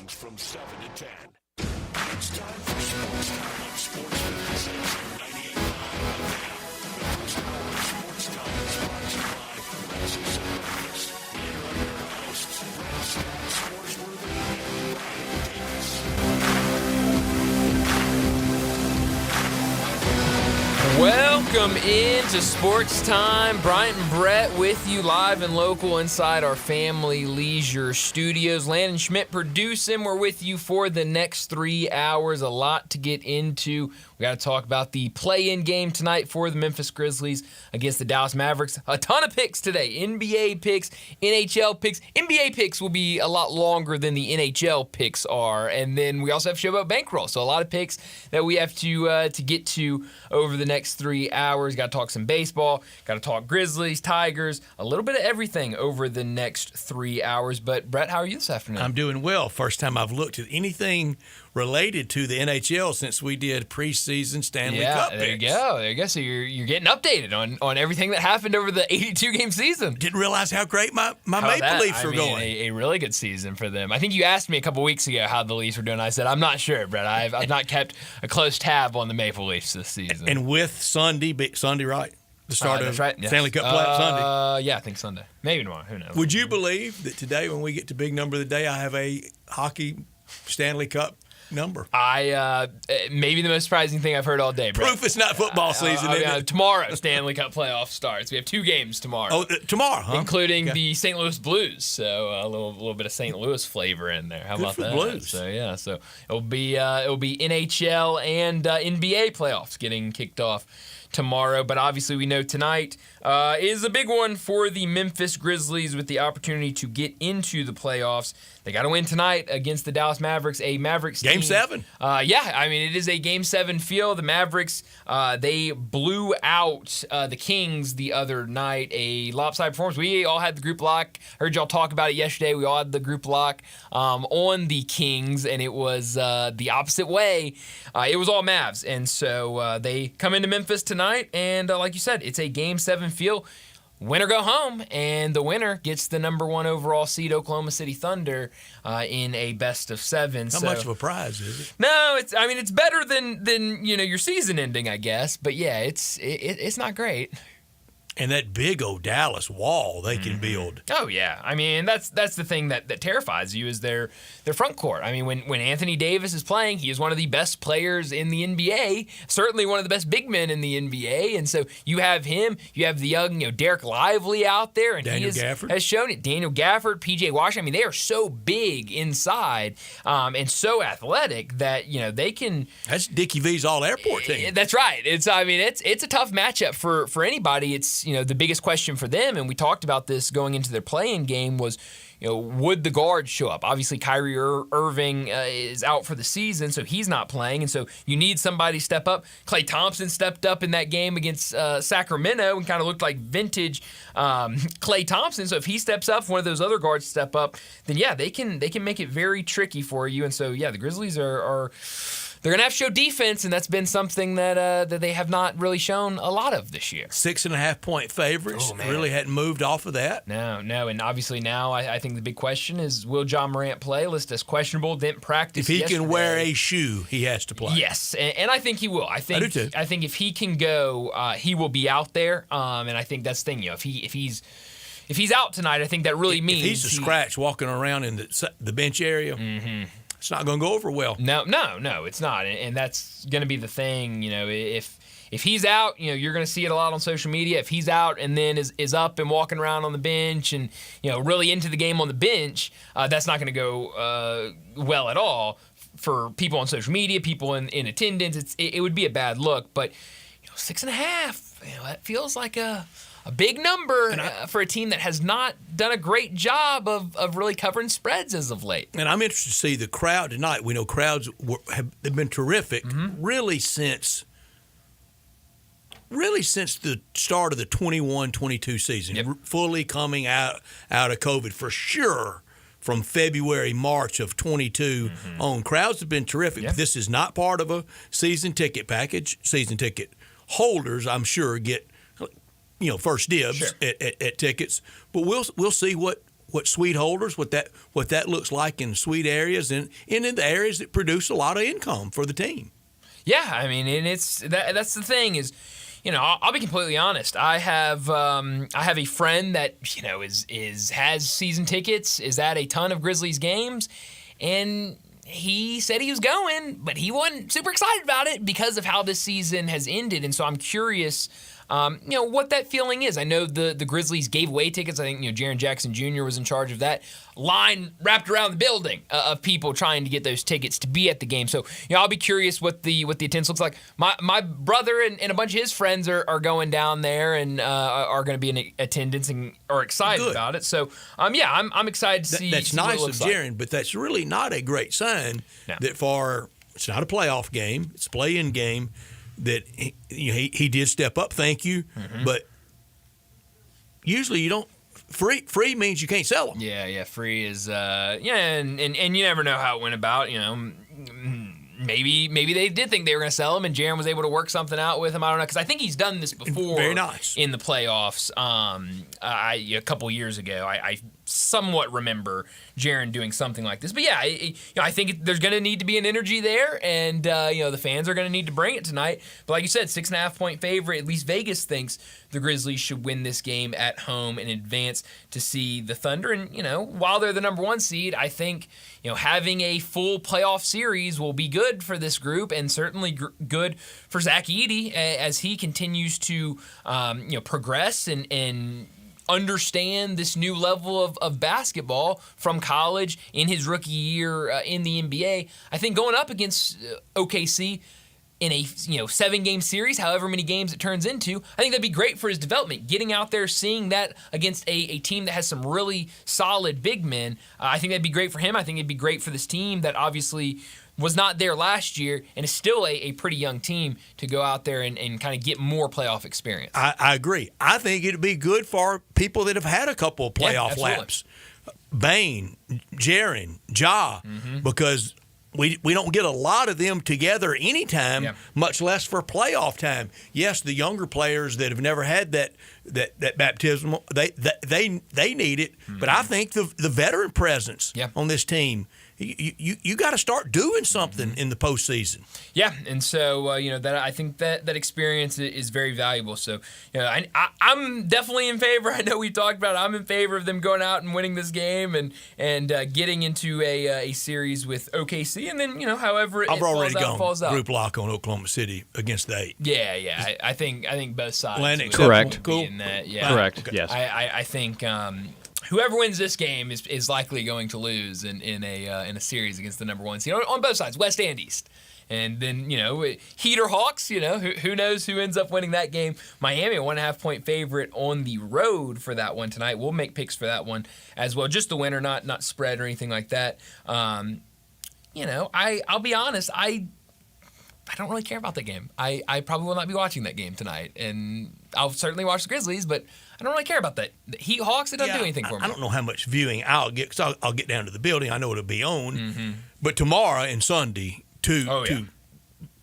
mornings from 7 to 10. It's time for Sportstime on Sports 56 and 98.9 FM. The first hour of Sportstime is brought to you by Francis and Breakfast. Here are your hosts, Brett Scott, Sportsworthy, and Brian Davis. Welcome into Sports Time. Bryant and Brett with you live and local inside our Family Leisure Studios. Landon Schmidt producing. We're with you for the next 3 hours. A lot to get into. We got to talk about the play-in game tonight for the Memphis Grizzlies against the Dallas Mavericks. A ton of picks today. NBA picks, NHL picks. NBA picks will be a lot longer than the NHL picks are. And then we also have Showboat Bankroll. So a lot of picks that we have to get to over the next 3 hours. Got to talk some baseball. Got to talk Grizzlies, Tigers, a little bit of everything over the next 3 hours. But, Brett, how are you this afternoon? I'm doing well. First time I've looked at anything related to the NHL since we did preseason Stanley Cup picks. There you go. So you're getting updated on everything that happened over the 82-game season. Didn't realize how great my Maple Leafs were going. A really good season for them. I think you asked me a couple weeks ago how the Leafs were doing. I said, I'm not sure, Brett. I've not kept a close tab on the Maple Leafs this season. And with Sunday, right? The start of right. Yes. Stanley Cup playoff Sunday. Yeah, I think Sunday. Maybe tomorrow. Who knows? Would you believe that today, when we get to big number of the day, I have a hockey Stanley Cup number? Maybe the most surprising thing I've heard all day, Brett. Proof it's not football season, isn't it? Tomorrow, Stanley Cup playoff starts. We have 2 games tomorrow. Oh, tomorrow, huh? Including the St. Louis Blues. So a little bit of St. Louis flavor in there. How Good about for that? the Blues. So it'll be NHL and NBA playoffs getting kicked off tomorrow. But obviously we know tonight is a big one for the Memphis Grizzlies with the opportunity to get into the playoffs. They got to win tonight against the Dallas Mavericks, a Mavericks team. Game 7. It is a Game 7 feel. The Mavericks, they blew out the Kings the other night, a lopsided performance. We all had the group lock. Heard y'all talk about it yesterday. We all had the group lock on the Kings, and it was the opposite way. It was all Mavs, and so they come into Memphis tonight, and like you said, it's a Game 7 feel. Win or go home, and the winner gets the number 1 overall seed, Oklahoma City Thunder, in a best of 7. Not much of a prize, is it? No, it's better than your season ending, I guess. But yeah, it's not great. And that big old Dallas wall they can build. Oh yeah, that's the thing that terrifies you is their front court. When Anthony Davis is playing, he is one of the best players in the NBA, certainly one of the best big men in the NBA. And so you have him, you have the young Derek Lively out there, and Daniel he Gafford has shown it. Daniel Gafford, PJ Washington. They are so big inside and so athletic that they can. That's Dickie V's all airport team. That's right. It's a tough matchup for anybody. It's the biggest question for them, and we talked about this going into their play-in game, was would the guards show up? Obviously, Kyrie Irving is out for the season, so he's not playing, and so you need somebody to step up. Klay Thompson stepped up in that game against Sacramento and kind of looked like vintage Klay Thompson. So if he steps up, one of those other guards step up, then yeah, they can make it very tricky for you. And so yeah, the Grizzlies are they're going to have to show defense, and that's been something that they have not really shown a lot of this year. 6.5-point favorites. Oh, man. Really hadn't moved off of that. No. And obviously now I think the big question is, will John Morant play? Listed as questionable, didn't practice yesterday. If he yesterday. can wear a shoe, he has to play. Yes, and I think he will. I do too. I think if he can go, he will be out there, and I think that's the thing. If he's out tonight, I think that really means if he's a scratch walking around in the bench area. Mm-hmm. It's not going to go over well. No, it's not, and that's going to be the thing. If he's out, you're going to see it a lot on social media. If he's out and then is up and walking around on the bench and really into the game on the bench, that's not going to go well at all for people on social media, people in attendance. It would be a bad look. But 6.5, that feels like a big number for a team that has not done a great job of really covering spreads as of late. And I'm interested to see the crowd tonight. We know crowds have been terrific really since the start of the 21-22 season, Yep. fully coming out of COVID for sure. From February, March of 22 on. Crowds have been terrific. Yep. This is not part of a season ticket package. Season ticket holders, I'm sure, get first dibs Sure. at tickets. But we'll see what what suite holders, what that looks like in sweet areas and in the areas that produce a lot of income for the team. Yeah, I mean, and that's the thing is, I'll be completely honest. I have a friend that has season tickets, is at a ton of Grizzlies games, and he said he was going, but he wasn't super excited about it because of how this season has ended. And so I'm curious, what that feeling is. I know the Grizzlies gave away tickets. I think, Jaren Jackson Jr. was in charge of that line wrapped around the building of people trying to get those tickets to be at the game. So, I'll be curious what the attendance looks like. My brother and a bunch of his friends are going down there and are going to be in attendance and are excited about it. So, I'm excited to see. That's see nice what of it looks Jaren, like. but that's really not a great sign that it's not a playoff game. It's a play-in game. That he did step up, thank you, but usually you don't. Free means you can't sell them. Yeah, free is and you never know how it went about. Maybe they did think they were going to sell him, and Jaren was able to work something out with him. I don't know, because I think he's done this before. Very nice. In the playoffs. A couple years ago, I somewhat remember Jaren doing something like this. But yeah, I think there's going to need to be an energy there, and the fans are going to need to bring it tonight. But like you said, 6.5-point favorite. At least Vegas thinks the Grizzlies should win this game at home in advance to see the Thunder. And while they're the number 1 seed, I think having a full playoff series will be good for this group, and certainly good for Zach Edey as he continues to progress and understand this new level of basketball from college in his rookie year in the NBA. I think going up against OKC in a 7-game series, however many games it turns into, I think that'd be great for his development. Getting out there, seeing that against a team that has some really solid big men, I think that'd be great for him. I think it'd be great for this team that obviously was not there last year and is still a pretty young team to go out there and kind of get more playoff experience. I agree. I think it'd be good for people that have had a couple of playoff laps. Bane, Jaren, Ja, because we don't get a lot of them together anytime, much less for playoff time. Yes, the younger players that have never had that baptism, they need it. But I think the veteran presence on this team, you got to start doing something in the postseason. Yeah, and so that I think that experience is very valuable. So I'm definitely in favor. I know we talked about it. I'm in favor of them going out and winning this game and getting into a series with OKC, and then however it I've already falls out. Group lock on Oklahoma City against the 8. Yeah. I think both sides. Correct. Cool. In that, yeah. Correct. Okay. Yes. I think whoever wins this game is likely going to lose in a series against the number 1 seed on both sides, West and East. And then, Heat or Hawks, who knows who ends up winning that game. Miami, a 1.5-point favorite on the road for that one tonight. We'll make picks for that one as well. Just the winner, not spread or anything like that. I'll be honest, I don't really care about that game. I probably will not be watching that game tonight. And I'll certainly watch the Grizzlies, but I don't really care about that. The Heat Hawks, it doesn't do anything for me. I don't know how much viewing I'll get, because I'll get down to the building. I know it'll be on. But tomorrow and Sunday, two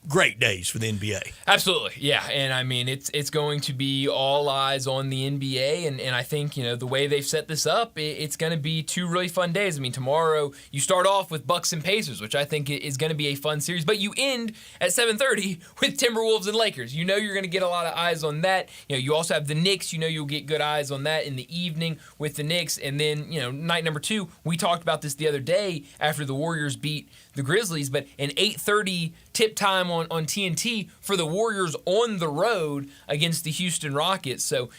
great days for the NBA. Absolutely, yeah. And I mean, it's going to be all eyes on the NBA, and I think the way they've set this up, it's going to be 2 really fun days. I mean, tomorrow you start off with Bucks and Pacers, which I think is going to be a fun series, but you end at 7:30 with Timberwolves and Lakers. You're going to get a lot of eyes on that. You also have the Knicks. You'll get good eyes on that in the evening with the Knicks, and then night number 2. We talked about this the other day after the Warriors beat the Grizzlies, but an 8:30 tip time on TNT for the Warriors on the road against the Houston Rockets. So,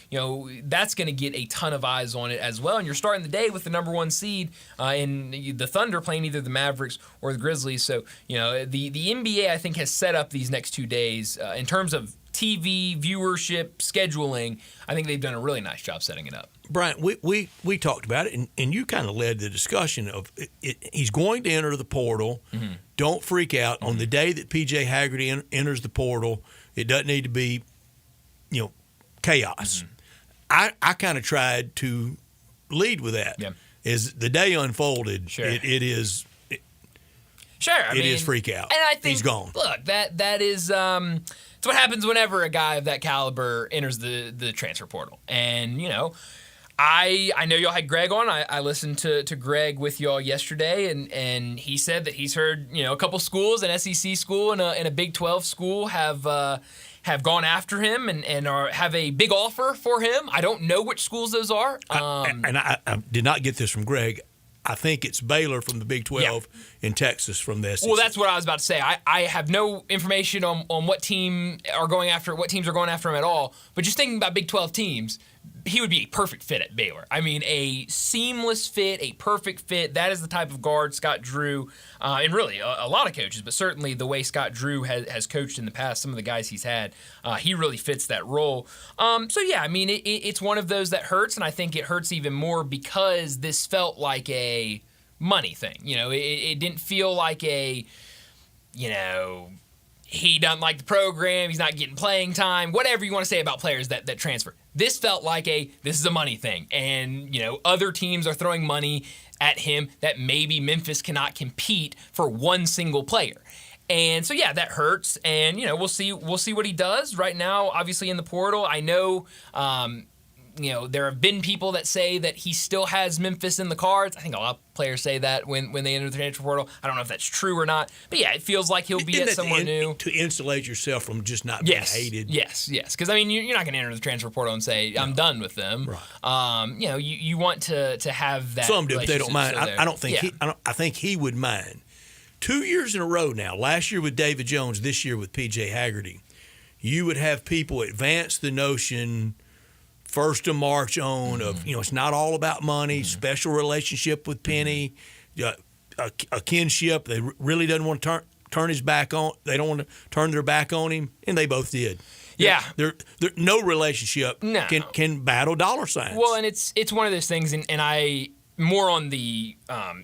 that's going to get a ton of eyes on it as well. And you're starting the day with the number 1 seed in the Thunder playing either the Mavericks or the Grizzlies. So, the NBA, I think, has set up these next 2 days in terms of TV, viewership, scheduling. I think they've done a really nice job setting it up. Brian, we talked about it, and you kind of led the discussion of he's going to enter the portal. Don't freak out. On the day that P.J. Haggerty enters the portal, it doesn't need to be, chaos. I kind of tried to lead with that. Yeah. As the day unfolded, it is freak out. And I think he's gone. Look, that is it's what happens whenever a guy of that caliber enters the transfer portal. And, I know y'all had Greg on. I listened to Greg with y'all yesterday, and he said that he's heard a couple schools, an SEC school and a Big 12 school have gone after him and have a big offer for him. I don't know which schools those are. I did not get this from Greg. I think it's Baylor from the Big 12 and Texas from the SEC. Well, that's what I was about to say. I have no information on what teams are going after him at all. But just thinking about Big 12 teams, he would be a perfect fit at Baylor. I mean, a seamless fit, a perfect fit. That is the type of guard Scott Drew, and really a lot of coaches, but certainly the way Scott Drew has coached in the past, some of the guys he's had, he really fits that role. I mean, it's one of those that hurts, and I think it hurts even more because this felt like a money thing. It didn't feel like he doesn't like the program, he's not getting playing time, whatever you want to say about players that transfer. This felt like this is a money thing. And, other teams are throwing money at him that maybe Memphis cannot compete for one single player. And so, that hurts. And, we'll see what he does right now, obviously in the portal. I know, there have been people that say that he still has Memphis in the cards. I think a lot of players say that when they enter the transfer portal. I don't know if that's true or not. But, it feels like he'll be at somewhere new. To insulate yourself from just not being hated. Yes. Because, I mean, you're not going to enter the transfer portal and say, I'm done with them. Right. You want to have that. Some do, but they don't mind. I don't think I think he would mind. 2 years in a row now, last year with David Jones, this year with P.J. Haggerty, you would have people advance the notion – first of March on of, it's not all about money, special relationship with Penny, a kinship. They really doesn't want to turn his back on. They don't want to turn their back on him, and they both did. Yeah. There no relationship can battle dollar signs. Well, and it's one of those things, and I more on the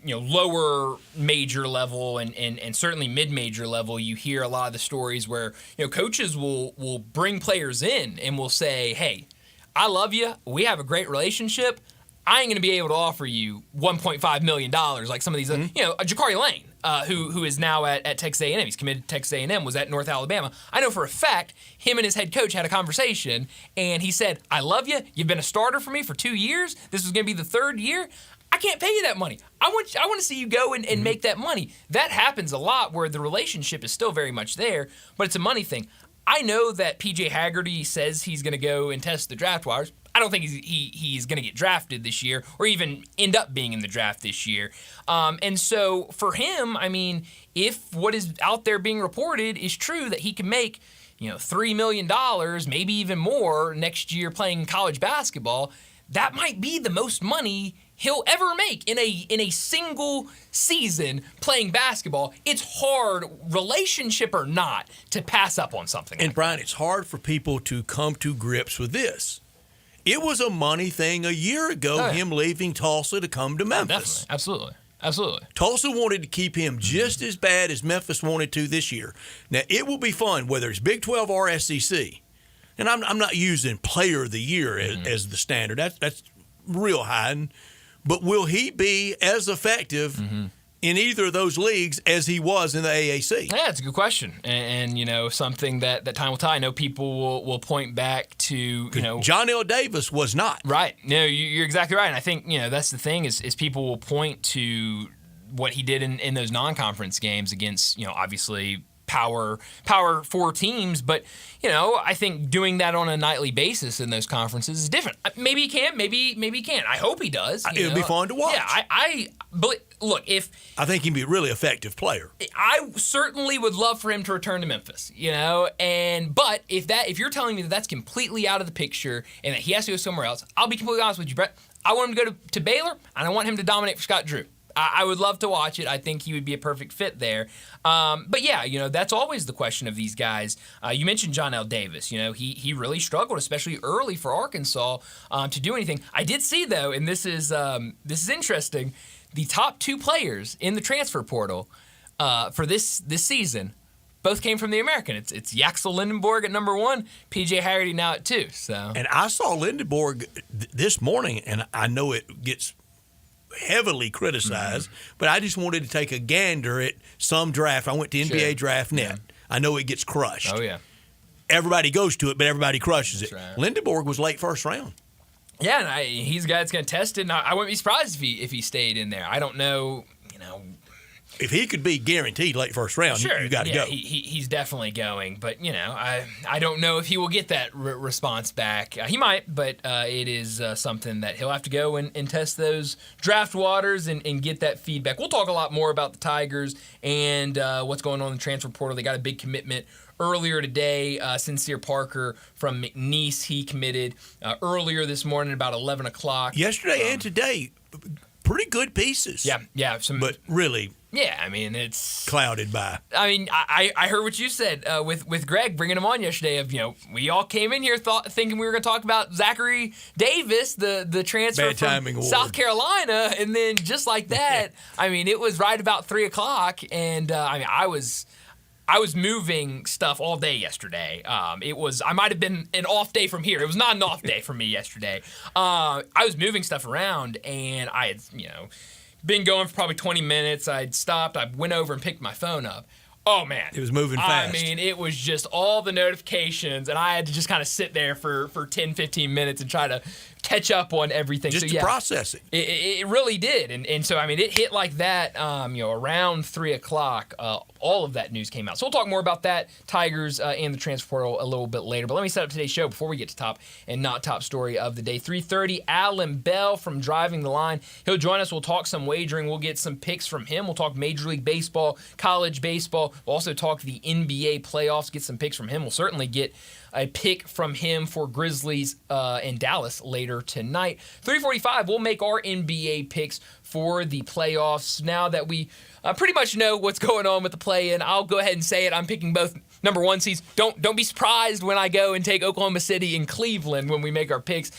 lower major level and certainly mid-major level, you hear a lot of the stories where coaches will bring players in and will say, hey, I love you. We have a great relationship. I ain't going to be able to offer you $1.5 million like some of these, Ja'Cory Lane, who is now at Texas A&M. He's committed to Texas A&M, was at North Alabama. I know for a fact him and his head coach had a conversation, and he said, I love you. You've been a starter for me for 2 years. This is going to be the third year. I can't pay you that money. I want to see you go and make that money. That happens a lot where the relationship is still very much there, but it's a money thing. I know that P.J. Haggerty says he's going to go and test the draft wires. I don't think he's going to get drafted this year or even end up being in the draft this year. And so for him, I mean, if what is out there being reported is true that he can make, $3 million, maybe even more next year playing college basketball, that might be the most money he'll ever make in a single season playing basketball. It's hard, relationship or not, to pass up on something. And Brian, it's hard for people to come to grips with this. It was a money thing a year ago, him leaving Tulsa to come to Memphis. Definitely. Absolutely. Tulsa wanted to keep him just as bad as Memphis wanted to this year. Now, it will be fun, whether it's Big 12 or SEC. And I'm not using player of the year as the standard. That's real high. But will he be as effective in either of those leagues as he was in the AAC? Yeah, it's a good question. And something that time will tell. I know people will point back to, John L. Davis was not. Right. No, you're exactly right. And I think, that's the thing is people will point to what he did in those non-conference games against, obviously Power 4 teams, but I think doing that on a nightly basis in those conferences is different. Maybe he can, maybe he can't. I hope he does. It'll be fun to watch. Yeah, but look, I think he'd be a really effective player. I certainly would love for him to return to Memphis, but if you're telling me that that's completely out of the picture and that he has to go somewhere else, I'll be completely honest with you, Brett. I want him to go to Baylor, and I want him to dominate for Scott Drew. I would love to watch it. I think he would be a perfect fit there. But yeah, that's always the question of these guys. You mentioned John L. Davis. He really struggled, especially early for Arkansas, to do anything. I did see though, and this is interesting. The top two players in the transfer portal for this season both came from the American. It's Yaxel Lindenborg at number 1, P.J. Haggerty now at 2. So, and I saw Lindenborg this morning, and I know it gets heavily criticized, but I just wanted to take a gander at some draft. I went to NBA Draft Net. Yeah. I know it gets crushed. Oh, yeah. Everybody goes to it, but everybody crushes it. Right. Lindenborg was late first round. Yeah, and he's a guy that's going to test it. And I wouldn't be surprised if he stayed in there. I don't know, If he could be guaranteed late first round, sure, you got to go. He's definitely going. But, I don't know if he will get that response back. He might, but it is something that he'll have to go and test those draft waters and get that feedback. We'll talk a lot more about the Tigers and what's going on in the transfer portal. They got a big commitment earlier today. Sincere Parker from McNeese, he committed earlier this morning about 11 o'clock. Yesterday and today, pretty good pieces. Yeah. But really... Yeah, I mean, it's clouded by. I mean, I heard what you said with Greg bringing him on yesterday. We all came in here thinking we were going to talk about Zachary Davis, the transfer from South Carolina, and then just like that, I mean, it was right about 3 o'clock, and I was moving stuff all day yesterday. I might have been an off day from here. It was not an off day for me yesterday. I was moving stuff around, and I had been going for probably 20 minutes. I'd stopped. I went over and picked my phone up. Oh, man. It was moving fast. I mean, it was just all the notifications, and I had to just kind of sit there for 10, 15 minutes and try to catch up on everything. Just to process it. It really did. And so, I mean, it hit like that, around 3 o'clock. All of that news came out. So we'll talk more about that, Tigers and the transfer portal a little bit later. But let me set up today's show before we get to top and not top story of the day. 3:30, Alan Bell from Driving the Line. He'll join us. We'll talk some wagering. We'll get some picks from him. We'll talk Major League Baseball, college baseball. We'll also talk the NBA playoffs, get some picks from him. We'll certainly get a pick from him for Grizzlies in Dallas later tonight. 3:45, we'll make our NBA picks for the playoffs. Now that we pretty much know what's going on with the play-in, I'll go ahead and say it. I'm picking both number one seeds. Don't be surprised when I go and take Oklahoma City and Cleveland when we make our picks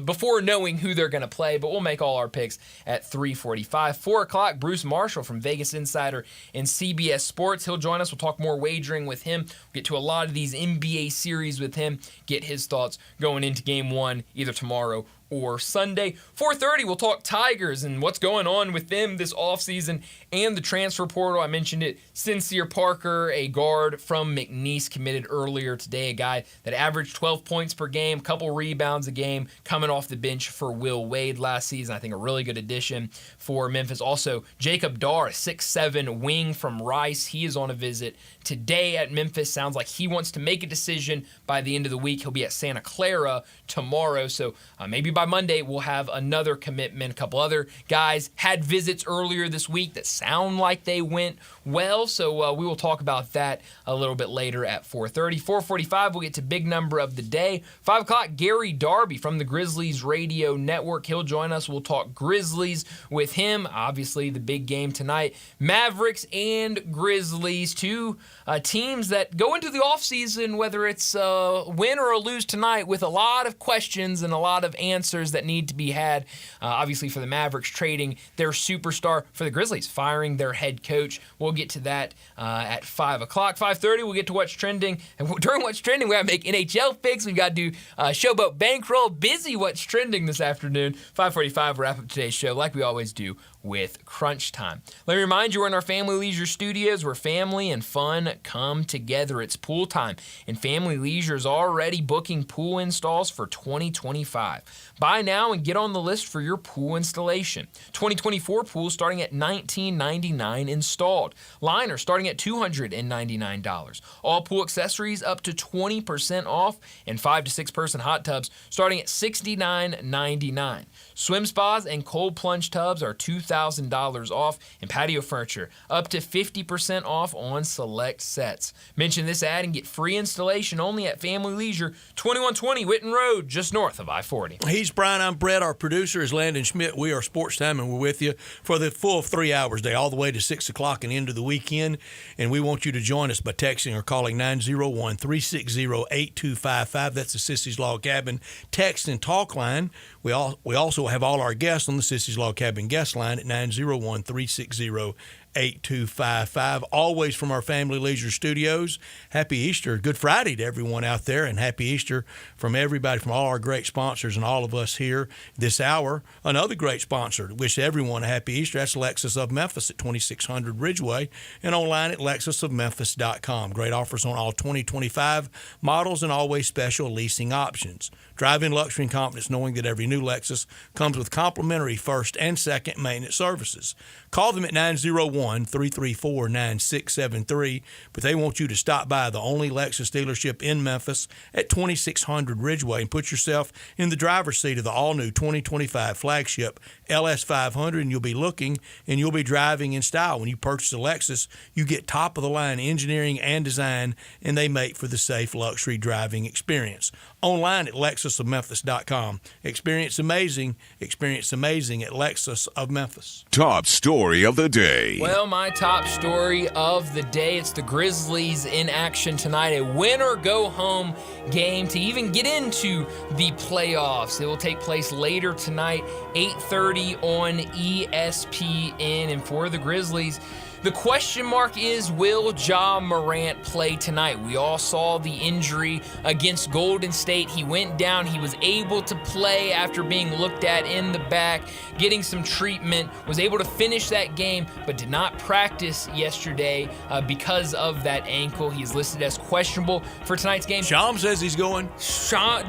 before knowing who they're going to play. But we'll make all our picks at 3:45. 4 o'clock, Bruce Marshall from Vegas Insider and CBS Sports. He'll join us. We'll talk more wagering with him. We'll get to a lot of these NBA series with him, get his thoughts going into game one either tomorrow or Sunday. 4:30, we'll talk Tigers and what's going on with them this offseason and the transfer portal. I mentioned it. Sincere Parker, a guard from McNeese, committed earlier today. A guy that averaged 12 points per game, couple rebounds a game, coming off the bench for Will Wade last season. I think a really good addition for Memphis. Also, Jacob Darr, a 6'7" wing from Rice. He is on a visit today at Memphis. Sounds like he wants to make a decision by the end of the week. He'll be at Santa Clara tomorrow, so maybe by Monday we'll have another commitment. A couple other guys had visits earlier this week that sound like they went well, so we will talk about that a little bit later at 4:30. 4:45, we'll get to big number of the day. 5 o'clock, Gary Darby from the Grizzlies Radio Network. He'll join us. We'll talk Grizzlies with him. Obviously, the big game tonight. Mavericks and Grizzlies, two teams that go into the offseason, whether it's a win or a lose tonight, with a lot of questions and a lot of answers that need to be had. Obviously, for the Mavericks, trading their superstar. For the Grizzlies, firing their head coach. We'll get to that at 5 o'clock. 5:30, we'll get to what's trending. And during what's trending, we got to make NHL picks. We've got to do Showboat Bankroll. Busy what's trending this afternoon. 5:45, we'll wrap up today's show like we always do with Crunch Time. Let me remind you, we're in our Family Leisure Studios where family and fun come together. It's pool time, and Family Leisure is already booking pool installs for 2025. Buy now and get on the list for your pool installation. 2024 pool starting at $19.99 installed. Liner starting at $299. All pool accessories up to 20% off, and 5 to 6 person hot tubs starting at $69.99. Swim spas and cold plunge tubs are $2,000 off, and patio furniture up to 50% off on select sets. Mention this ad and get free installation only at Family Leisure, 2120 Whitten Road, just north of I-40. He's Brian. I'm Brett. Our producer is Landon Schmidt. We are Sportstime, and we're with you for the full 3 hours day, all the way to 6 o'clock and into the weekend. And we want you to join us by texting or calling 901-360-8255. That's the Sissy's Log Cabin text and talk line. We also have all our guests on the Sissy's Log Cabin guest line at 901-360-8255. 8255. Always from our Family Leisure Studios. Happy Easter. Good Friday to everyone out there, and happy Easter from everybody, from all our great sponsors and all of us here this hour. Another great sponsor to wish everyone a happy Easter. That's Lexus of Memphis at 2600 Ridgeway and online at lexusofmemphis.com. Great offers on all 2025 models and always special leasing options. Drive in luxury and confidence knowing that every new Lexus comes with complimentary first and second maintenance services. Call them at 901-334-9673, but they want you to stop by the only Lexus dealership in Memphis at 2600 Ridgeway and put yourself in the driver's seat of the all-new 2025 flagship LS500, and you'll be looking and you'll be driving in style. When you purchase a Lexus, you get top-of-the-line engineering and design, and they make for the safe luxury driving experience. Online at lexusofmemphis.com. Experience amazing at Lexus of Memphis. Top story of the day. Well, my top story of the day, it's the Grizzlies in action tonight. A win-or-go-home game to even get into the playoffs. It will take place later tonight, 8:30 on ESPN. And for the Grizzlies, the question mark is, will Ja Morant play tonight? We all saw the injury against Golden State. He went down. He was able to play after being looked at in the back, getting some treatment, was able to finish that game, but did not practice yesterday because of that ankle. He is listed as questionable for tonight's game. Sham says he's going.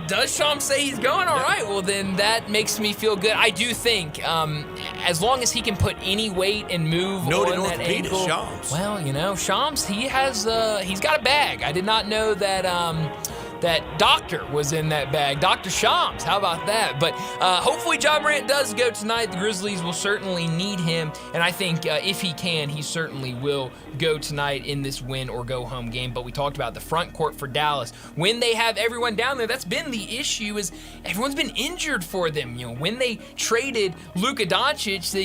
Does Sham say he's going? All right, well then that makes me feel good. I do think as long as he can put any weight and move on that ankle. Shams. Well, Shams, he's got a bag. I did not know that that Doctor was in that bag. Dr. Shams, how about that? But hopefully Ja Morant does go tonight. The Grizzlies will certainly need him, and I think if he can, he certainly will go tonight in this win-or-go-home game. But we talked about the front court for Dallas. When they have everyone down there, that's been the issue, is everyone's been injured for them. When they traded Luka Doncic,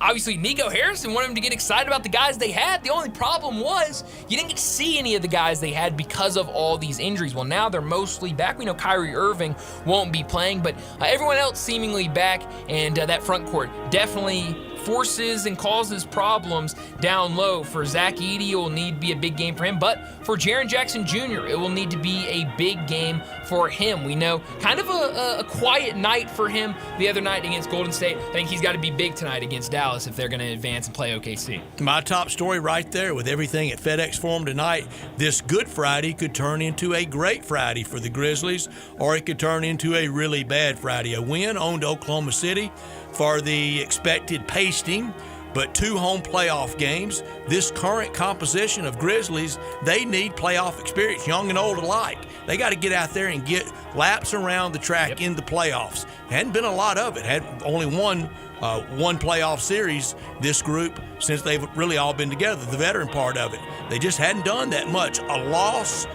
obviously Nico Harrison wanted them to get excited about the guys they had. The only problem was you didn't get to see any of the guys they had because of all these injuries. Well, now they're mostly back. We know Kyrie Irving won't be playing, but everyone else seemingly back, and that front court definitely forces and causes problems down low. For Zach Edey, it will need to be a big game for him, but for Jaren Jackson Jr., it will need to be a big game for him. We know kind of a quiet night for him the other night against Golden State. I think he's got to be big tonight against Dallas if they're going to advance and play OKC. My top story right there, with everything at FedEx Forum tonight, this Good Friday could turn into a great Friday for the Grizzlies, or it could turn into a really bad Friday. A win on to Oklahoma City for the expected pasting, but 2 home playoff games. This current composition of Grizzlies, they need playoff experience, young and old alike. They got to get out there and get laps around the track in the playoffs. Hadn't been a lot of it. Had only one playoff series, this group, since they've really all been together, the veteran part of it. They just hadn't done that much. A loss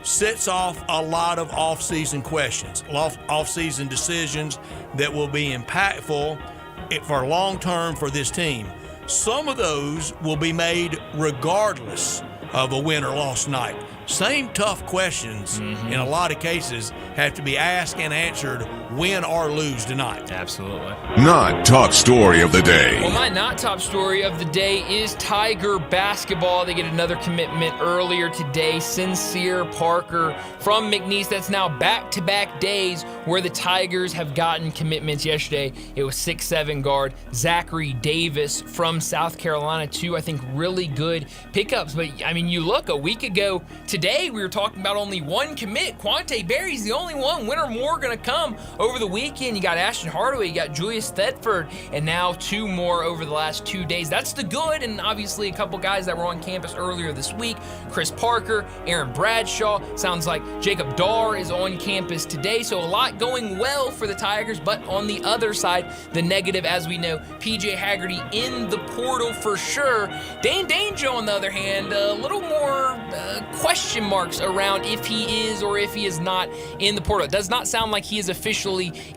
sets off a lot of off-season questions, off-season decisions that will be impactful for long-term for this team. Some of those will be made regardless of a win or loss night. Same tough questions in a lot of cases have to be asked and answered, win or lose tonight. Absolutely. Not top story of the day. Well, my not top story of the day is Tiger basketball. They get another commitment earlier today. Sincere Parker from McNeese. That's now back-to-back days where the Tigers have gotten commitments. Yesterday, it was 6'7" guard Zachary Davis from South Carolina. 2, I think, really good pickups. But, you look, a week ago today, we were talking about only one commit. Quante Berry's the only one. When or more going to come over the weekend. You got Ashton Hardaway, you got Julius Thetford, and now 2 more over the last 2 days. That's the good, and obviously a couple guys that were on campus earlier this week. Chris Parker, Aaron Bradshaw. Sounds like Jacob Darr is on campus today, so a lot going well for the Tigers. But on the other side, the negative, as we know, PJ Haggerty in the portal for sure. Dane Danger, on the other hand, a little more question marks around if he is or if he is not in the portal. It does not sound like he is officially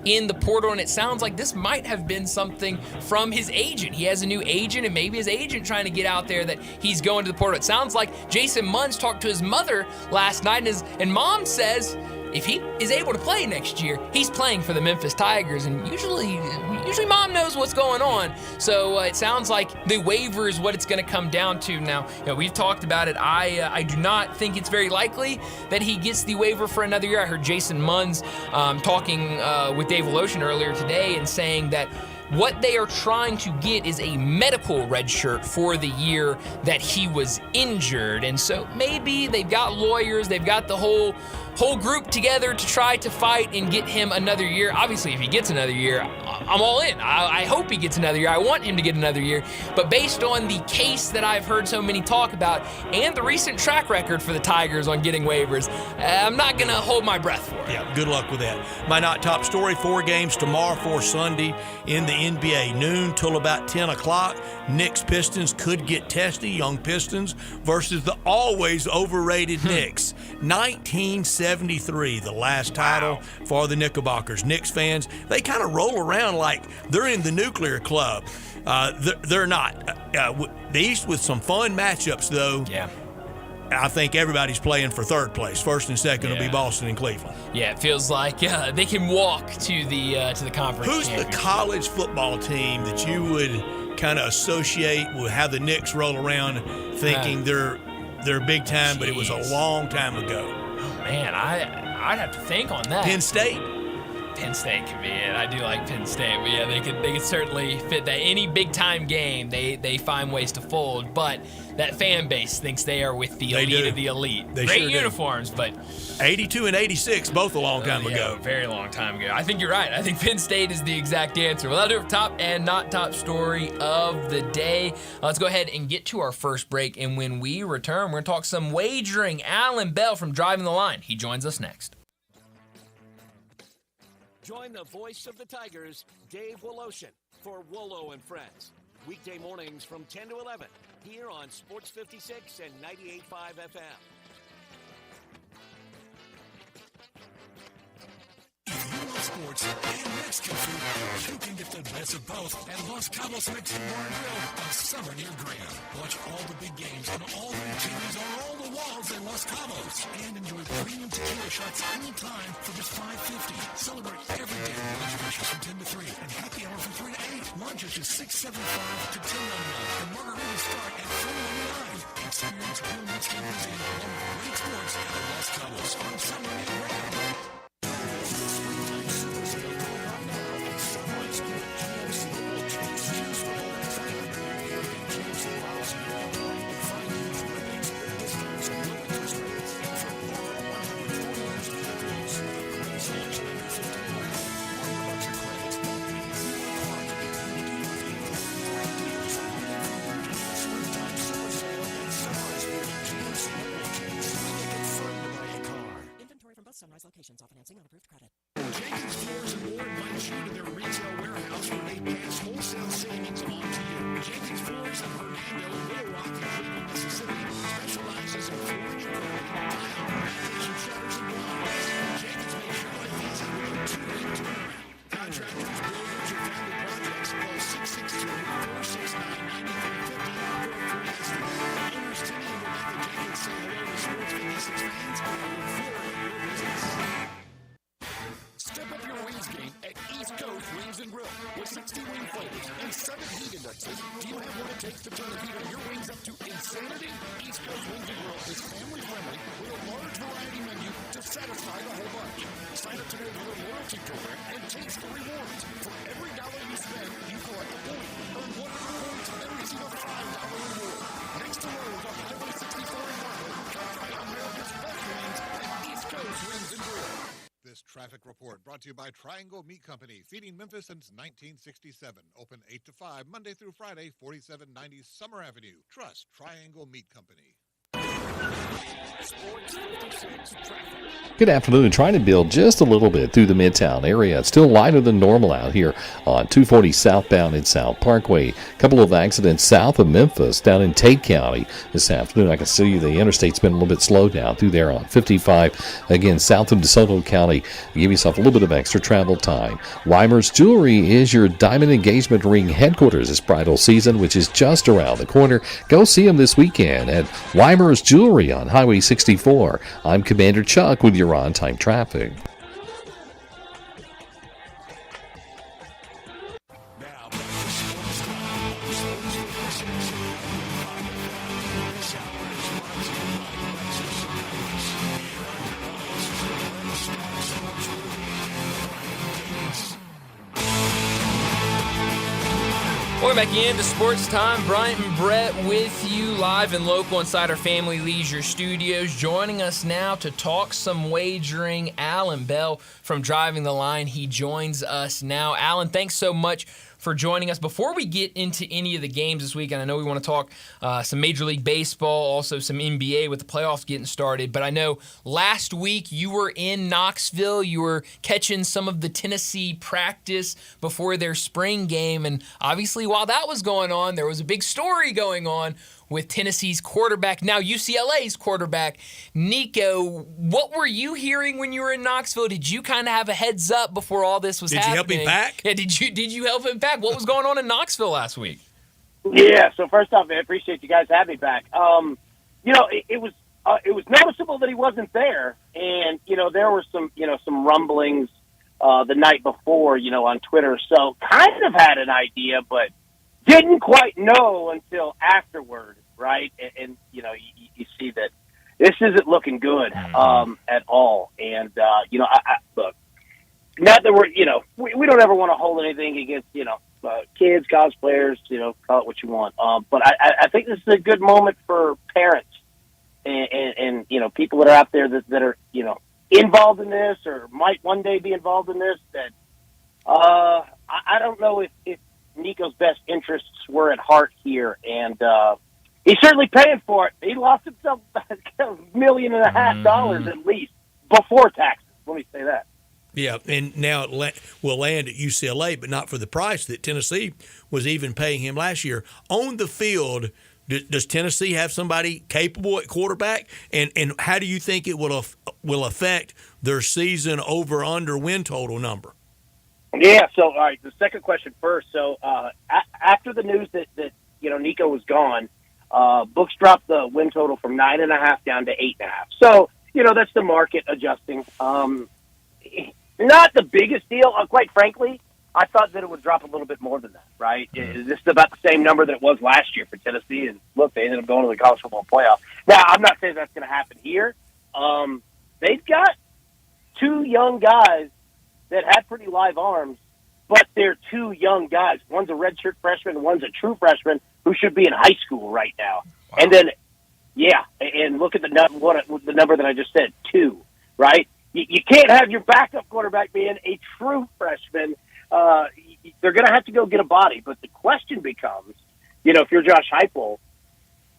in the portal, and it sounds like this might have been something from his agent. He has a new agent, and maybe his agent trying to get out there that he's going to the portal. It sounds like Jason Munns talked to his mother last night, and mom says if he is able to play next year, he's playing for the Memphis Tigers. And usually, usually mom knows what's going on. So it sounds like the waiver is what it's going to come down to. Now, we've talked about it. I do not think it's very likely that he gets the waiver for another year. I heard Jason Munns talking with Dave Lotion earlier today and saying that what they are trying to get is a medical red shirt for the year that he was injured. And so maybe they've got lawyers, they've got the whole group together to try to fight and get him another year. Obviously, if he gets another year, I'm all in. I hope he gets another year. I want him to get another year. But based on the case that I've heard so many talk about and the recent track record for the Tigers on getting waivers, I'm not going to hold my breath for it. Yeah, good luck with that. My not top story, 4 games tomorrow for Sunday in the NBA. Noon till about 10 o'clock. Knicks Pistons could get testy, young Pistons versus the always overrated Knicks. 1973, the last title for the Knickerbockers. Knicks fans, they kind of roll around like they're in the nuclear club. They're not. The East with some fun matchups, though. Yeah. I think everybody's playing for third place. First and second will be Boston and Cleveland. Yeah, it feels like they can walk to the conference. Who's the college football team that you would kind of associate with how the Knicks roll around thinking they're big time, but it was a long time ago? Oh, man, I'd have to think on that. Penn State? Penn State could be it. I do like Penn State, but yeah, they could certainly fit that. Any big time game, they find ways to fold, but that fan base thinks they are with the elite of the elite. They Great sure uniforms, but 82 and 86, both a long time ago. Very long time ago. I think you're right. I think Penn State is the exact answer. Well, that'll do it for top and not top story of the day. Let's go ahead and get to our first break, and when we return, we're going to talk some wagering. Alan Bell from Driving the Line. He joins us next. Join the voice of the Tigers, Dave Woloshin, for Wolo and Friends. Weekday mornings from 10 to 11, here on Sports 56 and 98.5 FM. If you love sports and Mexican food, you can get the best of both at Los Cabos Mexican Bar and Grill on Summer near Graham. Watch all the big games and all the TVs on all the walls at Los Cabos. And enjoy premium tequila shots anytime for just $5.50. Celebrate every day with reservations from 10 to 3 and happy hour from 3 to 8. Lunch is just $6.75 to $10.99 and margaritas start at $4.99. Experience real Mexican cuisine along with great sports at Los Cabos on Summer near Graham. Sunrise locations. All financing on approved credit. Jenkins Floors and More invites you to their retail warehouse where they pass wholesale savings on to you. Jenkins Floors in Hernando, Little Rock, and Cleveland, Mississippi specializes in flooring and tile, mattresses, and shutters and blinds. Jenkins makes your life easy with a 2-day turnaround. Contractors, builders, or family projects call 662-469-9350 for a free estimate. Owners Timmy and Rebecca Jenkins say hello to Sports 56 fans and look forward to your business. Step up your wings game at East Coast Wings and Grill. With 60 wing flavors and 7 heat indexes, do you have what it takes to turn the heat on your wings up to insanity? East Coast Wings and Grill is family friendly with a large variety menu to satisfy the whole bunch. Sign up today for a loyalty program and taste the rewards. For every dollar you spend, you collect a point. Earn 100 points and receive a $5 reward. Next to Lowe's on Highway 64 in Marlboro, come try America's best wings at East Coast Wings and Grill. This traffic report brought to you by Triangle Meat Company, feeding Memphis since 1967. Open 8 to 5, Monday through Friday, 4790 Summer Avenue. Trust Triangle Meat Company. Sports 56 traffic. Good afternoon. Trying to build just a little bit through the Midtown area. It's still lighter than normal out here on 240 southbound in South Parkway. A couple of accidents south of Memphis down in Tate County this afternoon. I can see the interstate's been a little bit slow down through there on 55. Again, south of DeSoto County. Give yourself a little bit of extra travel time. Weimer's Jewelry is your diamond engagement ring headquarters this bridal season, which is just around the corner. Go see them this weekend at Weimer's Jewelry on Highway 64. I'm Commander Chuck with your on-time traffic. Welcome back into Sports Time. Bryant and Brett with you live and local inside our Family Leisure Studios. Joining us now to talk some wagering, Alan Bell from Driving the Line. He joins us now. Alan, thanks so much for joining us. Before we get into any of the games this week, and I know we want to talk some Major League Baseball, also some NBA with the playoffs getting started, but I know last week you were in Knoxville. You were catching some of the Tennessee practice before their spring game, and obviously while that was going on, there was a big story going on with Tennessee's quarterback, now UCLA's quarterback, Nico. What were you hearing when you were in Knoxville? Did you kind of have a heads up before all this was happening? Did you help him pack? Yeah, did you help him pack? What was going on in Knoxville last week? Yeah, so first off, I appreciate you guys having me back. It was noticeable that he wasn't there, and there were some rumblings the night before, on Twitter. So kind of had an idea, but didn't quite know until afterward, right? And you see that this isn't looking good at all. And I look, not that we don't ever want to hold anything against kids, college players, call it what you want. But I think this is a good moment for parents and people that are out there that are involved in this or might one day be involved in this. That I don't know if Nico's best interests were at heart here, and he's certainly paying for it. He lost himself $1.5 million at least before taxes. Let me say that. Yeah, and now it will land at UCLA, but not for the price that Tennessee was even paying him last year. On the field, does Tennessee have somebody capable at quarterback? And how do you think it will affect their season over-under win total number? Yeah, so, all right, the second question first. So, after the news that Nico was gone, books dropped the win total from 9.5 down to 8.5. So, that's the market adjusting. Not the biggest deal, quite frankly. I thought that it would drop a little bit more than that, right? This is about the same number that it was last year for Tennessee, and look, they ended up going to the college football playoff. Now, I'm not saying that's going to happen here. They've got two young guys that had pretty live arms, but they're two young guys. One's a redshirt freshman, one's a true freshman who should be in high school right now. Wow. And then, and look at the number that I just said, 2, right? You can't have your backup quarterback being a true freshman. They're going to have to go get a body. But the question becomes, if you're Josh Heupel,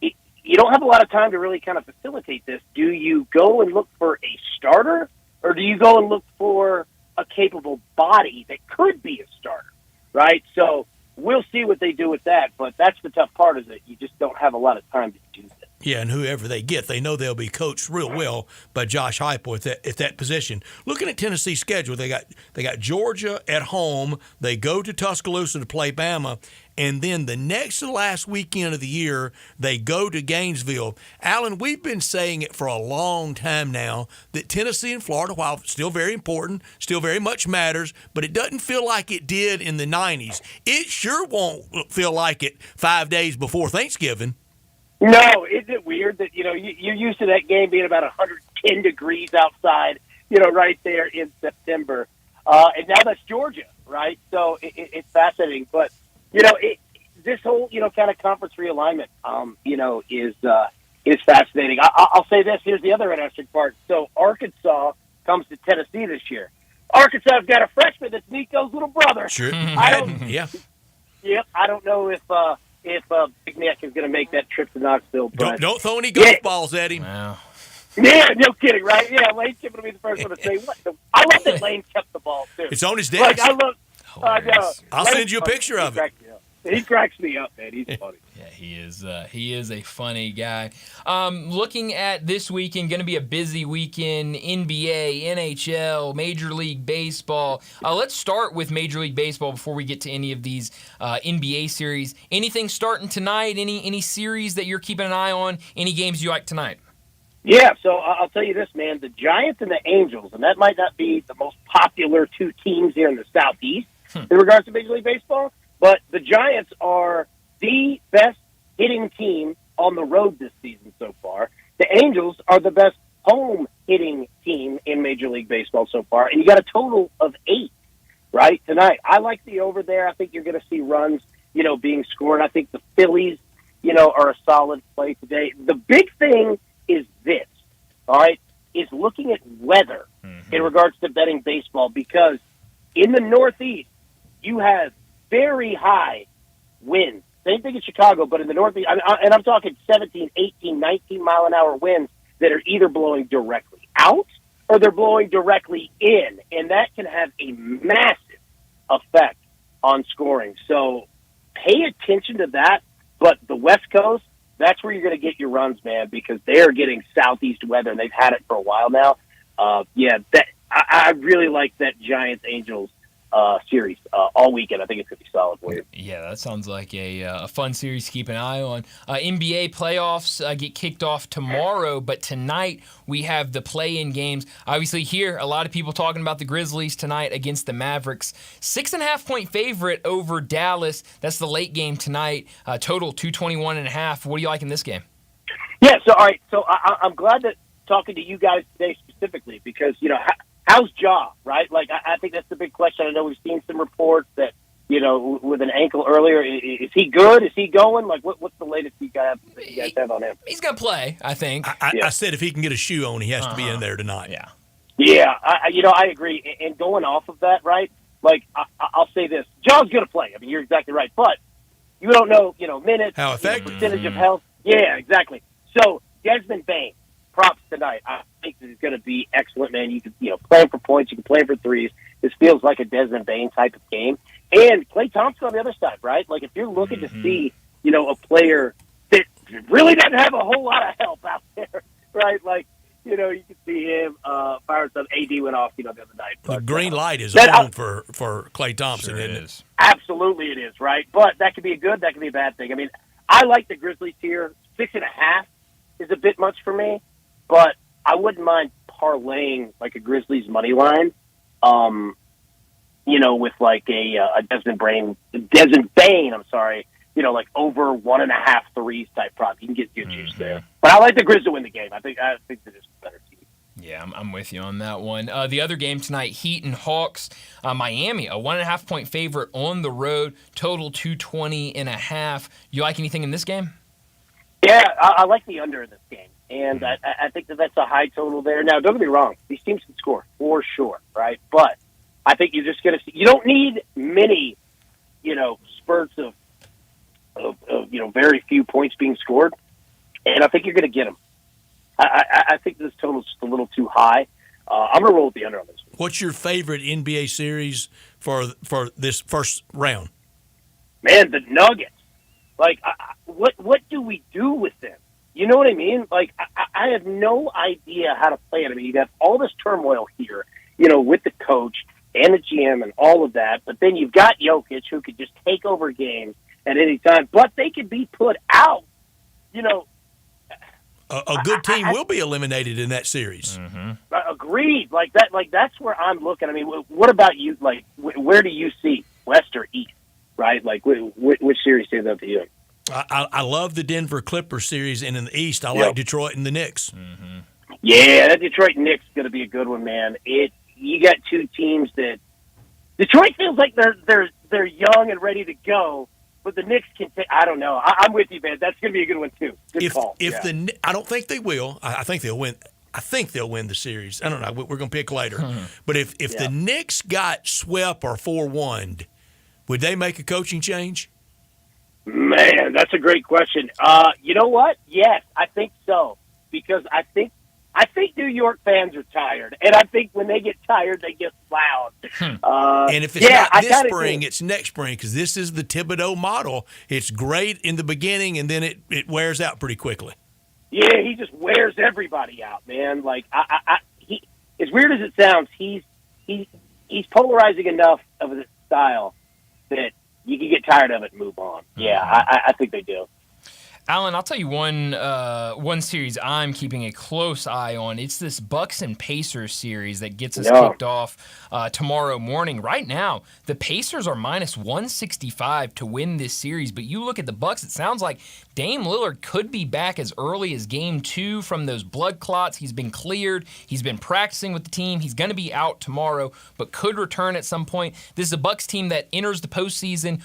you don't have a lot of time to really kind of facilitate this. Do you go and look for a starter, or do you go and look for a capable body that could be a starter, right? So we'll see what they do with that. But that's the tough part, is that you just don't have a lot of time to do that. Yeah, and whoever they get, they know they'll be coached real well by Josh Heupel at that position. Looking at Tennessee's schedule, they got Georgia at home. They go to Tuscaloosa to play Bama, and then the next to last weekend of the year, they go to Gainesville. Alan, we've been saying it for a long time now that Tennessee and Florida, while still very important, still very much matters, but it doesn't feel like it did in the 90s. It sure won't feel like it 5 days before Thanksgiving. No, isn't it weird that, you're used to that game being about 110 degrees outside, right there in September. And now that's Georgia, right? So it's fascinating. But, this whole, kind of conference realignment, is fascinating. I'll say this. Here's the other interesting part. So Arkansas comes to Tennessee this year. Arkansas has got a freshman that's Nico's little brother. Sure. Yeah, I don't know if Big Nick is going to make that trip to Knoxville. But don't throw any golf balls at him. Wow. Yeah, no kidding, right? Yeah, Lane Kiffin will be the first one to say, what? I love that Lane kept the ball, too. It's on his desk. I'll Lane, send you a picture of it. He cracks me up, man. He's funny. Yeah, he is a funny guy. Looking at this weekend, going to be a busy weekend. NBA, NHL, Major League Baseball. Let's start with Major League Baseball before we get to any of these NBA series. Anything starting tonight? Any series that you're keeping an eye on? Any games you like tonight? Yeah, so I'll tell you this, man. The Giants and the Angels, and that might not be the most popular two teams here in the Southeast in regards to Major League Baseball, but the Giants are the best hitting team on the road this season so far. The Angels are the best home hitting team in Major League Baseball so far, and you got a total of 8, right, tonight. I like the over there. I think you're going to see runs being scored. I think the Phillies, are a solid play today. The big thing is this, all right, is looking at weather in regards to betting baseball, because in the Northeast, you have very high winds. Same thing in Chicago, but in the Northeast, and I'm talking 17, 18, 19 mile an hour winds that are either blowing directly out or they're blowing directly in, and that can have a massive effect on scoring. So pay attention to that. But the West Coast, that's where you're going to get your runs, man, because they're getting southeast weather, and they've had it for a while now. I really like that Giants-Angels series all weekend. I think it's going to be solid for you. Yeah, that sounds like a fun series to keep an eye on. NBA playoffs get kicked off tomorrow, but tonight we have the play-in games. Obviously here, a lot of people talking about the Grizzlies tonight against the Mavericks. 6.5-point favorite over Dallas. That's the late game tonight. Total 221.5. What do you like in this game? Yeah, so all right. So I'm glad that talking to you guys today specifically, because, how's Ja, right? Like, I think that's the big question. I know we've seen some reports that, with an ankle earlier. Is he good? Is he going? Like, what's the latest you guys have on him? He's going to play, I think. I said if he can get a shoe on, he has to be in there tonight. Yeah. Yeah, I agree. And going off of that, right, like, I'll say this. Ja's going to play. I mean, you're exactly right. But you don't know, minutes, how effective, percentage of health. Yeah, exactly. So, Desmond Bain, props tonight. I think this is going to be excellent, man. You can, play him for points. You can play him for threes. This feels like a Desmond Bain type of game. And Klay Thompson on the other side, right? Like, if you're looking to see, a player that really doesn't have a whole lot of help out there, right? Like, you can see him fire some. AD went off, the other night. The But, green light is on for Klay Thompson, Sure isn't it? Absolutely it is, right? But that could be a good, that could be a bad thing. I mean, I like the Grizzlies here. 6.5 is a bit much for me, but I wouldn't mind parlaying like a Grizzlies money line, with like a Desmond Bain, like over 1.5 threes type prop. You can get good juice there. But I like the Grizzlies to win the game. I think they're just a better team. Yeah, I'm with you on that one. The other game tonight, Heat and Hawks. Miami, a 1.5-point favorite on the road, total 220.5. You like anything in this game? Yeah, I like the under in this game. And I think that's a high total there. Now, don't get me wrong. These teams can score for sure, right? But I think you're just going to see – you don't need many, spurts of very few points being scored. And I think you're going to get them. I think this total's just a little too high. I'm going to roll with the under on this one. What's your favorite NBA series for this first round? Man, the Nuggets. Like, what do we do with them? You know what I mean? Like, I have no idea how to play it. I mean, you got all this turmoil here, with the coach and the GM and all of that. But then you've got Jokic, who could just take over games at any time. But they could be put out. A good team will be eliminated in that series. Agreed. Like that. Like that's where I'm looking. I mean, what about you? Like, where do you see West or East? Right? Like, which series stands out to you? I love the Denver Clippers series, and in the East, I like Detroit and the Knicks. Yeah, that Detroit Knicks is going to be a good one, man. You got two teams that Detroit feels like they're young and ready to go, but the Knicks can take. I don't know. I'm with you, man. That's going to be a good one too. Good call. I don't think they will. I think they'll win. I think they'll win the series. I don't know. We're going to pick later. But if the Knicks got swept or 4-1'd, would they make a coaching change? Man, that's a great question. You know what? Yes, I think so. Because I think New York fans are tired, and I think when they get tired, they get loud. And if it's not this spring, it's next spring, because this is the Thibodeau model. It's great in the beginning, and then it wears out pretty quickly. Yeah, he just wears everybody out, man. Like he, as weird as it sounds, he's polarizing enough of a style that you can get tired of it and move on. Yeah, I think they do. Alan, I'll tell you one series I'm keeping a close eye on. It's this Bucks and Pacers series that gets us kicked off tomorrow morning. Right now, the Pacers are minus 165 to win this series, but you look at the Bucks, it sounds like Dame Lillard could be back as early as Game 2 from those blood clots. He's been cleared. He's been practicing with the team. He's going to be out tomorrow, but could return at some point. This is a Bucks team that enters the postseason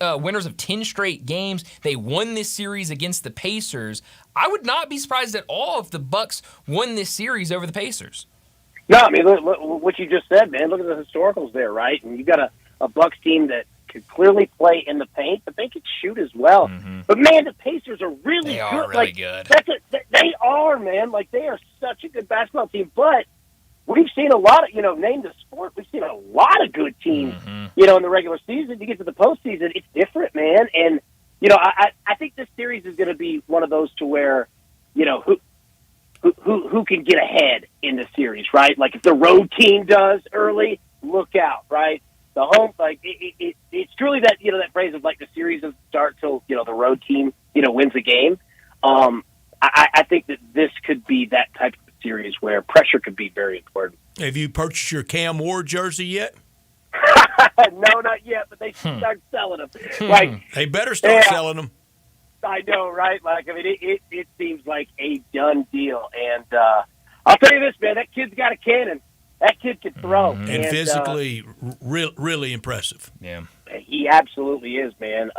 winners of 10 straight games. They won this series against the Pacers. I would not be surprised at all if the Bucks won this series over the Pacers. No, I mean, look what you just said, man. Look at the historicals there, right? And you've got a Bucks team that could clearly play in the paint, but they could shoot as well. But, man, the Pacers are really They good. are really good. They are, man. Like, they are such a good basketball team. But we've seen a lot of, name the sport, we've seen a lot of good teams, in the regular season. You get to the postseason, it's different, man. And, I think this series is going to be one of those to where, who can get ahead in the series, right? Like, if the road team does early, look out, right? The home, like, it's truly that, that phrase of, like, the series doesn't start till, the road team, wins the game. I think that this could be that type of series where pressure could be very important. Have you purchased your Cam Ward jersey yet? No, not yet, but they should start selling them. Like, they better start selling them. I know, right? Like, I mean, it seems like a done deal. And I'll tell you this, man, that kid's got a cannon. That kid can throw. And physically, really impressive. Yeah. He absolutely is, man.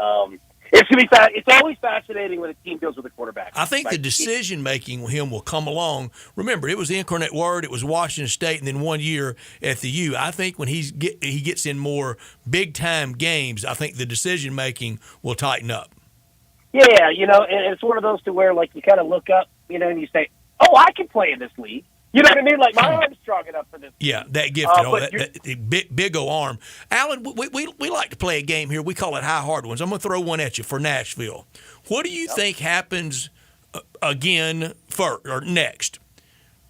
It's gonna be it's always fascinating when a team deals with a quarterback. I think the decision-making with him will come along. Remember, it was the Incarnate Word, it was Washington State, and then 1 year at the U. I think when he gets in more big-time games, I think the decision-making will tighten up. Yeah, and it's one of those to where, like, you kind of look up, and you say, oh, I can play in this league. You know what I mean? Like, my arm's strong enough for this. Yeah, that gifted. That big old arm. Alan, we like to play a game here. We call it High Hard Ones. I'm going to throw one at you for Nashville. What do you think happens again first or next?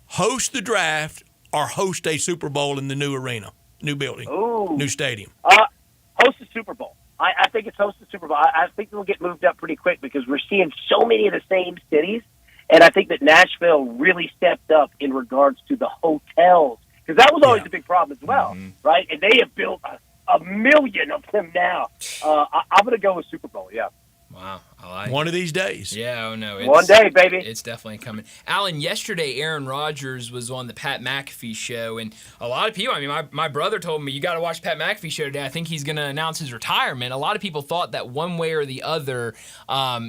Host the draft or host a Super Bowl in the new arena, new building, new stadium? Host the Super Bowl. I think it's host the Super Bowl. I think it'll get moved up pretty quick because we're seeing so many of the same cities. And I think that Nashville really stepped up in regards to the hotels, because that was always a big problem as well, right? And they have built a million of them now. I'm going to go with Super Bowl, yeah. Wow, I like one of these days. Yeah, oh no, one day, baby. It's definitely coming. Alan, yesterday Aaron Rodgers was on the Pat McAfee show, and a lot of people. I mean, my brother told me you got to watch Pat McAfee show today. I think he's going to announce his retirement. A lot of people thought that one way or the other,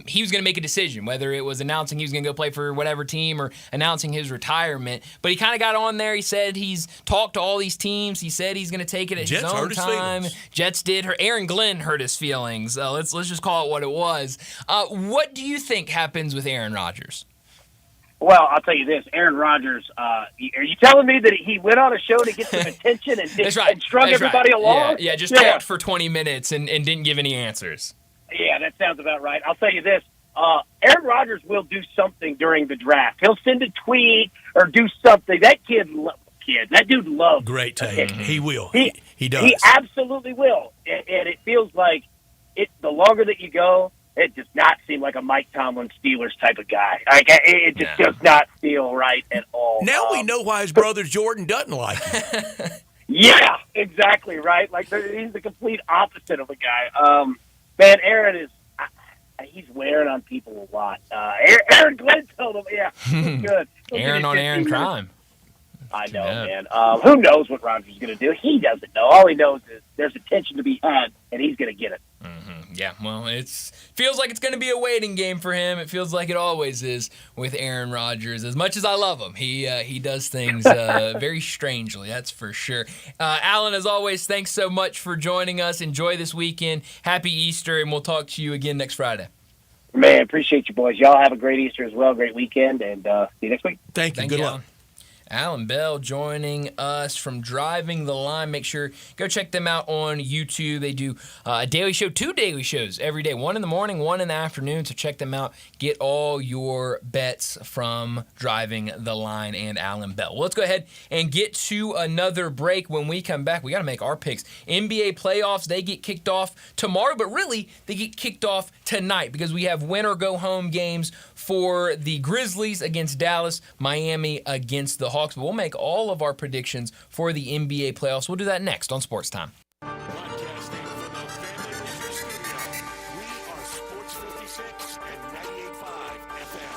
he was going to make a decision, whether it was announcing he was going to go play for whatever team or announcing his retirement. But he kind of got on there. He said he's talked to all these teams. He said he's going to take it at his own time. Jets did. Aaron Glenn hurt his feelings. Let's just call it what it was. What do you think happens with Aaron Rodgers? Well, I'll tell you this. Aaron Rodgers, are you telling me that he went on a show to get some attention and, and strung everybody along? Yeah, just talked for 20 minutes and didn't give any answers. Yeah, that sounds about right. I'll tell you this. Aaron Rodgers will do something during the draft. He'll send a tweet or do something. That dude loves great take. He will. He does. He absolutely will. And it feels like the longer that you go, it does not seem like a Mike Tomlin Steelers type of guy. Like, it just does not feel right at all. Now we know why his brother Jordan doesn't like him. Yeah, exactly right. Like, he's the complete opposite of a guy. Man, Aaron is he's wearing on people a lot. Aaron Glenn told him, he's good. Aaron on Aaron crime. I know, man. Who knows what Rodgers is going to do? He doesn't know. All he knows is there's attention to be had, and he's going to get it. Yeah, well, it feels like it's going to be a waiting game for him. It feels like it always is with Aaron Rodgers. As much as I love him, he does things very strangely, that's for sure. Alan, as always, thanks so much for joining us. Enjoy this weekend. Happy Easter, and we'll talk to you again next Friday. Man, appreciate you, boys. Y'all have a great Easter as well, great weekend, and see you next week. Thank you. Good luck. Alan Bell joining us from Driving the Line. Make sure, go check them out on YouTube. They do a daily show, 2 daily shows every day, one in the morning, one in the afternoon. So check them out. Get all your bets from Driving the Line and Alan Bell. Well, let's go ahead and get to another break. When we come back, we got to make our picks. NBA playoffs, they get kicked off tomorrow, but really they get kicked off tonight because we have win or go home games for the Grizzlies against Dallas, Miami against the Hawks. But we'll make all of our predictions for the NBA playoffs. We'll do that next on Sports Time. Broadcasting from the Family Leisure Studio, we are Sports 56 and 98.5 FM.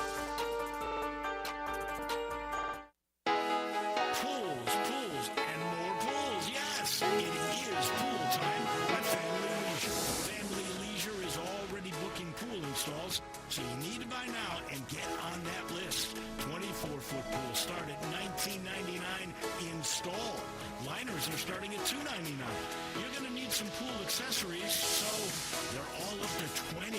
Pools, and more pools. Yes, it is pool time at Family Leisure. Family So you need to buy now and get on that list. 24-foot pools start at $19.99 install. Liners are starting at $2.99. You're going to need some pool accessories, so they're all up to 20%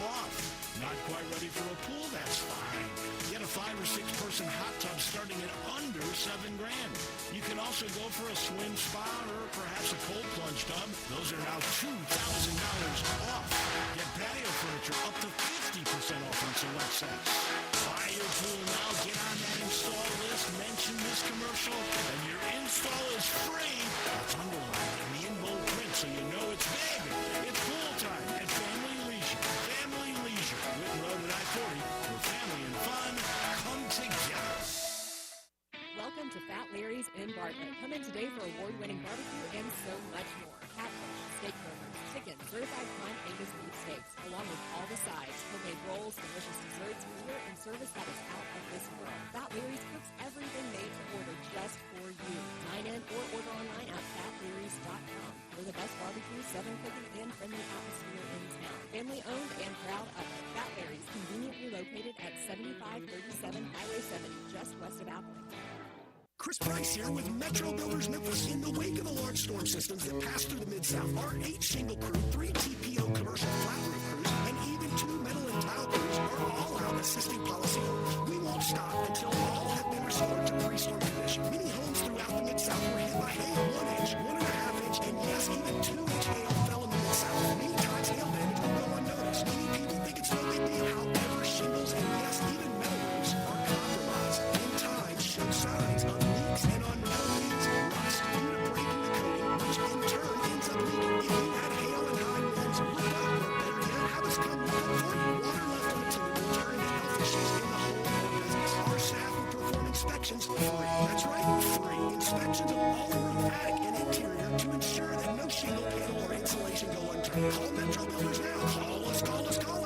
off. Not quite ready for a pool? That's fine. Get a 5 or 6 person hot tub starting at under $7,000. You can also go for a swim spa or perhaps a cold plunge tub. Those are now $2,000 off. Get patio furniture up to 50% off on select sets. Buy your pool now. Get on that install list. Mention this commercial, and your install is free. It's underlined in the in bold print, so you know it's big. It's pool time at Family Leisure. Family Leisure, Whitten Road at I-40, where family and fun come together. Welcome to Fat Larry's in Bartlett. Come in today for award-winning barbecue and so much more. Catfish, steak burgers, chicken, certified prime Angus beef steaks, along with all the sides, homemade rolls, delicious desserts, beer, and service that is out of this world. Fat Larry's cooks everything made to order just for you. Dine in or order online at fatlarrys.com. We're the best barbecue, southern cooking, and friendly atmosphere in town. Family owned and proud of it. Fat Larry's, conveniently located at 7537 Highway 70, just west of Appling. Chris Price here with Metro Builders Memphis. In the wake of the large storm systems that passed through the Mid-South, our 8 shingle crew, 3 TPO commercial flat roof crews, and even 2 metal and tile crews are all out assisting policyholders. We won't stop until all have been restored to pre-storm condition. Many homes throughout the Mid-South were hit by hail, 1 inch, 1.5 inch, and yes, even 2-inch hail fell in the Mid-South. Many times hail damage will go unnoticed. Many people think it's no big deal. However, shingles and yes, even metal roofs are compromised. In time, show signs of leaks and on metal means rust due to breaking the coating, which in turn ends up leaking. If you had hail and high winds, look up, or better yet, have us come look up for you. Water left on the timber will turn into health issues in the home or business. Our staff will perform inspections free. That's right, free. Inspections of all the roof, attic, and interior to ensure that no shingle, panel, or insulation go unturned. Call Metro Builders now. Call us.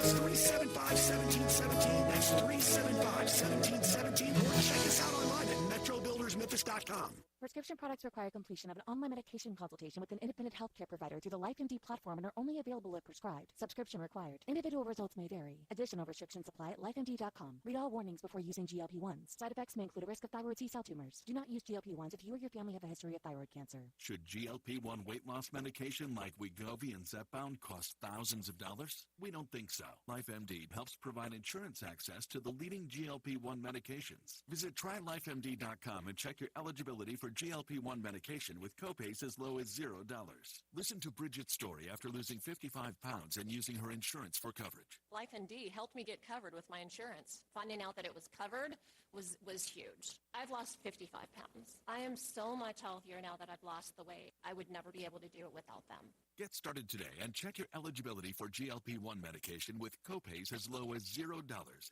375-1717. That's 375-1717. Or check us out online at metrobuildersmemphis.com. Prescription products require completion of an online medication consultation with an independent healthcare provider through the LifeMD platform and are only available if prescribed. Subscription required. Individual results may vary. Additional restrictions apply at lifemd.com. Read all warnings before using GLP-1s. Side effects may include a risk of thyroid C-cell tumors. Do not use GLP-1s if you or your family have a history of thyroid cancer. Should GLP-1 weight loss medication like Wegovy and Zepbound cost thousands of dollars? We don't think so. LifeMD helps provide insurance access to the leading GLP-1 medications. Visit trylifemd.com and check your eligibility for GLP-1 medication with copays as low as $0. Listen to Bridget's story after losing 55 pounds and using her insurance for coverage. LifeMD helped me get covered with my insurance. Finding out that it was covered was huge. I've lost 55 pounds. I am so much healthier now that I've lost the weight. I would never be able to do it without them. Get started today and check your eligibility for GLP-1 medication with copays as low as $0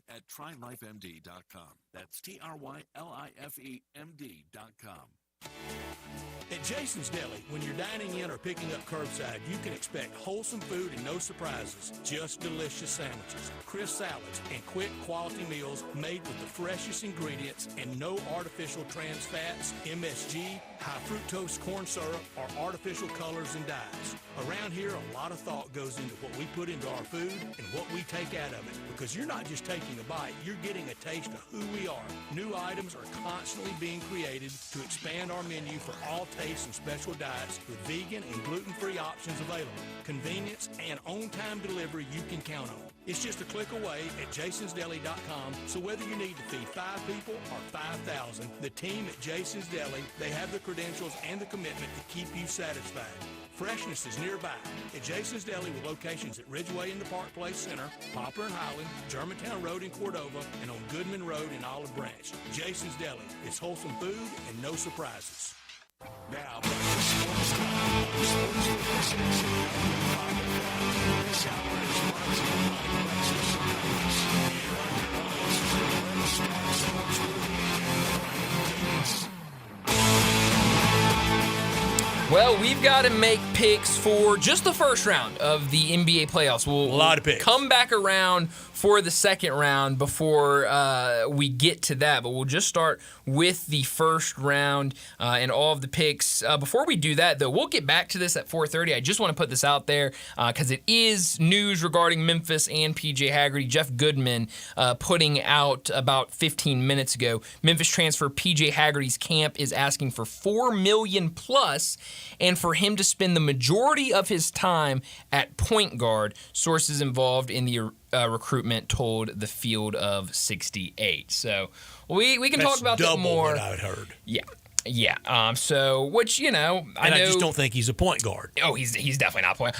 at trylifemd.com. That's TRYLIFEMD.com. At Jason's Deli, when you're dining in or picking up curbside, you can expect wholesome food and no surprises, just delicious sandwiches, crisp salads, and quick quality meals made with the freshest ingredients and no artificial trans fats, MSG, high fructose corn syrup, or artificial colors and dyes. Around here, a lot of thought goes into what we put into our food and what we take out of it, because you're not just taking a bite, you're getting a taste of who we are. New items are constantly being created to expand our menu for all tastes and special diets with vegan and gluten-free options available. Convenience and on-time delivery you can count on. It's just a click away at jasonsdeli.com, so whether you need to feed 5 people or 5,000, the team at Jason's Deli, they have the credentials and the commitment to keep you satisfied. Freshness is nearby at Jason's Deli with locations at Ridgeway in the Park Place Center, Poplar and Highland, Germantown Road in Cordova, and on Goodman Road in Olive Branch. Jason's Deli. It's wholesome food and no surprises. Now, back to Sports Time. Sports Conversation. This hour is brought to you by Lexus Cigars. Here are your hosts, Let's Talk Sports with Brian Davis. Well, we've got to make picks for just the first round of the NBA playoffs. We'll a lot of picks. Come back around for the second round before we get to that, but we'll just start with the first round and all of the picks. Before we do that, though, we'll get back to this at 4:30. I just want to put this out there because it is news regarding Memphis and P.J. Haggerty. Jeff Goodman putting out about 15 minutes ago. Memphis transfer P.J. Haggerty's camp is asking for $4 million plus, and for him to spend the majority of his time at point guard. Sources involved in the recruitment told the Field of 68. So we can talk about that more. What I heard. Yeah. So, which, I know. I just don't think he's a point guard. Oh, he's definitely not a point.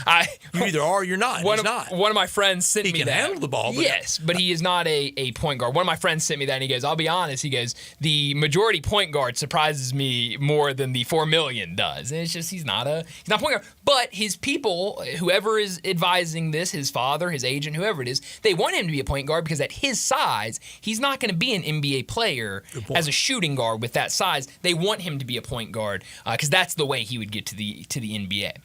You either are or you're not. He's not. One of my friends sent me that. He can handle the ball. Yes, but he is not a point guard. One of my friends sent me that, and he goes, I'll be honest, he goes, the majority point guard surprises me more than the $4 million does. And it's just he's not a point guard. But his people, whoever is advising this, his father, his agent, whoever it is, they want him to be a point guard because at his size, he's not going to be an NBA player as a shooting guard with that size. They want him to be a point guard because that's the way he would get to the NBA.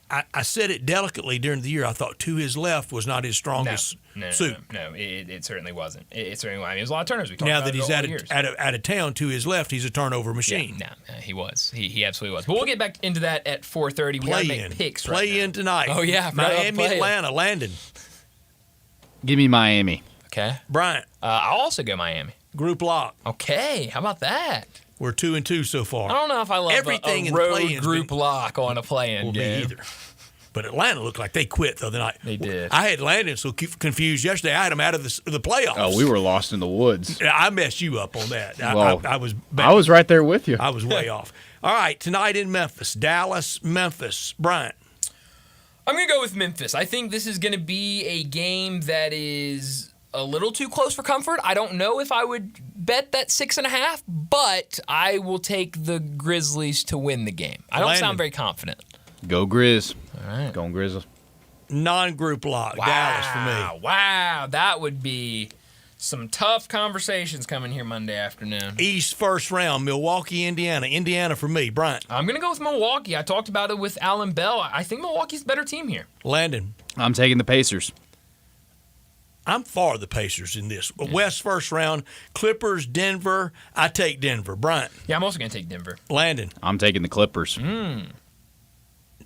I said it delicately during the year. I thought to his left was not his strongest suit. No, it certainly wasn't. It certainly wasn't. I mean, there's a lot of turnovers. We talked now about that he's out of town, to his left, he's a turnover machine. Yeah, he was. He absolutely was. But we'll get back into that at 4:30. We got to make picks right now. Play in tonight. Oh, yeah. Miami, Atlanta, Landon. Give me Miami. Okay. Bryant. I'll also go Miami. Group lock. Okay. How about that? We're 2-2 so far. I don't know if I love everything a road group lock on a play-in game. Me either. But Atlanta looked like they quit the other night. They did. I had Landon so confused yesterday. I had him out of the playoffs. Oh, we were lost in the woods. I messed you up on that. Well, I was right there with you. I was way off. All right, tonight in Memphis, Dallas, Memphis. Bryant. I'm going to go with Memphis. I think this is going to be a game that is a little too close for comfort. I don't know if I would bet that 6.5, but I will take the Grizzlies to win the game. I don't sound very confident. Go Grizz. All right. Going Grizzlies. Non-group lock. Wow. Dallas for me. Wow. That would be some tough conversations coming here Monday afternoon. East first round, Milwaukee, Indiana. Indiana for me. Bryant. I'm going to go with Milwaukee. I talked about it with Alan Bell. I think Milwaukee's a better team here. Landon. I'm taking the Pacers. I'm for the Pacers in this. Yeah. West first round, Clippers, Denver. I take Denver. Bryant. Yeah, I'm also going to take Denver. Landon. I'm taking the Clippers.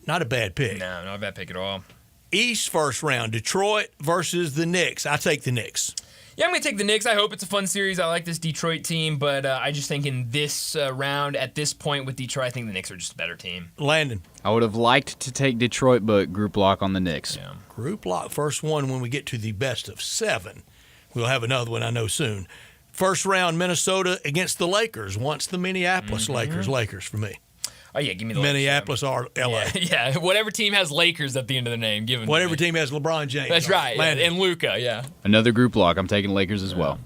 Not a bad pick. No, not a bad pick at all. East first round, Detroit versus the Knicks. I take the Knicks. Yeah, I'm going to take the Knicks. I hope it's a fun series. I like this Detroit team, but I just think in this round, at this point with Detroit, I think the Knicks are just a better team. Landon. I would have liked to take Detroit, but group lock on the Knicks. Yeah. Group lock, first one when we get to the best of 7. We'll have another one, I know, soon. First round, Minnesota against the Lakers. Once the Minneapolis Lakers. Lakers for me. Oh, yeah, give me the Minneapolis or L.A. Yeah, whatever team has Lakers at the end of the name, give them whatever team has LeBron James. That's right, and Luka, yeah. Another group lock. I'm taking Lakers as well.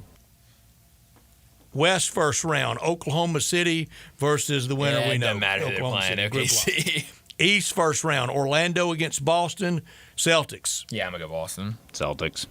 West first round, Oklahoma City versus the winner we know. Doesn't matter who Oklahoma they're playing, OKC. East first round, Orlando against Boston, Celtics. Yeah, I'm going to go Boston. Celtics.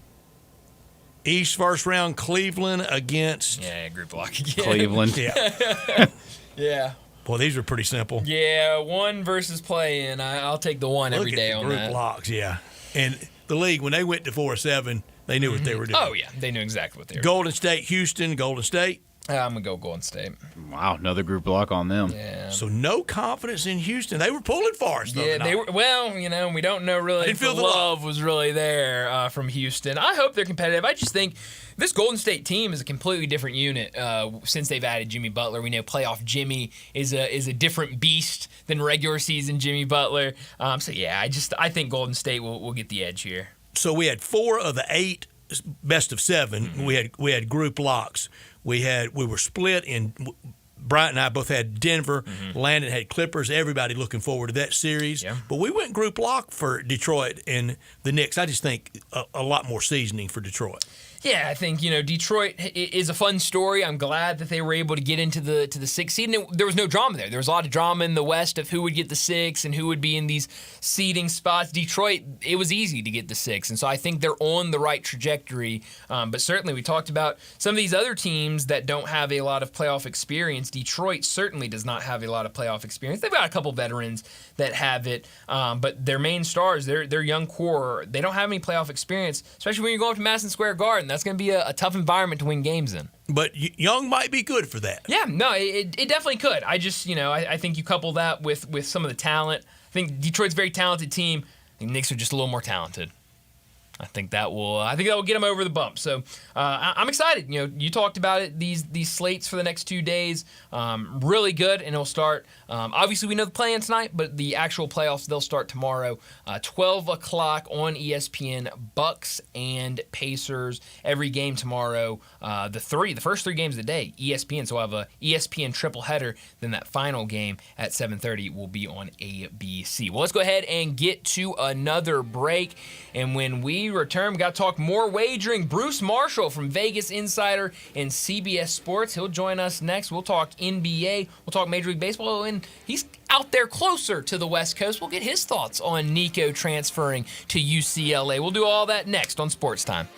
East first round, Cleveland against... Yeah, group lock again. Cleveland. Yeah. Yeah. Boy, these are pretty simple. Yeah, one versus play-in. I'll take the one every day on that. Group locks, yeah. And the league, when they went to 4-7, they knew what they were doing. Oh, yeah. They knew exactly what they were Golden State, Houston, Golden State. I'm going to go Golden State. Wow, another group lock on them. Yeah. So no confidence in Houston. They were pulling for us, though. Yeah, they were. Well, we don't know really if the love was really there from Houston. I hope they're competitive. I just think this Golden State team is a completely different unit since they've added Jimmy Butler. We know playoff Jimmy is a different beast than regular season Jimmy Butler. So, yeah, I think Golden State will get the edge here. So we had 4 of the 8 best of 7. We had group locks. We were split in. Bryant and I both had Denver. Landon had Clippers. Everybody looking forward to that series. Yeah. But we went group lock for Detroit and the Knicks. I just think a lot more seasoning for Detroit. Yeah, I think, Detroit is a fun story. I'm glad that they were able to get into the 6th seed. And there was no drama there. There was a lot of drama in the West of who would get the 6 and who would be in these seeding spots. Detroit, it was easy to get the 6. And so I think they're on the right trajectory. But certainly we talked about some of these other teams that don't have a lot of playoff experience. Detroit certainly does not have a lot of playoff experience. They've got a couple veterans that have it. But their main stars, their young core, they don't have any playoff experience, especially when you go up to Madison Square Garden. important. That's going to be a tough environment to win games in. But Young might be good for that. Yeah, no, it definitely could. I just, I think you couple that with some of the talent. I think Detroit's a very talented team. I think Knicks are just a little more talented. I think that will get them over the bump. So I'm excited. You talked about it. These slates for the next 2 days, really good, and it'll start. Obviously, we know the play-in tonight, but the actual playoffs, they'll start tomorrow, 12 o'clock on ESPN. Bucks and Pacers. Every game tomorrow. The first three games of the day, ESPN. So we'll have a ESPN triple header. Then that final game at 7:30 will be on ABC. Well, let's go ahead and get to another break, and when we return, we got to talk more wagering. Bruce Marshall from Vegas Insider and CBS Sports. He'll join us next. We'll talk NBA. We'll talk Major League Baseball, and he's out there closer to the West Coast. We'll get his thoughts on Nico transferring to UCLA. We'll do all that next on Sports Time.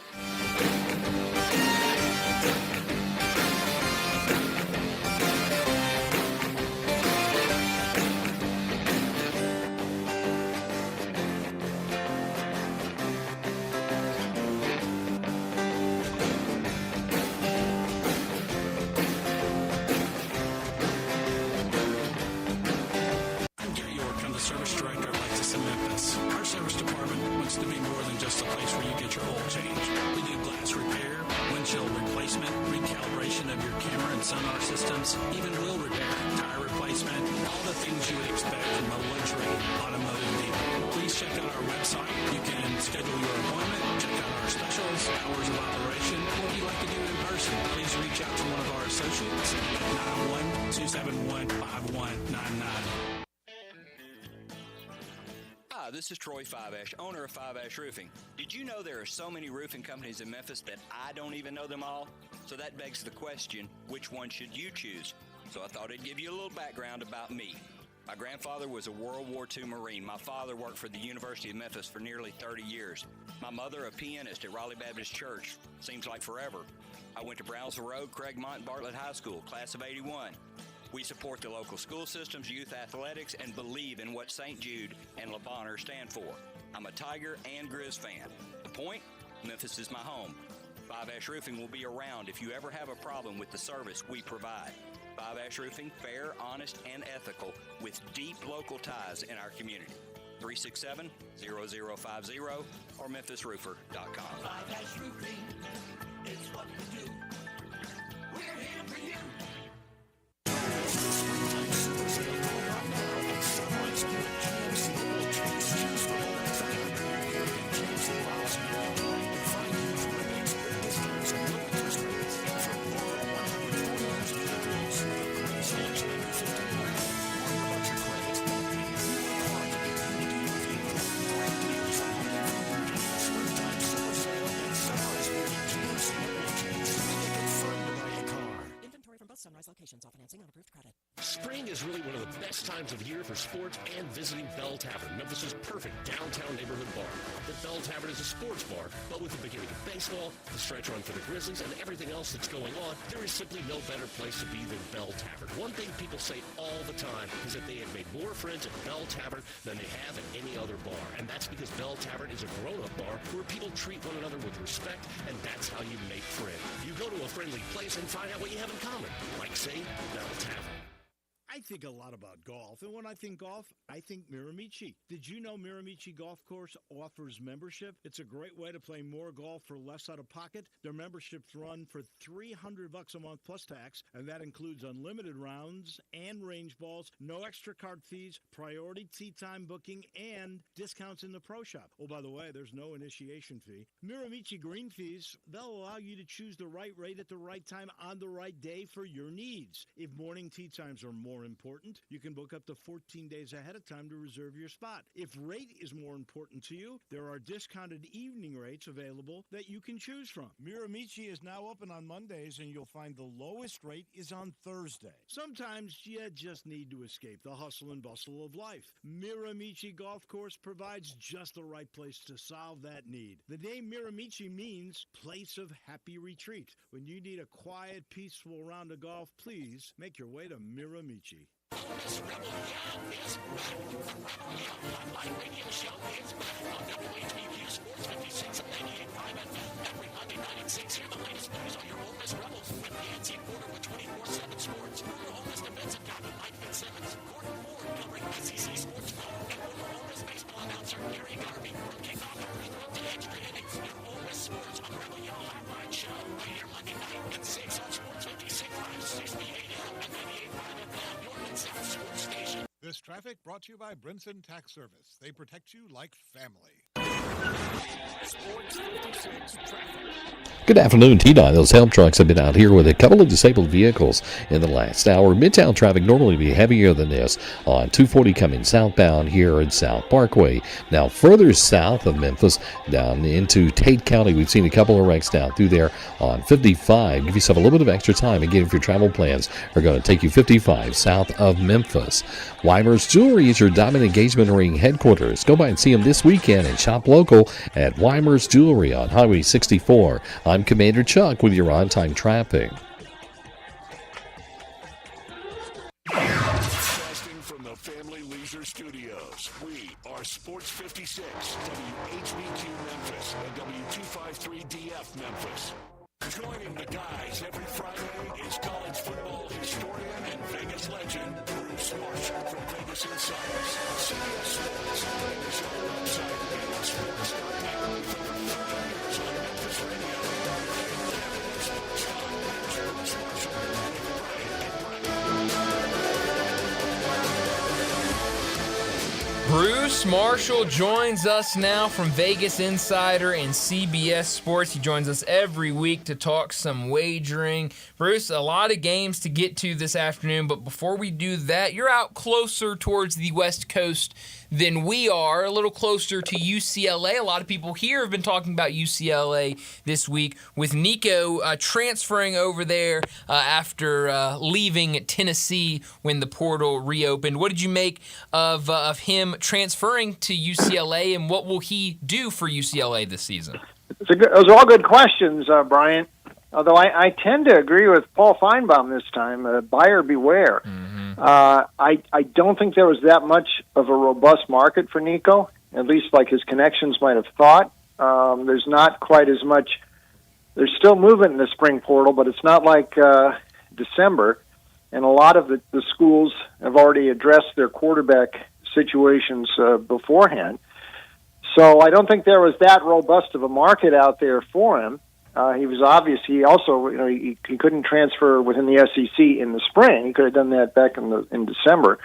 This is Troy Five-Ash, owner of Five-Ash Roofing. Did you know there are so many roofing companies in Memphis that I don't even know them all? So that begs the question, which one should you choose? So I thought I'd give you a little background about me. My grandfather was a World War II Marine. My father worked for the University of Memphis for nearly 30 years. My mother, a pianist at Raleigh Baptist Church. Seems like forever. I went to Brownsville Road, Craigmont, and Bartlett High School, class of 81. We support the local school systems, youth athletics, and believe in what St. Jude and Le Bonheur stand for. I'm a Tiger and Grizz fan. The point? Memphis is my home. Five-Ash Roofing will be around if you ever have a problem with the service we provide. Five-Ash Roofing, fair, honest, and ethical, with deep local ties in our community. 367-0050 or memphisroofer.com. Five-Ash Roofing is what we do. We're here for you. Sunrise locations, all financing on approved credit. Spring is really one of the best times of year for sports and visiting Bell Tavern, Memphis' perfect downtown neighborhood bar. The Bell Tavern is a sports bar, but with the beginning of baseball, the stretch run for the Grizzlies, and everything else that's going on, there is simply no better place to be than Bell Tavern. One thing people say all the time is that they have made more friends at Bell Tavern than they have at any other bar, and that's because Bell Tavern is a grown-up bar where people treat one another with respect, and that's how you make friends. You go to a friendly place and find out what you have in common, like, say, Bell Tavern. I think a lot about golf, and when I think golf, I think Miramichi. Did you know Miramichi Golf Course offers membership? It's a great way to play more golf for less out of pocket. Their memberships run for $300 a month plus tax, and that includes unlimited rounds and range balls, no extra card fees, priority tee time booking, and discounts in the pro shop. Oh, by the way, there's no initiation fee. Miramichi green fees, they'll allow you to choose the right rate at the right time on the right day for your needs. If morning tee times are more important, you can book up to 14 days ahead of time to reserve your spot. If rate is more important to you, there are discounted evening rates available that you can choose from. Miramichi is now open on Mondays, and you'll find the lowest rate is on Thursday. Sometimes you just need to escape the hustle and bustle of life. Miramichi Golf Course provides just the right place to solve that need. The name Miramichi means place of happy retreat. When you need a quiet, peaceful round of golf, please make your way to Miramichi. This traffic brought to you by Brinson Tax Service. They protect you like family. Sports 56 traffic. Good afternoon, T-Dot. Those help trucks have been out here with a couple of disabled vehicles in the last hour. Midtown traffic normally be heavier than this on 240 coming southbound here in South Parkway. Now further south of Memphis, down into Tate County, we've seen a couple of wrecks down through there on 55. Give yourself a little bit of extra time. Again, if your travel plans are going to take you 55 south of Memphis. Weimer's Jewelry is your diamond engagement ring headquarters. Go by and see them this weekend and shop local at Weimer's Jewelry on Highway 64. I'm Commander Chuck with your on-time traffic. Broadcasting from the Family Leisure Studios, we are Sports 56, WHBQ Memphis, and W253DF Memphis. Joining the guys every Friday is college football historian and Vegas legend, Bruce Marshall from Vegas Insiders, CBS Sports, and his own website, VegasSports.net, with over 30 years on Memphis radio. Bruce Marshall with Brian and Bruce Marshall joins us now from Vegas Insider and CBS Sports. He joins us every week to talk some wagering. Bruce, a lot of games to get to this afternoon, but before we do that, you're out closer towards the West Coast than we are, a little closer to UCLA. A lot of people here have been talking about UCLA this week with Nico transferring over there after leaving Tennessee when the portal reopened. What did you make of him transferring to UCLA, and what will he do for UCLA this season? Those are all good questions, Brian. Although I tend to agree with Paul Feinbaum this time, buyer beware. I don't think there was that much of a robust market for Nico, at least like his connections might have thought. There's not quite as much. There's still movement in the spring portal, but it's not like December. And a lot of the schools have already addressed their quarterback situations beforehand. So I don't think there was that robust of a market out there for him. He was obvious. He also, he couldn't transfer within the SEC in the spring. He could have done that back in December.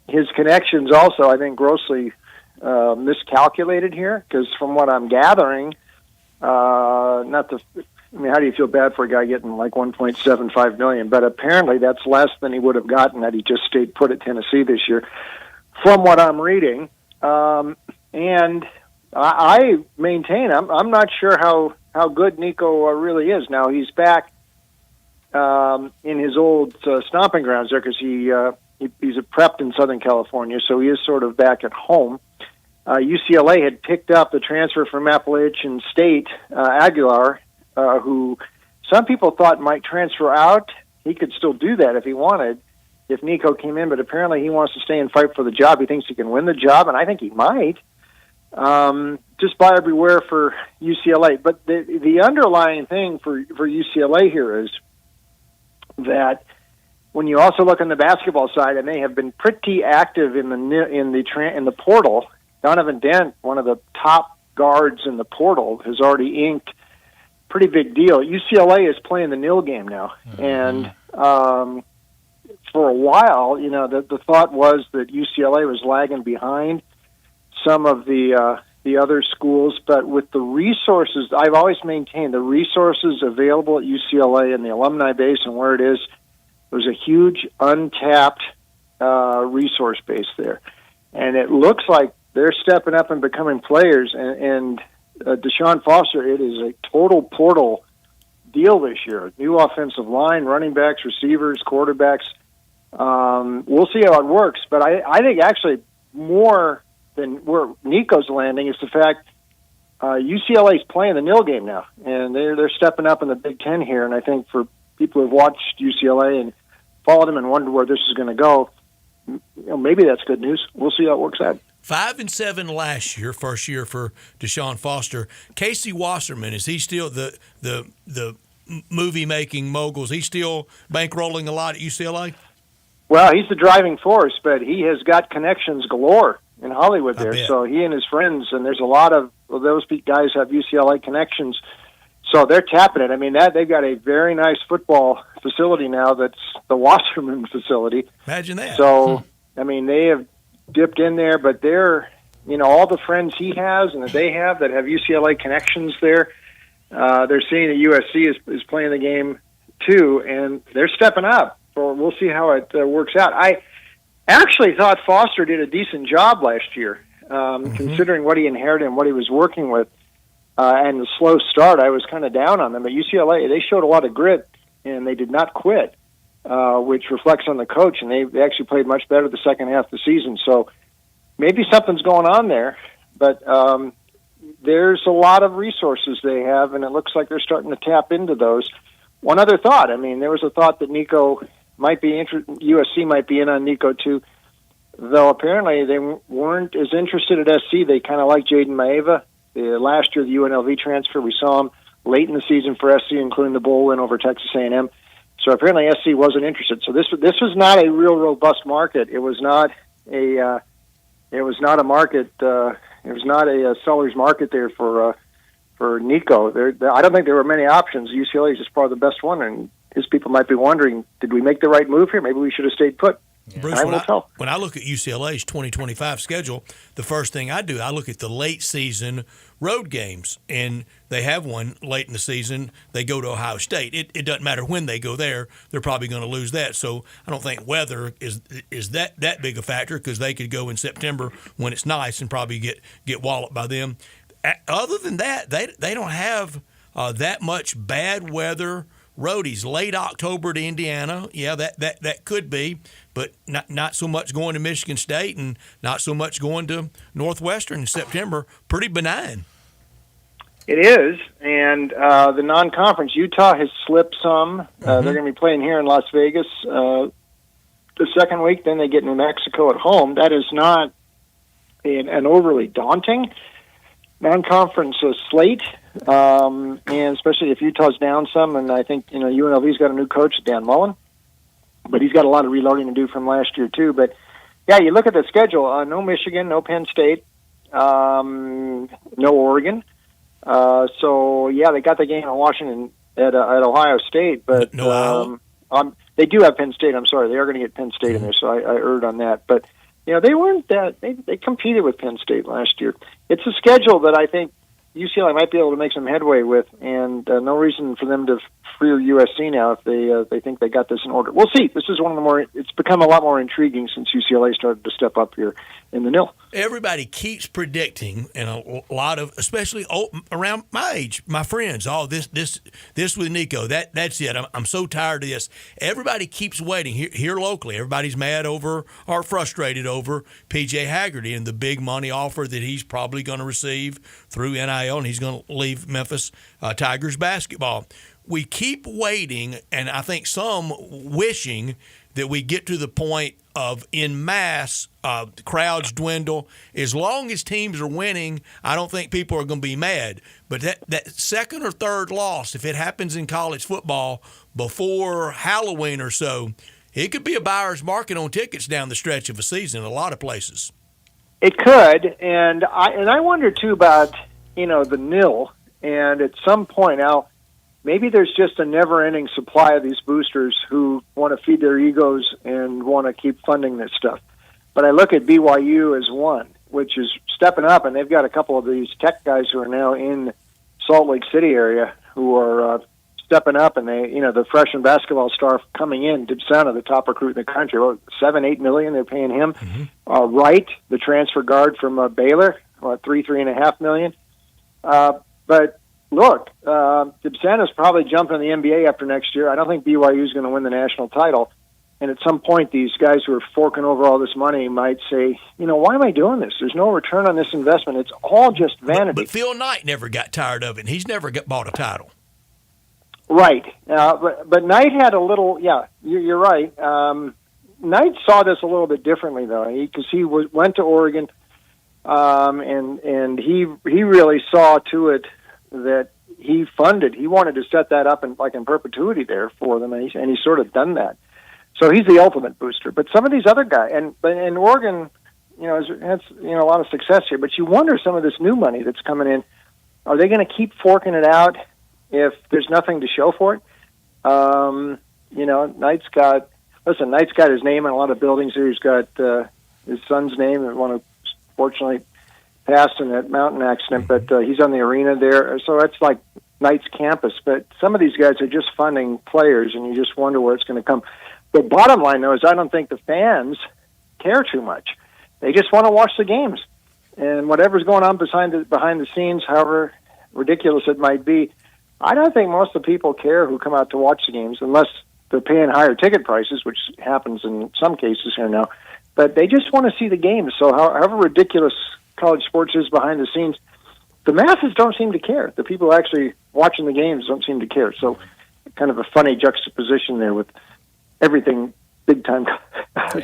His connections also, I think, grossly miscalculated here, because from what I'm gathering, how do you feel bad for a guy getting like $1.75 million? But apparently that's less than he would have gotten had he just stayed put at Tennessee this year, from what I'm reading. And I maintain I'm not sure how good Nico really is. Now, he's back in his old stomping grounds there because he's a prepped in Southern California, so he is sort of back at home. UCLA had picked up the transfer from Appalachian State, Aguilar, who some people thought might transfer out. He could still do that if he wanted, if Nico came in, but apparently he wants to stay and fight for the job. He thinks he can win the job, and I think he might. Just buyer beware for UCLA. But the underlying thing for UCLA here is that when you also look on the basketball side, and they have been pretty active in the portal. Donovan Dent, one of the top guards in the portal, has already inked. Pretty big deal. UCLA is playing the nil game now, and for a while, the thought was that UCLA was lagging behind some of the other schools, but with the resources, I've always maintained the resources available at UCLA and the alumni base and where it is, there's a huge untapped resource base there. And it looks like they're stepping up and becoming players, and Deshaun Foster, it is a total portal deal this year. New offensive line, running backs, receivers, quarterbacks. We'll see how it works, but I think actually more than where Nico's landing is the fact UCLA's playing the nil game now, and they're stepping up in the Big Ten here. And I think for people who've watched UCLA and followed him and wondered where this is going to go, maybe that's good news. We'll see how it works out. 5-7 last year, first year for Deshaun Foster. Casey Wasserman, is he still the movie making mogul? Is he still bankrolling a lot at UCLA? Well, he's the driving force, but he has got connections galore in Hollywood there. So he and his friends, and there's a lot of those guys have UCLA connections. So they're tapping it. I mean, they've got a very nice football facility now that's the Wasserman facility. Imagine that. So, I mean, they have dipped in there, but they're, all the friends he has and that they have that have UCLA connections there, they're seeing that USC is playing the game too, and they're stepping up. So we'll see how it works out. I actually thought Foster did a decent job last year, considering what he inherited and what he was working with. And the slow start, I was kind of down on them. But UCLA, they showed a lot of grit, and they did not quit, which reflects on the coach. And they actually played much better the second half of the season. So maybe something's going on there. But there's a lot of resources they have, and it looks like they're starting to tap into those. One other thought. I mean, there was a thought that Nico might be USC might be in on Nico too, though apparently they weren't as interested at SC. They kind of like Jaden Maeva. Last year, the UNLV transfer, we saw him late in the season for SC, including the bowl win over Texas A&M. So apparently SC wasn't interested. So this was not a real robust market. It was not a market. It was not a seller's market there for Nico. I don't think there were many options. UCLA is just probably the best one, and his people might be wondering, did we make the right move here? Maybe we should have stayed put. Bruce, when I look at UCLA's 2025 schedule, the first thing I do, I look at the late season road games, and they have one late in the season. They go to Ohio State. It doesn't matter when they go there; they're probably going to lose that. So I don't think weather is that big a factor, because they could go in September when it's nice and probably get walloped by them. Other than that, they don't have that much bad weather roadies. Late October to Indiana, yeah, that could be, but not so much going to Michigan State and not so much going to Northwestern in September. Pretty benign. It is, and the non-conference, Utah has slipped some. They're going to be playing here in Las Vegas the second week. Then they get New Mexico at home. That is not an overly daunting non-conference slate, and especially if Utah's down some. And I think UNLV's got a new coach, Dan Mullen, but he's got a lot of reloading to do from last year too. But yeah, you look at the schedule: no Michigan, no Penn State, no Oregon. So yeah, they got the game in Washington at Ohio State, but they do have Penn State. I'm sorry, they are going to get Penn State in there, so I erred on that. But they weren't that. They competed with Penn State last year. It's a schedule that I think UCLA might be able to make some headway with, and no reason for them to fear USC now if they think they got this in order. We'll see. This is one of the more. It's become a lot more intriguing since UCLA started to step up here in the NIL. Everybody keeps predicting, and a lot of, especially around my age, my friends, this with Nico, that's it. I'm so tired of this. Everybody keeps waiting here locally. Everybody's mad over or frustrated over PJ Haggerty and the big money offer that he's probably going to receive through NIL, and he's going to leave Memphis Tigers basketball. We keep waiting, and I think some wishing that we get to the point of en masse crowds dwindle. As long as teams are winning, I don't think people are going to be mad. But that second or third loss, if it happens in college football before Halloween or so, it could be a buyer's market on tickets down the stretch of a season in a lot of places. It could, and I wonder too about the NIL, and at some point now, maybe there's just a never-ending supply of these boosters who want to feed their egos and want to keep funding this stuff. But I look at BYU as one, which is stepping up, and they've got a couple of these tech guys who are now in Salt Lake City area who are stepping up, and they, the freshman basketball star coming in, Dibsana, the top recruit in the country, $7-8 million they're paying him. Wright, the transfer guard from Baylor, $3.5 million. But look, Dibsana's probably jumping in the NBA after next year. I don't think BYU is going to win the national title. And at some point, these guys who are forking over all this money might say, why am I doing this? There's no return on this investment. It's all just vanity. But Phil Knight never got tired of it, and he's never bought a title. Right. But Knight had a little, yeah, you're right. Knight saw this a little bit differently, though, because he went to Oregon, and he really saw to it that he wanted to set that up in perpetuity there for them, and he's sort of done that. So he's the ultimate booster. But some of these other guys, and Oregon, has a lot of success here. But you wonder, some of this new money that's coming in, are they going to keep forking it out if there's nothing to show for it? Knight's got his name in a lot of buildings here. He's got his son's name, and one who fortunately passed in that mountain accident, but he's on the arena there. So that's like Knight's campus. But some of these guys are just funding players, and you just wonder where it's going to come. The bottom line, though, is I don't think the fans care too much. They just want to watch the games. And whatever's going on behind the scenes, however ridiculous it might be, I don't think most of the people care who come out to watch the games, unless they're paying higher ticket prices, which happens in some cases here now. But they just want to see the games. So however ridiculous college sports is behind the scenes, the masses don't seem to care. The people actually watching the games don't seem to care. So kind of a funny juxtaposition there with everything big-time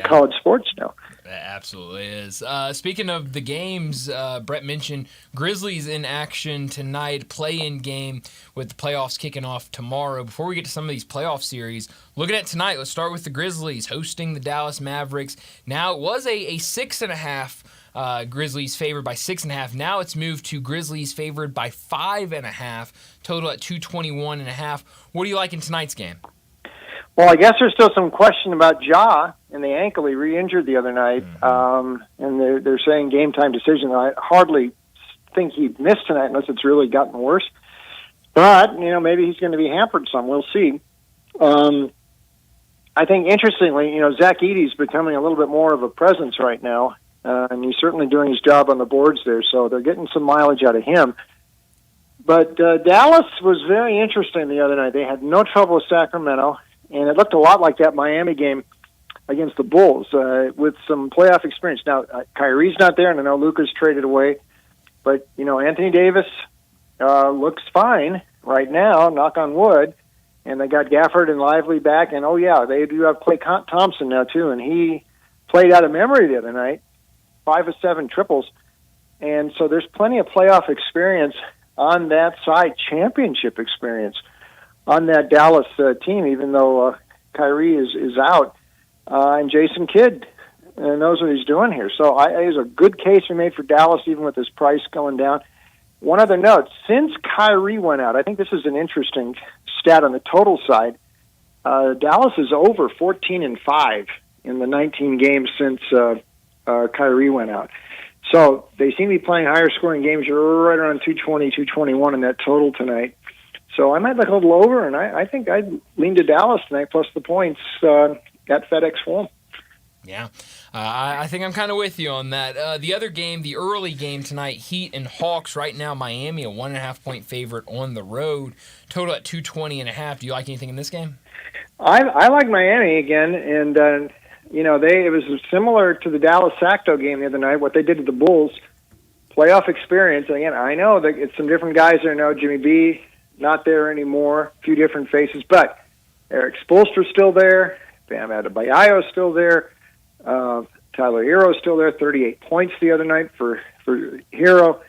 college sports now. It absolutely is. Speaking of the games, Brett mentioned Grizzlies in action tonight, play-in game with the playoffs kicking off tomorrow. Before we get to some of these playoff series, looking at tonight, let's start with the Grizzlies hosting the Dallas Mavericks. Now, it was a 6.5, Grizzlies favored by 6.5. Now it's moved to Grizzlies favored by 5.5, total at 221.5. What do you like in tonight's game? Well, I guess there's still some question about Ja and the ankle. He re-injured the other night, and they're saying game-time decision. I hardly think he'd miss tonight unless it's really gotten worse. But, maybe he's going to be hampered some. We'll see. I think, interestingly, Zach Edey's becoming a little bit more of a presence right now, and he's certainly doing his job on the boards there, so they're getting some mileage out of him. But Dallas was very interesting the other night. They had no trouble with Sacramento. And it looked a lot like that Miami game against the Bulls with some playoff experience. Now, Kyrie's not there, and I know Luka's traded away. But, Anthony Davis looks fine right now, knock on wood. And they got Gafford and Lively back. And, they do have Klay Thompson now, too. And he played out of memory the other night, 5 of 7 triples. And so there's plenty of playoff experience on that side, championship experience on that Dallas team, even though Kyrie is out. And Jason Kidd knows what he's doing here. So there's a good case we made for Dallas, even with his price going down. One other note, since Kyrie went out, I think this is an interesting stat on the total side, Dallas is over 14-5 in the 19 games since Kyrie went out. So they seem to be playing higher scoring games. You're right around 220, 221 in that total tonight. So I might look a little over, and I think I'd lean to Dallas tonight, plus the points at FedEx Forum. Yeah, I think I'm kind of with you on that. The other game, the early game tonight, Heat and Hawks. Right now, Miami, a 1.5-point favorite on the road. Total at 220.5. Do you like anything in this game? I like Miami again, and it was similar to the Dallas Sacto game the other night. What they did to the Bulls, playoff experience. Again, I know that it's some different guys there now. Jimmy B not there anymore. A few different faces, but Eric Spoelstra's still there. Bam Adebayo's still there. Tyler Hero's still there. 38 points the other night for Hero.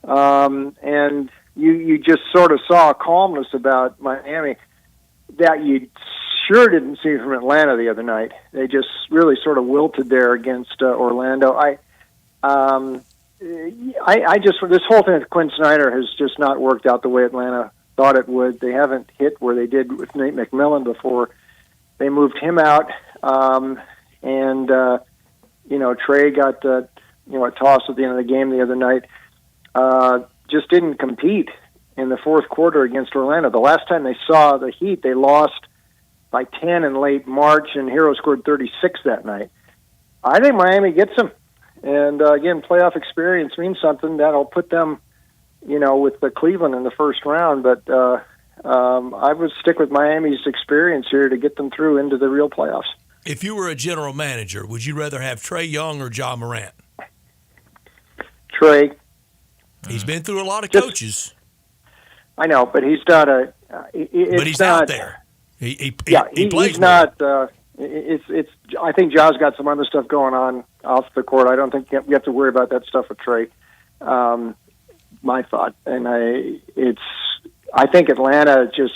And you just sort of saw a calmness about Miami that you sure didn't see from Atlanta the other night. They just really sort of wilted there against Orlando. I just, this whole thing with Quinn Snyder has just not worked out the way Atlanta thought it would. They haven't hit where they did with Nate McMillan before they moved him out. Trey got a toss at the end of the game the other night. Just didn't compete in the fourth quarter against Orlando. The last time they saw the Heat, they lost by 10 in late March, and Hero scored 36 that night. I think Miami gets them. And, again, playoff experience means something. That'll put them, with the Cleveland in the first round. But I would stick with Miami's experience here to get them through into the real playoffs. If you were a general manager, would you rather have Trae Young or Ja Morant? Trae. He's been through a lot of coaches. I know, but he's not but he's out there. He plays. He's not. It's. I think Ja's got some other stuff going on off the court. I don't think you have to worry about that stuff with Trey. My thought, and I think Atlanta just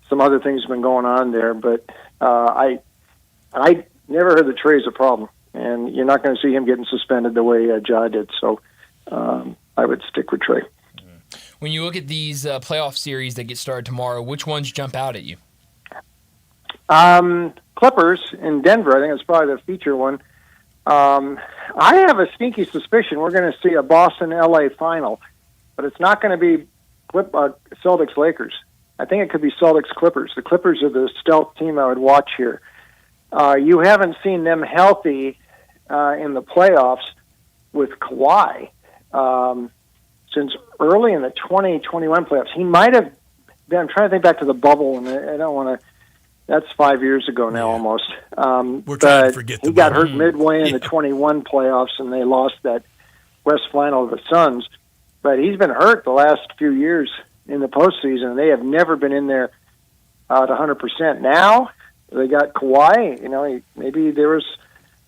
some other things have been going on there, but I never heard that Trey's a problem, and you're not going to see him getting suspended the way Ja did. So I would stick with Trey. When you look at these playoff series that get started tomorrow, which ones jump out at you? Clippers in Denver. I think it's probably the feature one. I have a sneaky suspicion we're going to see a Boston-LA final, but it's not going to be Celtics-Lakers. I think it could be Celtics-Clippers. The Clippers are the stealth team I would watch here. You haven't seen them healthy in the playoffs with Kawhi since early in the 2021 playoffs. He might have been, I'm trying to think back to the bubble, and I don't want to, that's 5 years ago now almost. We're trying to forget he got hurt midway in the 21 playoffs, and they lost that West Final of the Suns. But he's been hurt the last few years in the postseason, and they have never been in there at 100%. Now they got Kawhi. Maybe there was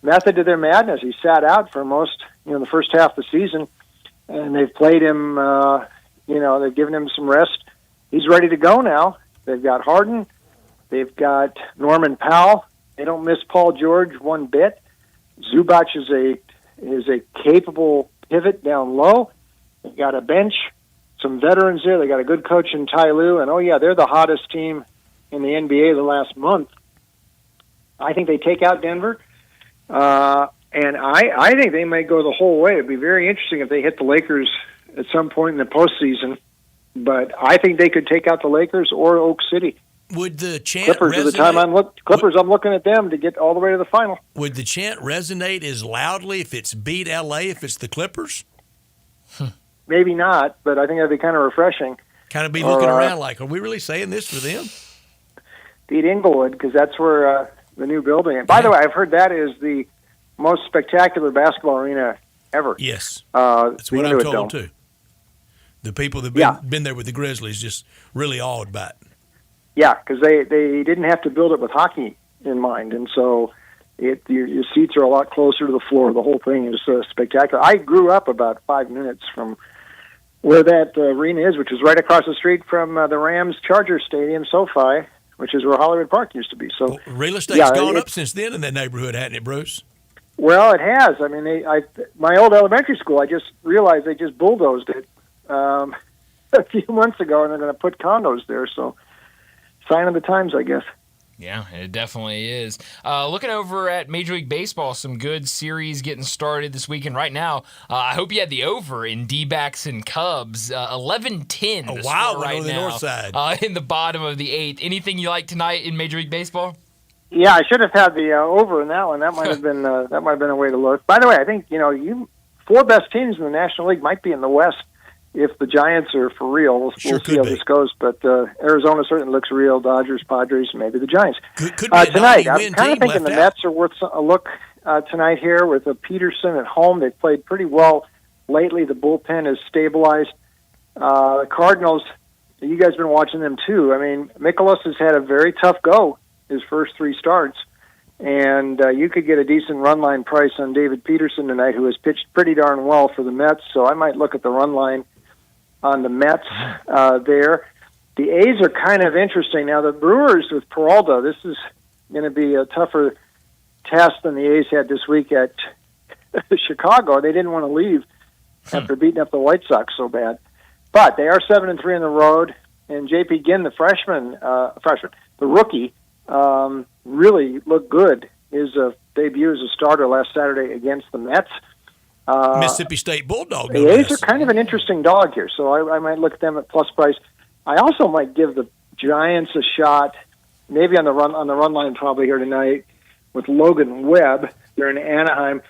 method to their madness. He sat out for most, the first half of the season, and they've played him. They've given him some rest. He's ready to go now. They've got Harden. They've got Norman Powell. They don't miss Paul George one bit. Zubac is a capable pivot down low. They've got a bench, some veterans there. They got a good coach in Ty Lue, and they're the hottest team in the NBA the last month. I think they take out Denver, and I think they may go the whole way. It'd be very interesting if they hit the Lakers at some point in the postseason, but I think they could take out the Lakers or Oak City. Would the chant Clippers resonate? Are the time I'm looking at them to get all the way to the final. Would the chant resonate as loudly if it's beat LA if it's the Clippers? Maybe not, but I think that'd be kind of refreshing. Kind of be looking around like, are we really saying this for them? Beat Inglewood, because that's where the new building is. By the way, I've heard that is the most spectacular basketball arena ever. Yes. That's what I'm told, too. The people that have been there with the Grizzlies just really awed by it. Yeah, because they didn't have to build it with hockey in mind, and so your seats are a lot closer to the floor. The whole thing is spectacular. I grew up about 5 minutes from where that arena is, which is right across the street from the Rams Charger Stadium, SoFi, which is where Hollywood Park used to be. So real estate's gone up since then in that neighborhood, hasn't it, Bruce? Well, it has. I mean, my old elementary school, I just realized they just bulldozed it a few months ago, and they're going to put condos there. So, sign of the times, I guess. Yeah, it definitely is. Looking over at Major League Baseball, some good series getting started this weekend. Right now, I hope you had the over in D-backs and Cubs. 11-10. Oh, wow, right on the now, north side. in the bottom of the eighth. Anything you like tonight in Major League Baseball? Yeah, I should have had the over in that one. That might have been a way to look. By the way, I think you 4 best teams in the National League might be in the West. If the Giants are for real, we'll see how this goes. But Arizona certainly looks real. Dodgers, Padres, maybe the Giants. Could be a tonight, I'm kind of thinking the out. Mets are worth a look tonight here with Peterson at home. They've played pretty well lately. The bullpen has stabilized. The Cardinals, you guys have been watching them too. I mean, Mikolas has had a very tough go his first 3 starts. And you could get a decent run line price on David Peterson tonight, who has pitched pretty darn well for the Mets. So I might look at the run line on the Mets there. The A's are kind of interesting. Now, the Brewers with Peralta, this is going to be a tougher test than the A's had this week at Chicago. They didn't want to leave after beating up the White Sox so bad. But they are 7-3 on the road, and J.P. Ginn, the rookie, really looked good. His debut as a starter last Saturday against the Mets. Mississippi State Bulldog. The A's are kind of an interesting dog here, so I might look at them at plus price. I also might give the Giants a shot, maybe on the run line probably here tonight with Logan Webb. They're in Anaheim.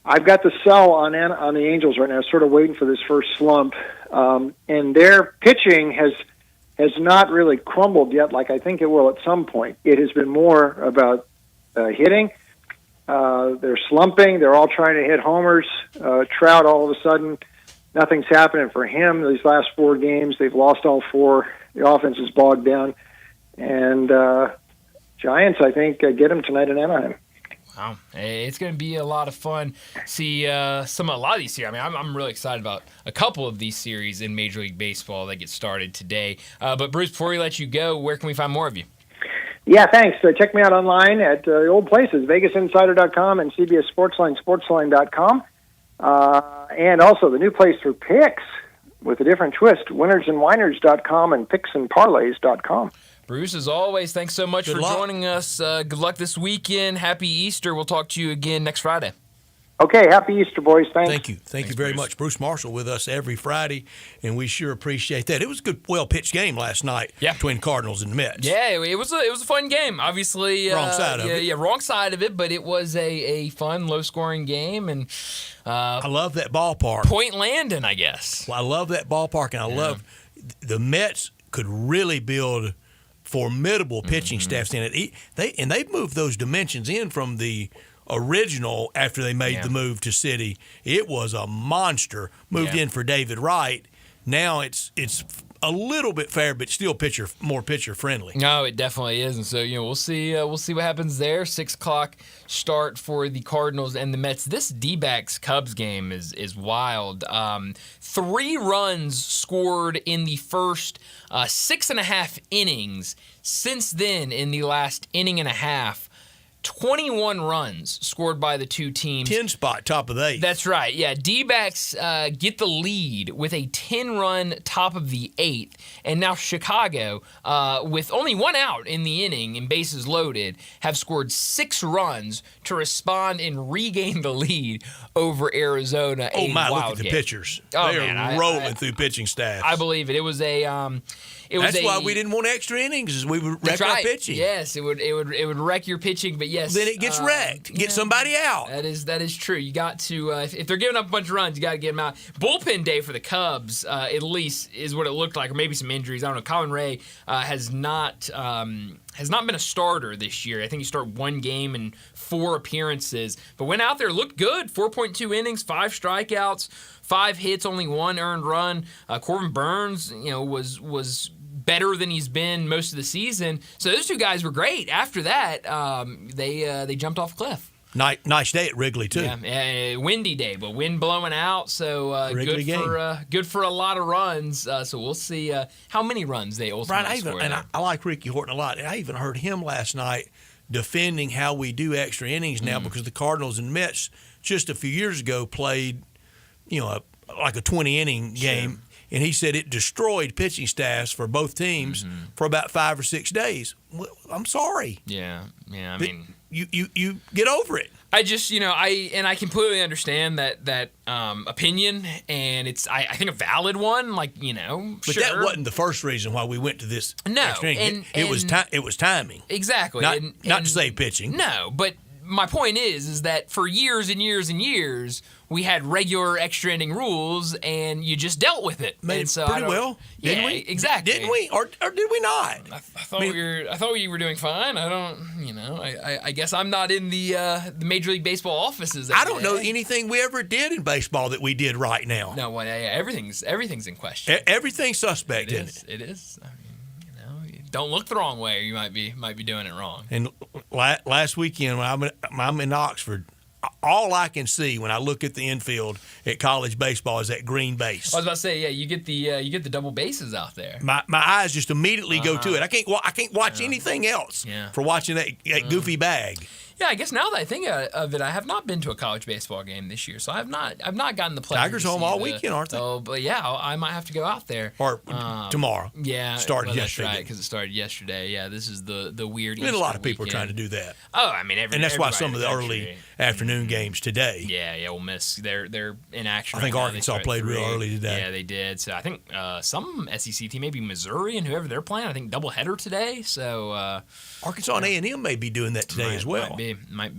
I've got the sell on the Angels right now, sort of waiting for this first slump, and their pitching has not really crumbled yet, like I think it will at some point. It has been more about hitting. They're slumping. They're all trying to hit homers. Trout all of a sudden nothing's happening for him these last 4 games. They've lost all 4. The offense is bogged down. And Giants, I think, get them tonight in Anaheim. Wow, it's going to be a lot of fun. See a lot of these series. I mean, I'm really excited about a couple of these series in Major League Baseball that get started today. But Bruce, before we let you go, where can we find more of you? Yeah, thanks. Check me out online at the old places, VegasInsider.com and CBS Sportsline, Sportsline.com. And also the new place for picks with a different twist, winnersandwhiners.com and picksandparlays.com. Bruce, as always, thanks so much for joining us. Good luck this weekend. Happy Easter. We'll talk to you again next Friday. Okay, happy Easter, boys. Thanks. Thank you. Thank you very much. Bruce Marshall with us every Friday, and we sure appreciate that. It was a good, well-pitched game last night between Cardinals and Mets. Yeah, it was a fun game. Obviously, wrong side of it. Yeah, wrong side of it, but it was a fun, low-scoring game. And I love that ballpark. Point Landon, I guess. Well, I love that ballpark, and I love the Mets could really build formidable pitching staffs in it. They've moved those dimensions in from the original after they made the move to City. It was a monster. Moved in for David Wright. Now it's a little bit fair, but still more pitcher friendly. No, it definitely is, and so we'll see what happens there. 6:00 start for the Cardinals and the Mets. This D-backs Cubs game is wild. 3 runs scored in the first 6.5 innings. Since then, in the last inning and a half, 21 runs scored by the two teams. 10 spot, top of the 8th. That's right. Yeah, D-backs get the lead with a 10-run top of the 8th. And now Chicago, with only 1 out in the inning and bases loaded, have scored 6 runs to respond and regain the lead over Arizona. Oh, my, look at the pitchers. Oh, they are rolling through pitching staffs. I believe it. It was a... That's why we didn't want extra innings, is we would wreck our pitching. Yes, it would wreck your pitching, but yes. Then it gets wrecked. Get somebody out. That is true. You got to if they're giving up a bunch of runs, you got to get them out. Bullpen day for the Cubs, at least, is what it looked like, or maybe some injuries. I don't know. Colin Ray has not been a starter this year. I think he started 1 game and 4 appearances, but went out there, looked good. 4.2 innings, 5 strikeouts, 5 hits, only 1 earned run. Corbin Burns, was better than he's been most of the season. So those 2 guys were great. After that, they jumped off a cliff. Nice day at Wrigley too. Yeah, windy day, but wind blowing out. So good for a lot of runs. So we'll see how many runs they ultimately score. I like Ricky Horton a lot. And I even heard him last night defending how we do extra innings now because the Cardinals and Mets just a few years ago played, like a 20-inning game. Sure. And he said it destroyed pitching staffs for both teams for about 5 or 6 days. Well, I'm sorry. Yeah. I mean, you get over it. I just, I completely understand that opinion, and it's I think a valid one. Like, but sure. that wasn't the first reason why we went to this. No, extra inning. It was timing. Exactly. Not to save pitching. No, but my point is that for years and years and years, we had regular extra inning rules, and you just dealt with it. Made so pretty well, didn't we? Exactly. Didn't we, or did we not? I thought we were doing fine. I don't, I guess I'm not in the Major League Baseball offices. I don't know anything we ever did in baseball that we did right now. No, well, everything's in question. Everything's suspect, isn't it? It is. I mean, don't look the wrong way, or you might be doing it wrong. And last weekend when I'm in Oxford, all I can see when I look at the infield at college baseball is that green base. I was about to say, you get the double bases out there. My eyes just immediately go to it. I can't watch anything else for watching that goofy bag. Yeah, I guess now that I think of it, I have not been to a college baseball game this year, so I've not gotten the pleasure. Tigers home all weekend, aren't they? Oh, but yeah, I might have to go out there. Or tomorrow. Yeah, started yesterday. That's right, because it started yesterday. Yeah, this is the weird. And a lot of people are trying to do that. Oh, I mean, and that's why some of the early afternoon games today. Yeah, we'll miss. They're in action. I think Arkansas played real early today. Yeah, they did. So I think some SEC team, maybe Missouri and whoever they're playing, I think doubleheader today. So Arkansas and A&M may be doing that today as well.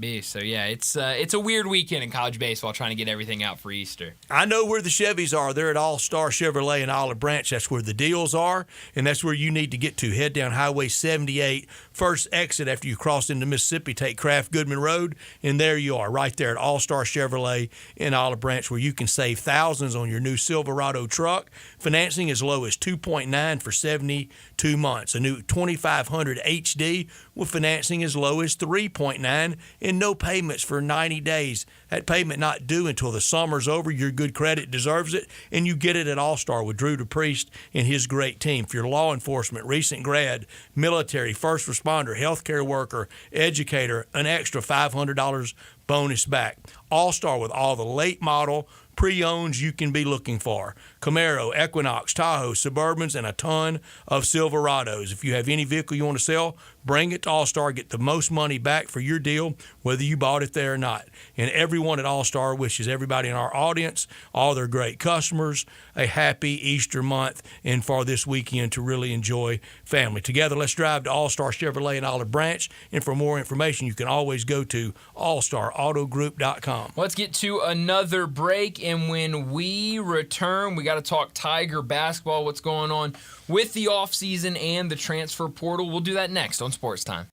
be. So yeah, it's a weird weekend in college baseball trying to get everything out for Easter. I know where the Chevys are. They're at All Star Chevrolet in Olive Branch. That's where the deals are, and that's where you need to get to. Head down Highway 78, first exit after you cross into Mississippi. Take Kraft Goodman Road, and there you are, right there at All Star Chevrolet in Olive Branch, where you can save thousands on your new Silverado truck. Financing as low as 2.9 for 72 months. A new 2500 HD with financing as low as 3.9 and no payments for 90 days. That payment not due until the summer's over. Your good credit deserves it, and you get it at All-Star with Drew DePriest and his great team. For your law enforcement, recent grad, military, first responder, healthcare worker, educator, an extra $500 bonus back. All-Star with all the late model pre-owns you can be looking for. Camaro, Equinox, Tahoe, Suburbans, and a ton of Silverados. If you have any vehicle you want to sell, bring it to All-Star. Get the most money back for your deal, whether you bought it there or not. And everyone at All-Star wishes everybody in our audience, all their great customers, a happy Easter month and for this weekend to really enjoy family. Together, let's drive to All-Star Chevrolet in Olive Branch. And for more information, you can always go to allstarautogroup.com. Let's get to another break, and when we return, we got to talk Tiger basketball, what's going on with the offseason and the transfer portal. We'll do that next on Sports Time.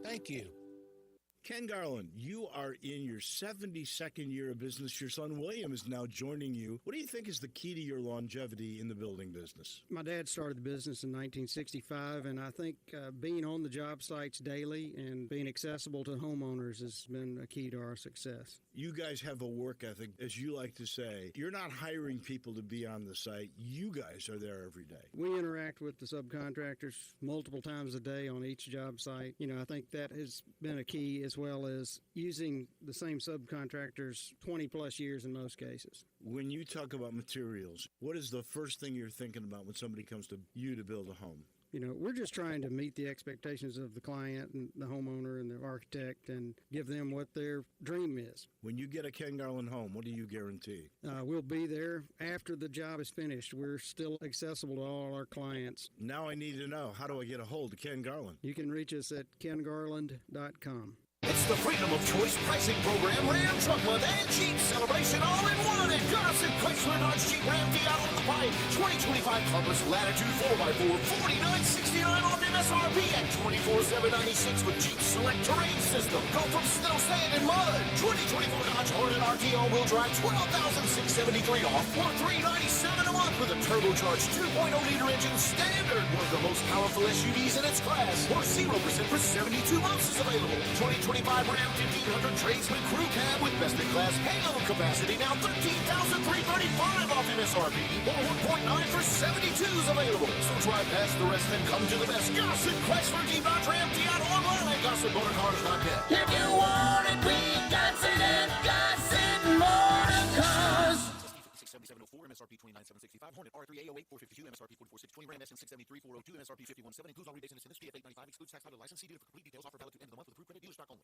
Thank you. Ken Garland, you are in your 72nd year of business. Your son William is now joining you. What do you think is the key to your longevity in the building business? My dad started the business in 1965, and I think being on the job sites daily and being accessible to homeowners has been a key to our success. You guys have a work ethic, as you like to say. You're not hiring people to be on the site. You guys are there every day. We interact with the subcontractors multiple times a day on each job site. You know, I think that has been a key, as well as using the same subcontractors 20-plus years in most cases. When you talk about materials, what is the first thing you're thinking about when somebody comes to you to build a home? You know, we're just trying to meet the expectations of the client and the homeowner and the architect and give them what their dream is. When you get a Ken Garland home, what do you guarantee? We'll be there after the job is finished. We're still accessible to all our clients. Now I need to know, how do I get a hold of Ken Garland? You can reach us at kengarland.com. It's the Freedom of Choice pricing program, Ram Truck Month and Jeep Celebration all in one at Gunnison Chrysler Dodge Jeep Ram Fiat on the Pike. 2025 Compass Latitude 4x4, $49.69 off MSRP at $24,796 with Jeep Select Terrain System. Go from snow, sand, and mud. 2024 Dodge Hornet RT all-wheel drive, $12,673 off, or $397 a month with a turbocharged 2.0-liter engine standard. One of the most powerful SUVs in its class, or 0% for 72 months is available. 2025 Ram 1500 Tradesman Crew Cab with best-in-class payload capacity, now $13,335 off MSRP, or 1.9 for 72 is available. So drive past the rest and come to the best. Gunnison Chrysler Jeep Dodge Ram Fiat online at GunnisonMotorCars.net. If you want it, we got it at Gussin Motor Cars. 6704, MSRP 29765, Hornet R3 A08 452, MSRP 44620, Ram SN 673 402, MSRP 517, includes all rebates and incentives, PF 895, excludes tax, title, license, CD for complete details, offer valid to end of the month with approved credit, dealer stock only.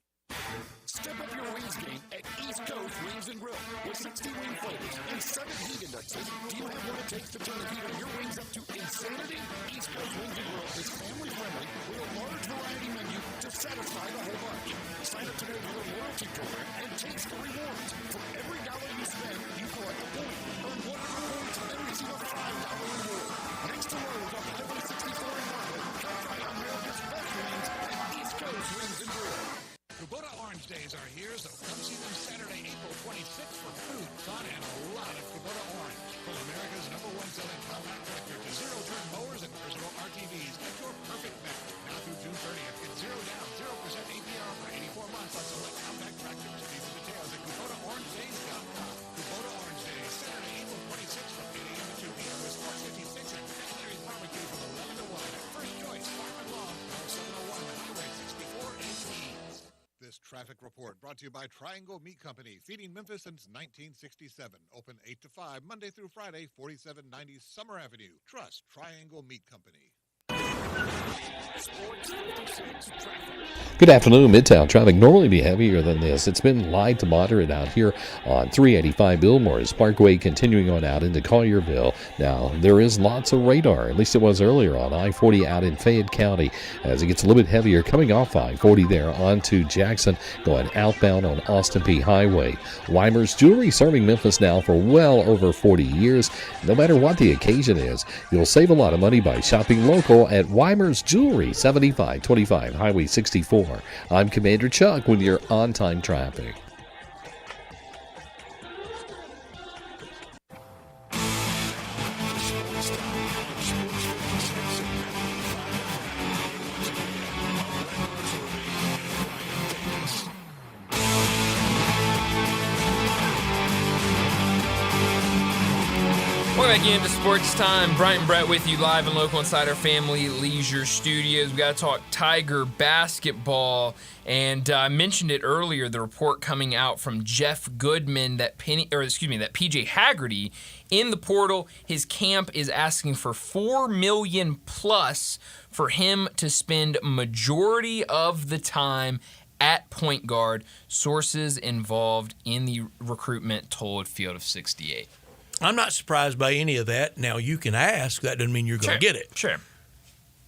Step up your wings game at East Coast Wings and Grill with 60 wing flavors and 7 heat indexes. Do you have what it takes to turn the heat on your wings up to insanity? East Coast Wings and Grill is family friendly with a large variety menu to satisfy the whole bunch. Sign up today for a loyalty program and taste the rewards. For every dollar you spend, you collect a point. Earn 100 points and receive a $5 reward. Next to Lowe's on Highway 64 in Marlin, come try America's best wings at East Coast Wings and Grill. Kubota Orange Days are here, so come see them Saturday, April 26th for food, fun, and a lot of Kubota Orange. From America's #1 selling compact tractor to zero-turn mowers and personal RTVs, get your perfect match. Now through June 30th, get 0 down, 0% APR for 84 months on select compact tractors. See the details at KubotaOrangeDays.com. Kubota Orange Days, Saturday, April 26th from 8 a.m. to 2 p.m. with Sports 56 and Pat Larry's Barbecue from 11 to 1 at First Choice, Farm and Lawn, number 701, Highway 64 in Queens. This traffic report brought to you by Triangle Meat Company, feeding Memphis since 1967. Open 8 to 5, Monday through Friday, 4790 Summer Avenue. Trust Triangle Meat Company. Good afternoon. Midtown traffic normally be heavier than this. It's been light to moderate out here on 385 Billmore's Parkway, continuing on out into Collierville. Now, there is lots of radar, at least it was earlier on I-40 out in Fayette County, as it gets a little bit heavier coming off I-40 there onto Jackson, going outbound on Austin P Highway. Weimer's Jewelry, serving Memphis now for well over 40 years. No matter what the occasion is, you'll save a lot of money by shopping local at Weimer's Jewelry, 7525 Highway 64. I'm Commander Chuck with your on-time traffic. Welcome back into Sports Time. Brian and Brett with you live and local inside our Family Leisure Studios. We got to talk Tiger basketball, and I mentioned it earlier. The report coming out from Jeff Goodman that PJ Haggerty in the portal, his camp is asking for $4 million plus for him to spend majority of the time at point guard. Sources involved in the recruitment told Field of 68. I'm not surprised by any of that. Now, you can ask. That doesn't mean you're going to get it. Sure.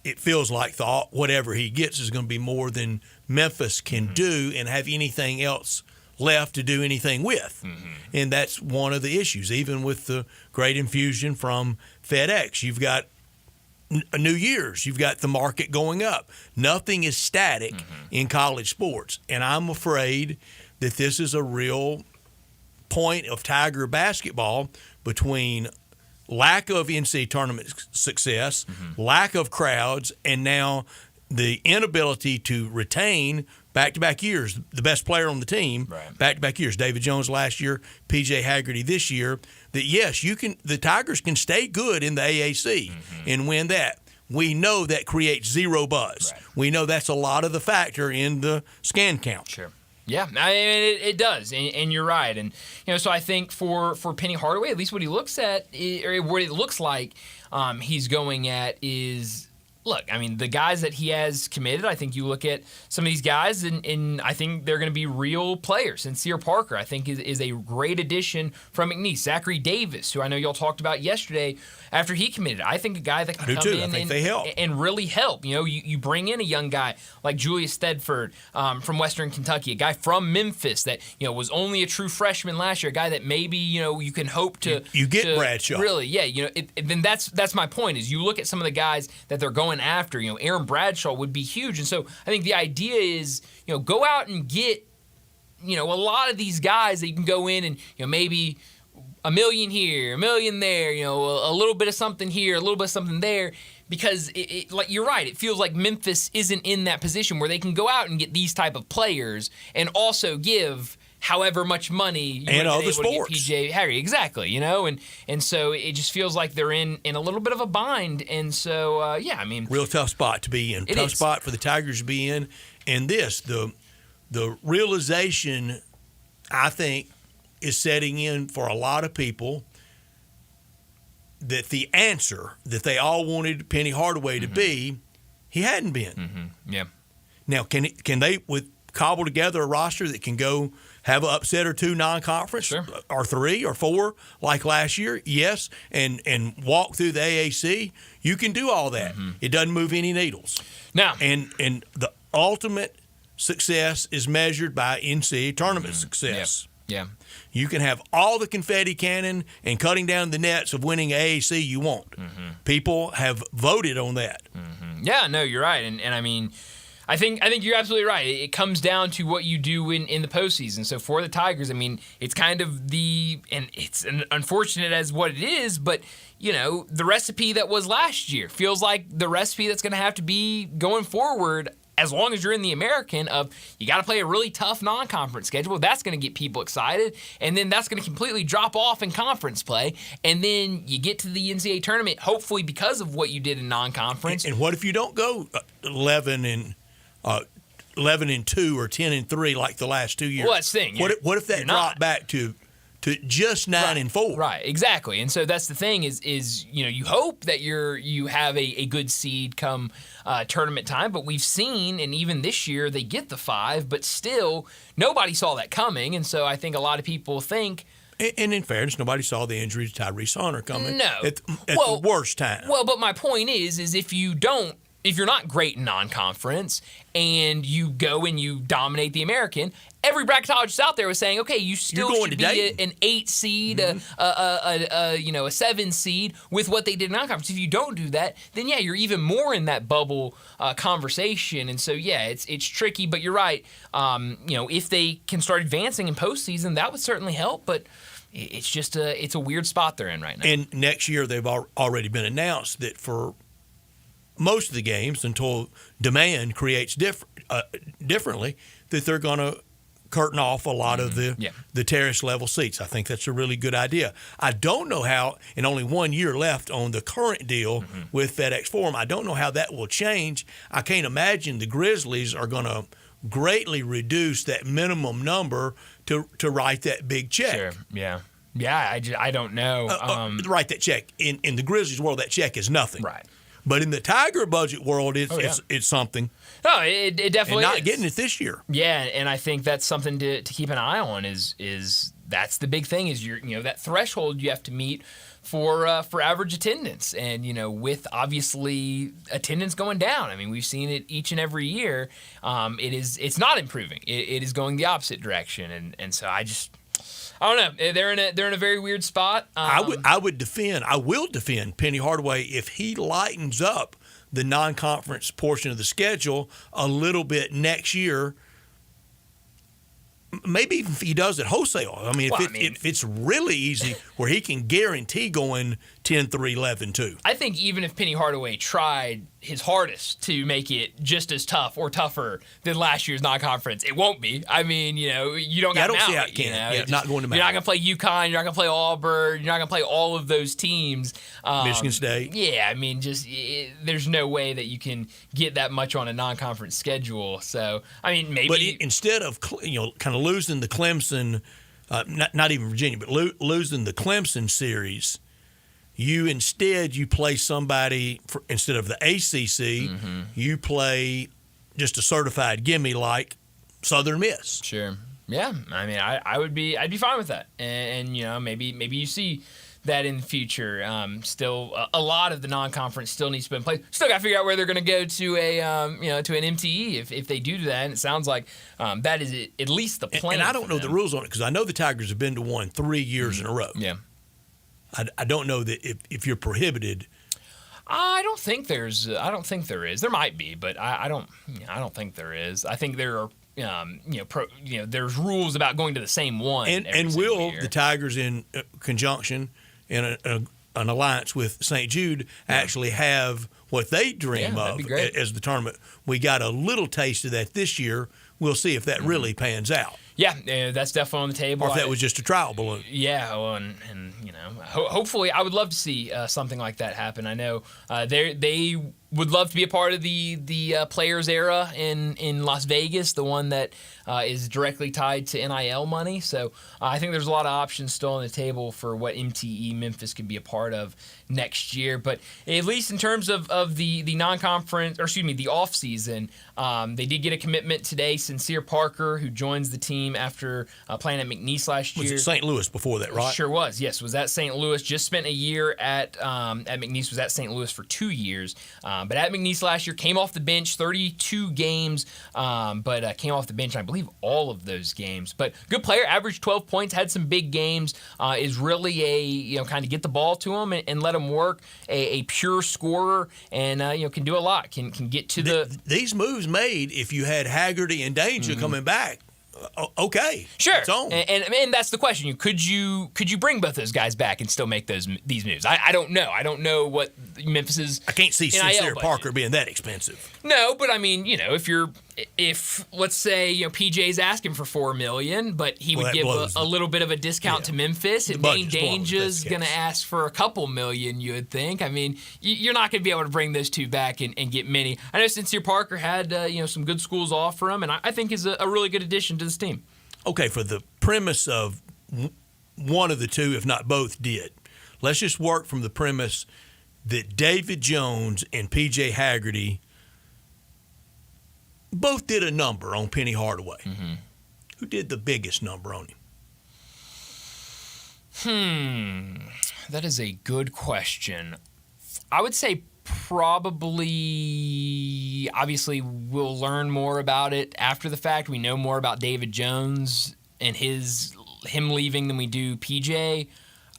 It feels like whatever he gets is going to be more than Memphis can do and have anything else left to do anything with. And that's one of the issues. Even with the great infusion from FedEx, you've got New Year's. You've got the market going up. Nothing is static in college sports. And I'm afraid that this is a real point of Tiger basketball between lack of NCAA tournament success, lack of crowds, and now the inability to retain back-to-back years the best player on the team, back-to-back years. David Jones last year, PJ Haggerty this year. That yes, the Tigers can stay good in the AAC and win that. We know that creates zero buzz. We know that's a lot of the factor in the scan count. Sure. Yeah, I mean, it does, and you're right. And so I think for Penny Hardaway, at least what he looks at, or what it looks like he's going at is, look, I mean, the guys that he has committed, I think you look at some of these guys, and I think they're going to be real players. Sincere Parker, I think, is a great addition from McNeese. Zachary Davis, who I know y'all talked about yesterday after he committed. I think a guy that can come in and really help. You bring in a young guy like Julius Thedford from Western Kentucky, a guy from Memphis that was only a true freshman last year, a guy that maybe you can hope to you get Bradshaw. Really, yeah. Then that's my point. Is you look at some of the guys that they're going after. Aaron Bradshaw would be huge, and so I think the idea is go out and get a lot of these guys that you can go in and maybe $1 million here, $1 million there, a little bit of something here, a little bit of something there, because like you're right, it feels like Memphis isn't in that position where they can go out and get these type of players and also give however much money you and other sports. PJ Harry, exactly, and so it just feels like they're in a little bit of a bind, and so I mean, real tough spot to be in, tough spot for the Tigers to be in, and the realization, I think, is setting in for a lot of people that the answer that they all wanted Penny Hardaway to be, he hadn't been. Yeah. Now, can they cobble together a roster that can go have an upset or two non-conference, or 3 or 4 like last year? Yes, and walk through the AAC. You can do all that. It doesn't move any needles. Now, and the ultimate success is measured by NCAA tournament success. Yeah. You can have all the confetti cannon and cutting down the nets of winning AAC you want. People have voted on that. Yeah, no, you're right. And I mean, I think you're absolutely right. It comes down to what you do in the postseason. So for the Tigers, I mean, it's kind of and it's unfortunate as what it is, but the recipe that was last year feels like the recipe that's going to have to be going forward. As long as you're in the American of you got to play a really tough non-conference schedule, that's going to get people excited, and then that's going to completely drop off in conference play, and then you get to the NCAA tournament, hopefully because of what you did in non-conference. And what if you don't go 11-2 or 10-3 like the last 2 years? Well, that's the thing. What if that dropped back to just 9-4? Right, exactly. And so that's the thing is you hope that you have a good seed come tournament time, but we've seen, and even this year they get the 5, but still nobody saw that coming, and so I think a lot of people think. And in fairness, nobody saw the injury to Tyrese Hunter coming. No, at the worst time. Well, but my point is if you're not great in non-conference and you go and you dominate the American, every bracketologist out there was saying, okay, you still should be an 8 seed, a 7 seed with what they did in non-conference. If you don't do that, then you're even more in that bubble conversation. And so it's tricky. But you're right. If they can start advancing in postseason, that would certainly help. But it's just it's a weird spot they're in right now. And next year they've already been announced that for most of the games, until demand creates differently, that they're going to curtain off a lot of the terrace level seats. I think that's a really good idea. I don't know how, in only 1 year left on the current deal with FedEx Forum, I don't know how that will change. I can't imagine the Grizzlies are going to greatly reduce that minimum number to write that big check. Sure. Yeah. Yeah, I don't know. Write that check. In the Grizzlies world, that check is nothing. Right. But in the Tiger budget world, it's something. No, it definitely and not is. getting it this year. Yeah, and I think that's something to keep an eye on. Is that's the big thing? Is that threshold you have to meet for average attendance, and with obviously attendance going down. I mean, we've seen it each and every year. It's not improving. It is going the opposite direction, and so I don't know. They're in a very weird spot. I will defend Penny Hardaway if he lightens up the non-conference portion of the schedule a little bit next year. Maybe even if he does it wholesale. I mean, if it's really easy where he can guarantee going 10-3, 11-2. I think even if Penny Hardaway tried his hardest to make it just as tough or tougher than last year's non-conference, it won't be. I mean, you don't got I don't see Maui, how it can. Not going to Maui. You're not going to play UConn. You're not going to play Auburn. You're not going to play all of those teams. Michigan State. Yeah, I mean, there's no way that you can get that much on a non-conference schedule. So, I mean, maybe. But instead of kind of losing the Clemson, not even Virginia, but losing the Clemson series, you play somebody instead of the ACC. You play just a certified gimme like Southern Miss. Sure. Yeah. I mean, I'd be fine with that, and maybe you see that in the future. Still, a lot of the non-conference still needs to be in place. Still got to figure out where they're going to go to to an MTE if they do that. And it sounds like that is at least the plan. And I don't know the rules on it because I know the Tigers have been to one 3 years in a row. Yeah. I don't know that if you're prohibited. I don't think there is. There might be, but I don't think there is. I think there are. There's rules about going to the same one. And will the Tigers, in conjunction in an alliance with St. Jude, actually have what they dream of as the tournament? We got a little taste of that this year. We'll see if that really pans out. Yeah, that's definitely on the table. Or if that was just a trial balloon. Yeah, well, and hopefully I would love to see something like that happen. I know they would love to be a part of the Players era in Las Vegas, the one that is directly tied to NIL money. So I think there's a lot of options still on the table for what MTE Memphis could be a part of next year. But at least in terms of the non-conference, or excuse me, the off season, they did get a commitment today. Sincere Parker, who joins the team team after playing at McNeese last year. Was it St. Louis before that, right? Sure was, yes. Was at St. Louis. Just spent a year at McNeese. Was at St. Louis for 2 years. But at McNeese last year, came off the bench, 32 games, but came off the bench, I believe, all of those games. But good player, averaged 12 points, had some big games, is really a, kind of get the ball to him and let him work, a pure scorer, and, can do a lot, can get to the... These moves made if you had Haggerty and Danger coming back. Okay, sure, it's on. And that's the question. Could you bring both those guys back and still make these moves? I don't know. I don't know what Memphis's. I can't see Sincere Parker being that expensive. No, but I mean, if let's say PJ's asking for $4 million, but he would give a little bit of a discount to Memphis, and Dane Danger's going to ask for a couple million, you would think. I mean, you're not going to be able to bring those two back and get many. I know Sincere Parker had some good schools offer him, and I think is a really good addition to this team. Okay, for the premise of one of the two, if not both, did. Let's just work from the premise that David Jones and P.J. Haggerty both did a number on Penny Hardaway. Mm-hmm. Who did the biggest number on him? That is a good question. I would say probably, obviously, we'll learn more about it after the fact. We know more about David Jones and him leaving than we do PJ.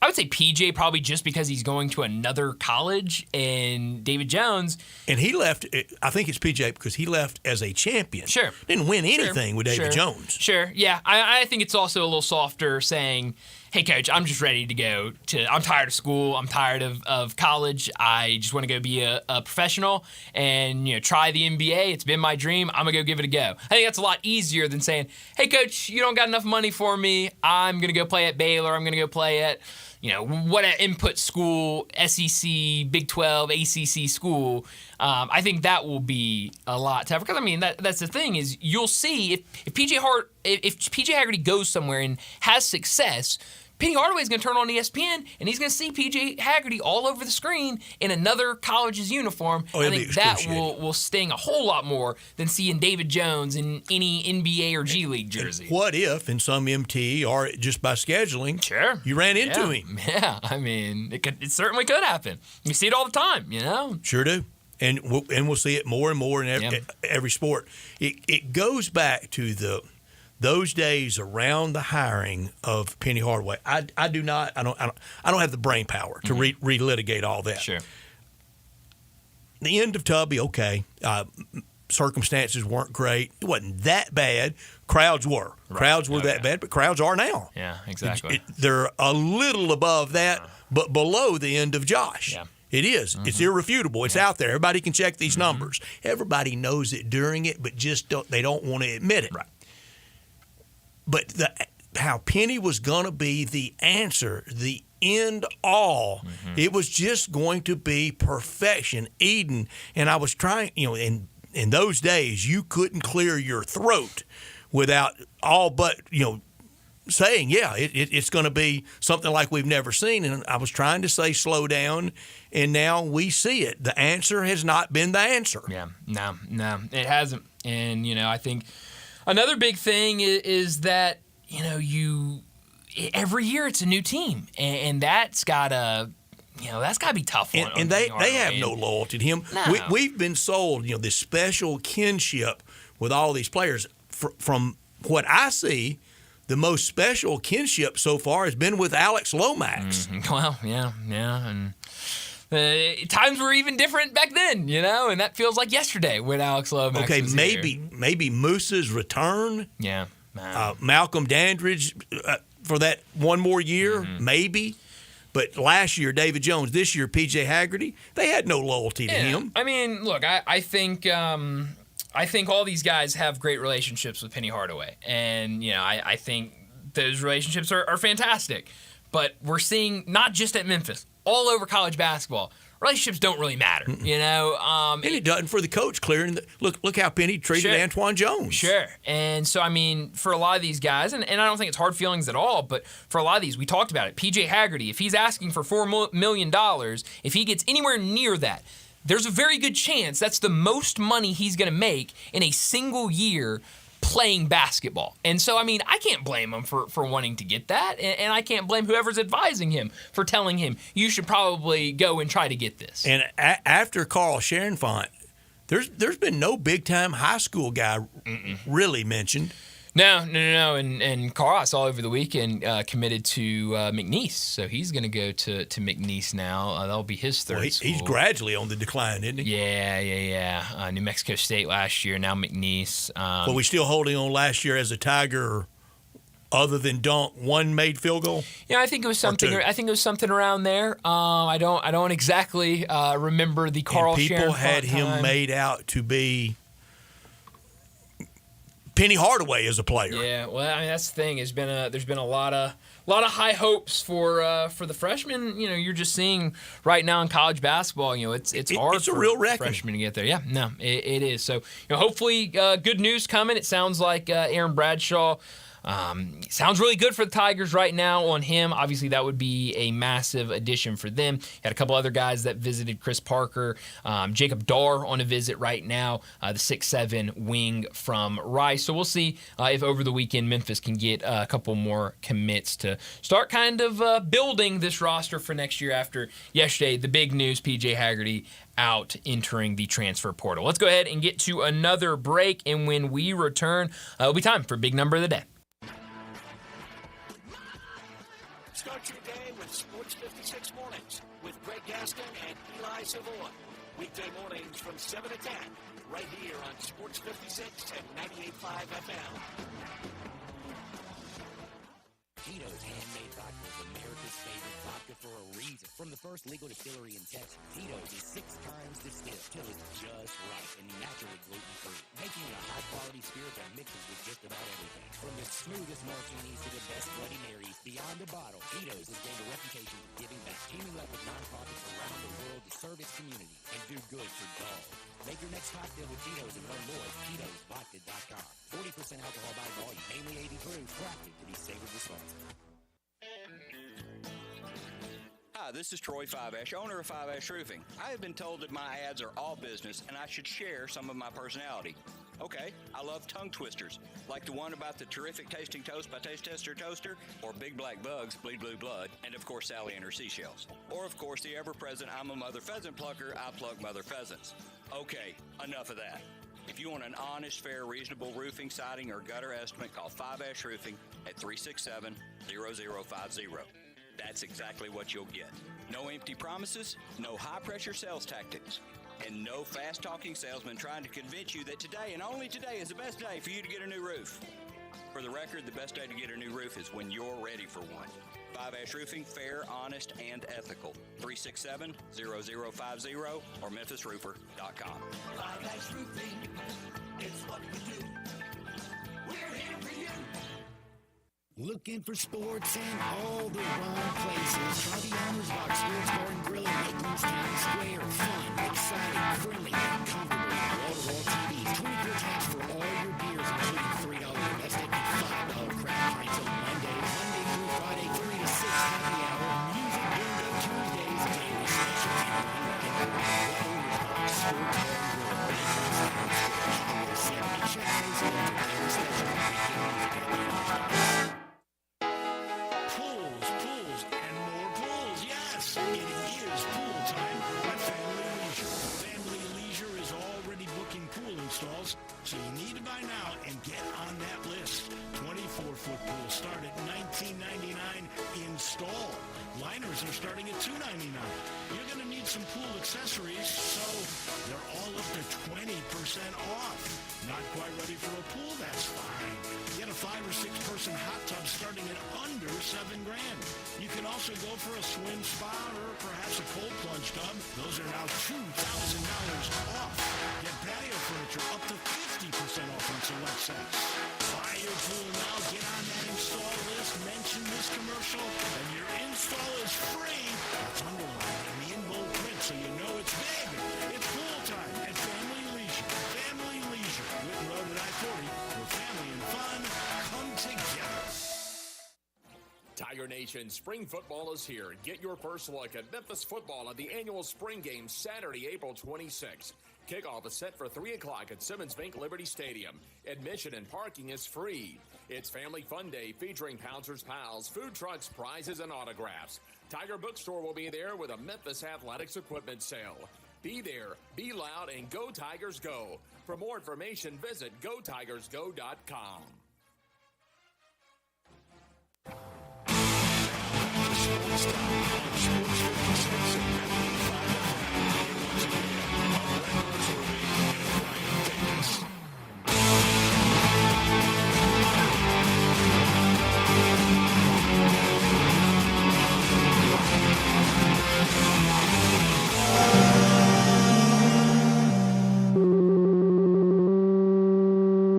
I would say PJ probably just because he's going to another college, and David Jones. And he left, I think it's PJ because he left as a champion. Sure. Didn't win anything with David Jones. Sure, yeah. I think it's also a little softer saying, hey, coach, I'm just ready to go I'm tired of school. I'm tired of college. I just want to go be a professional and, try the NBA. It's been my dream. I'm going to go give it a go. I think that's a lot easier than saying, hey, coach, you don't got enough money for me. I'm going to go play at Baylor. I'm going to go play at, what an input school, SEC, Big 12, ACC school. I think that will be a lot tougher. Because, I mean, that's the thing is you'll see if PJ Haggerty goes somewhere and has success, Penny Hardaway is going to turn on ESPN, and he's going to see P.J. Haggerty all over the screen in another college's uniform. I think that will sting a whole lot more than seeing David Jones in any NBA or G League jersey. And what if, in some MT or just by scheduling, you ran into him? Yeah, I mean, it certainly could happen. You see it all the time, Sure do. And we'll see it more and more in every sport. It goes back to those days around the hiring of Penny Hardaway. I don't have the brain power to relitigate all that. Sure. The end of Tubby, okay. Circumstances weren't great. It wasn't that bad. Crowds were. Right. Crowds were that bad, but crowds are now. Yeah, exactly. They're a little above that, but below the end of Josh. Yeah. It is. Mm-hmm. It's irrefutable. It's out there. Everybody can check these numbers. Everybody knows it during it, but they don't want to admit it. Right. But how Penny was going to be the answer, the end all, it was just going to be perfection, Eden. And I was trying, in those days, you couldn't clear your throat without all but, saying, it's going to be something like we've never seen. And I was trying to say slow down, and now we see it. The answer has not been the answer. Yeah, no, it hasn't. And, I think another big thing is that, every year it's a new team, and that's got to be tough. And they have no loyalty to him. No. We've been sold, this special kinship with all these players. From what I see, the most special kinship so far has been with Alex Lomax. Mm-hmm. Well, yeah, and times were even different back then, and that feels like yesterday when Alex Lomax was here. Maybe Moose's return. Yeah. Malcolm Dandridge for that one more year, maybe. But last year, David Jones. This year, P.J. Haggerty. They had no loyalty to him. I mean, look, I think all these guys have great relationships with Penny Hardaway. And, I think those relationships are fantastic. But we're seeing, not just at Memphis, all over college basketball, relationships don't really matter, And it doesn't for the coach clearing. Look how Penny treated Antoine Jones. Sure. And so, I mean, for a lot of these guys, and I don't think it's hard feelings at all, but for a lot of these, we talked about it. P.J. Haggerty, if he's asking for $4 million, if he gets anywhere near that, there's a very good chance that's the most money he's going to make in a single year playing basketball. And so, I mean, I can't blame him for wanting to get that, and I can't blame whoever's advising him for telling him, you should probably go and try to get this. And after Carl Scherenfant, there's been no big-time high school guy really mentioned. No. And Carl, I saw over the weekend, committed to McNeese. So he's going to go to McNeese now. That'll be his third school. He's gradually on the decline, isn't he? Yeah. New Mexico State last year, now McNeese. But we still holding on last year as a Tiger, other than Dunk, one made field goal? Yeah, I think it was something. I think it was something around there. I don't exactly remember the Carl Scherenfant people had him time. made out to be Penny Hardaway as a player. Yeah, well, I mean that's the thing. There's been a lot of high hopes for the freshmen. You know, you're just seeing right now in college basketball. You know, it's hard. It's a for real reckoning. freshmen to get there. Yeah, no, it is. So, you know, hopefully, good news coming. It sounds like Aaron Bradshaw. Sounds really good for the Tigers right now on him. Obviously, that would be a massive addition for them. Had a couple other guys that visited, Chris Parker, Jacob Darr on a visit right now, the 6'7" wing from Rice. So we'll see if over the weekend Memphis can get a couple more commits to start kind of building this roster for next year after yesterday, the big news, P.J. Haggerty out entering the transfer portal. Let's go ahead and get to another break, and when we return, it'll be time for Big Number of the Day. Start your day with Sports 56 Mornings with Greg Gaston and Eli Savoy. Weekday mornings from 7 to 10, right here on Sports 56 and 98.5 FM. Tito's Handmade Vodka is America's favorite vodka for a reason. From the first legal distillery in Texas, Tito's is 6 times distilled till it's just right and naturally gluten-free, making it a high-quality spirit that mixes with just about everything. From the smoothest martinis to the best Bloody Marys, beyond the bottle, Tito's has gained a reputation for giving back, teaming up with nonprofits around the world to serve its community and do good for dogs. Make your next cocktail with Tito's and learn more at Tito'sVodka.com. 40% alcohol by volume, mainly 80 proof, crafted to be savored responsibly. Hi, this is Troy Fiveash, owner of Fiveash Roofing. I have been told that my ads are all business and I should share some of my personality. Okay, I love tongue twisters, like the one about the terrific tasting toast by Taste Tester Toaster, or Big Black Bugs, Bleed Blue Blood, and of course Sally and her seashells. Or of course the ever-present I'm a mother pheasant plucker, I pluck mother pheasants. Okay, enough of that. If you want an honest, fair, reasonable roofing, siding, or gutter estimate, call Fiveash Roofing at 367-0050. That's exactly what you'll get. No empty promises, no high-pressure sales tactics, and no fast-talking salesman trying to convince you that today and only today is the best day for you to get a new roof. For the record, the best day to get a new roof is when you're ready for one. Fiveash Roofing, fair, honest, and ethical. 367-0050 or MemphisRoofer.com. Fiveash Roofing, it's what we do. We're here for you. Looking for sports in all the wrong places? Try the Owner's Box Sports Bar and Grill in Lakeland's Town Square. Fun, exciting, friendly, and comfortable. Wall-to-wall TVs, 24 taps for all your beers, including $3 domestic and $5 craft pints on Mondays, Monday through Friday, 3 to 6 happy hour. Music during the Tuesdays, daily special and Owner's Box Sports Bar and Grill, Lakeland's Town Square, Highway 70. Check Facebook for daily special and weekend music at the Owner's Box. Pools, and more pools. Yes, it is pool time at Family Leisure. Family Leisure is already booking pool installs, so you need to buy now and get on that list. 24-foot pools start at $19.99 install. Liners are starting at $2.99. You're going to need some pool accessories, so they're all up to 20% off. Not quite ready for a pool? That's fine. Get a 5 or 6 person hot tub starting at under $7,000. You can also go for a swim spa or perhaps a cold plunge tub. Those are now $2,000 off. Get patio furniture up to 50% off on select sets. Buy your pool now. Get on that install list. Mention this commercial, and your install is free. It's underlined in the in-bold print, so you know it's big. It's pool time at Family Leisure. Family Leisure, Whitten Road at I-40, where family and fun come together. Tiger Nation Nation, spring football is here. Get your first look at Memphis football at the annual spring game Saturday, April 26th. Kickoff is set for 3 o'clock at Simmons Bank Liberty Stadium. Admission and parking is free. It's Family Fun Day featuring Pouncers Pals, food trucks, prizes, and autographs. Tiger Bookstore will be there with a Memphis Athletics equipment sale. Be there, be loud, and go Tigers go. For more information, visit gotigersgo.com.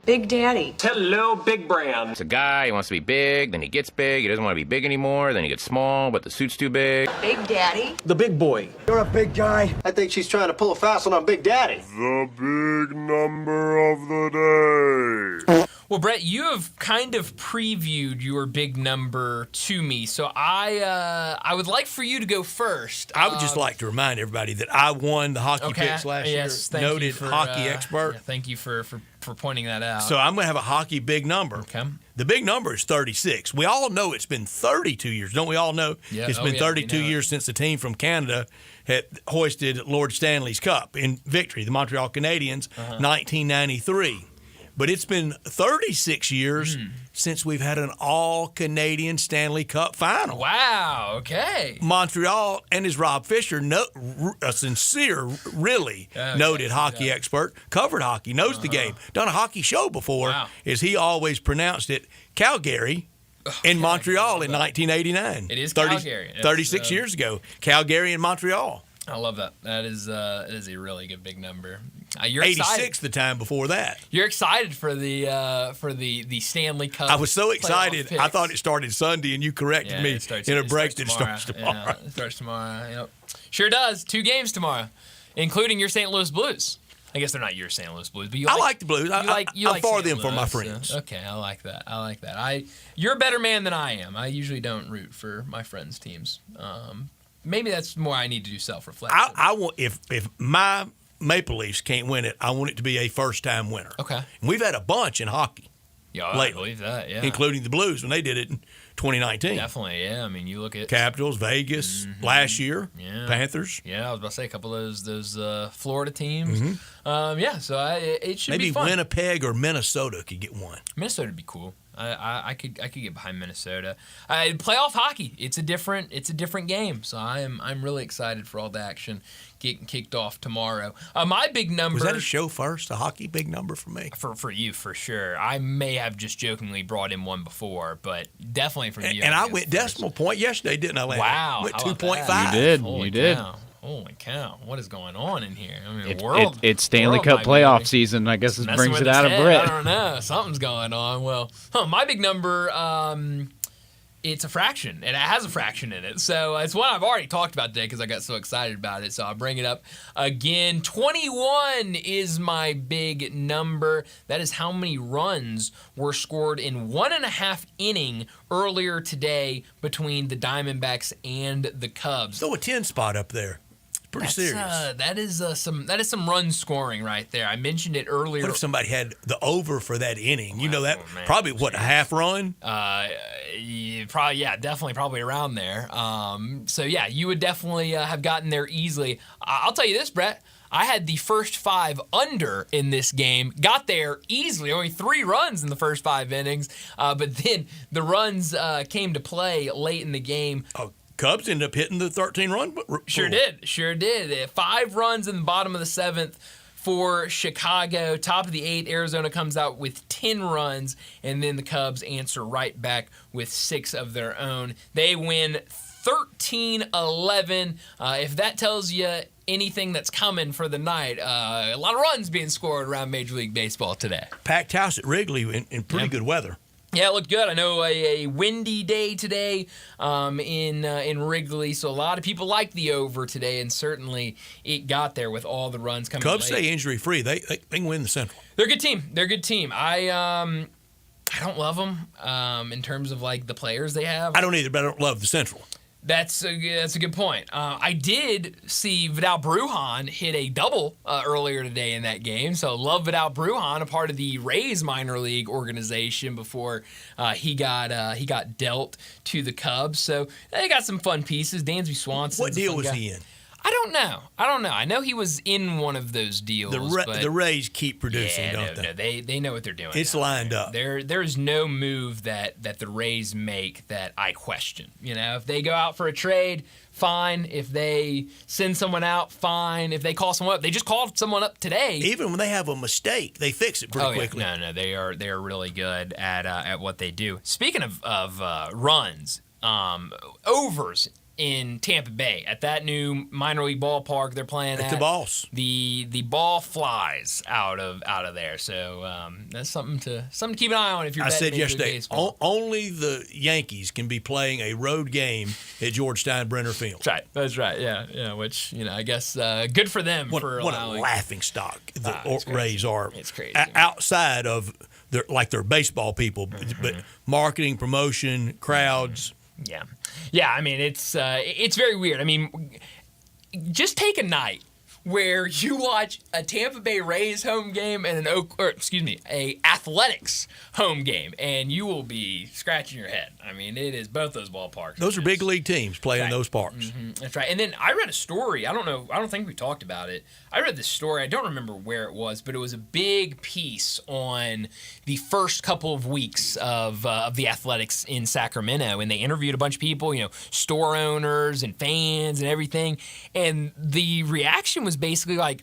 Big Daddy. Hello, Big Brand. It's a guy, he wants to be big, then he gets big, he doesn't want to be big anymore, then he gets small, but the suit's too big. Big Daddy. The big boy. You're a big guy. I think she's trying to pull a fast one on Big Daddy. The big number of the day. Well, Brett, you have kind of previewed your big number to me, so I would like for you to go first. I would just like to remind everybody that I won the hockey picks last year. Thank Noted you for, hockey expert. Yeah, thank you for pointing that out. So I'm going to have a hockey big number. Okay. The big number is 36. We all know it's been 32 years. Don't we all know? Yeah. It's been 32 years since the team from Canada had hoisted Lord Stanley's Cup in victory, the Montreal Canadiens, 1993. But it's been 36 years since we've had an all-Canadian Stanley Cup final. Wow, okay. Montreal, and as Rob Fisher, a sincere, really noted hockey expert, covered hockey, knows the game, done a hockey show before, as he always pronounced it, Calgary in Montreal in 1989. It is Calgary. 36 years ago, Calgary and Montreal. I love that. That is a really good big number. You're 86 excited. the time before that. You're excited for the Stanley Cup. I was so excited. picks. I thought it started Sunday, and you corrected me in a break that starts tomorrow. Yeah, it starts tomorrow. Yep. Sure does. 2 games tomorrow, including your St. Louis Blues. I guess they're not your St. Louis Blues, but you I like the Blues. I'm for them for my friends. Okay, I like that. You're a better man than I am. I usually don't root for my friends' teams. Maybe that's more I need to do self-reflection. I want if my Maple Leafs can't win it, I want it to be a first-time winner. Okay. And we've had a bunch in hockey. Yeah, lately, I believe that. Yeah, including the Blues when they did it in 2019. Definitely, yeah. I mean, you look at Capitals, Vegas last year, Panthers. Yeah, I was about to say a couple of those Florida teams. So it should maybe be fun. Winnipeg or Minnesota could get one. Minnesota would be cool. I could get behind Minnesota. Playoff hockey, it's a different game. So I'm really excited for all the action getting kicked off tomorrow. My big number was that a show first, a hockey big number for me. For you for sure. I may have just jokingly brought in one before, but definitely from you. And I went decimal point yesterday, didn't I? Wow, went 2.5. You did. Holy cow! What is going on in here? I mean, it's Stanley Cup playoff season. I guess it brings it out of Brett. I don't know. Something's going on. Well, my big number, it's a fraction. It has a fraction in it. So it's one I've already talked about today because I got so excited about it. So I'll bring it up again. 21 is my big number. That is how many runs were scored in 1.5 inning earlier today between the Diamondbacks and the Cubs. So a 10 spot up there. Pretty serious. That is some run scoring right there. I mentioned it earlier. What if somebody had the over for that inning? You know that probably a half run. Definitely around there. So yeah, you would definitely have gotten there easily. I'll tell you this, Brett. I had the first 5 under in this game. Got there easily. Only 3 runs in the first 5 innings. But then the runs came to play late in the game. Oh. Cubs ended up hitting the 13-run pool. Sure did. 5 runs in the bottom of the 7th for Chicago. Top of the 8th, Arizona comes out with 10 runs, and then the Cubs answer right back with 6 of their own. They win 13-11. If that tells you anything that's coming for the night, a lot of runs being scored around Major League Baseball today. Packed house at Wrigley in pretty good weather. Yeah, it looked good. I know a windy day today in Wrigley, so a lot of people like the over today, and certainly it got there with all the runs coming. Cubs late. stay injury free. They can win the Central. They're a good team. I don't love them in terms of like the players they have. I don't either, but I don't love the Central. That's a good point. I did see Vidal Brujan hit a double earlier today in that game. So love Vidal Brujan, a part of the Rays minor league organization before he got dealt to the Cubs. So they got some fun pieces. Dansby Swanson. What deal was he in? I don't know. I know he was in one of those deals. The Rays keep producing, don't they? No, they know what they're doing. It's lined up. There's no move that the Rays make that I question. If they go out for a trade, fine. If they send someone out, fine. If they call someone up, they just called someone up today. Even when they have a mistake, they fix it pretty quickly. Yeah. No, they are really good at what they do. Speaking of runs, overs in Tampa Bay at that new minor league ballpark they're playing at. The Boss. The ball flies out of there. So that's something to keep an eye on if you're. I betting said yesterday, baseball. only the Yankees can be playing a road game at George Steinbrenner Field. That's right. Yeah. Which I guess good for them for allowing. What a laughing stock the Rays are. It's crazy. Outside of their baseball people, but marketing, promotion, crowds. Yeah. I mean, it's very weird. I mean, just take a night where you watch a Tampa Bay Rays home game and a Athletics home game, and you will be scratching your head. I mean, it is both those ballparks. Those are big league teams playing in those parks. Mm-hmm. That's right. And then I read a story. I don't think we talked about it. I read this story. I don't remember where it was, but it was a big piece on the first couple of weeks of the Athletics in Sacramento, and they interviewed a bunch of people, store owners and fans and everything, and the reaction was basically like,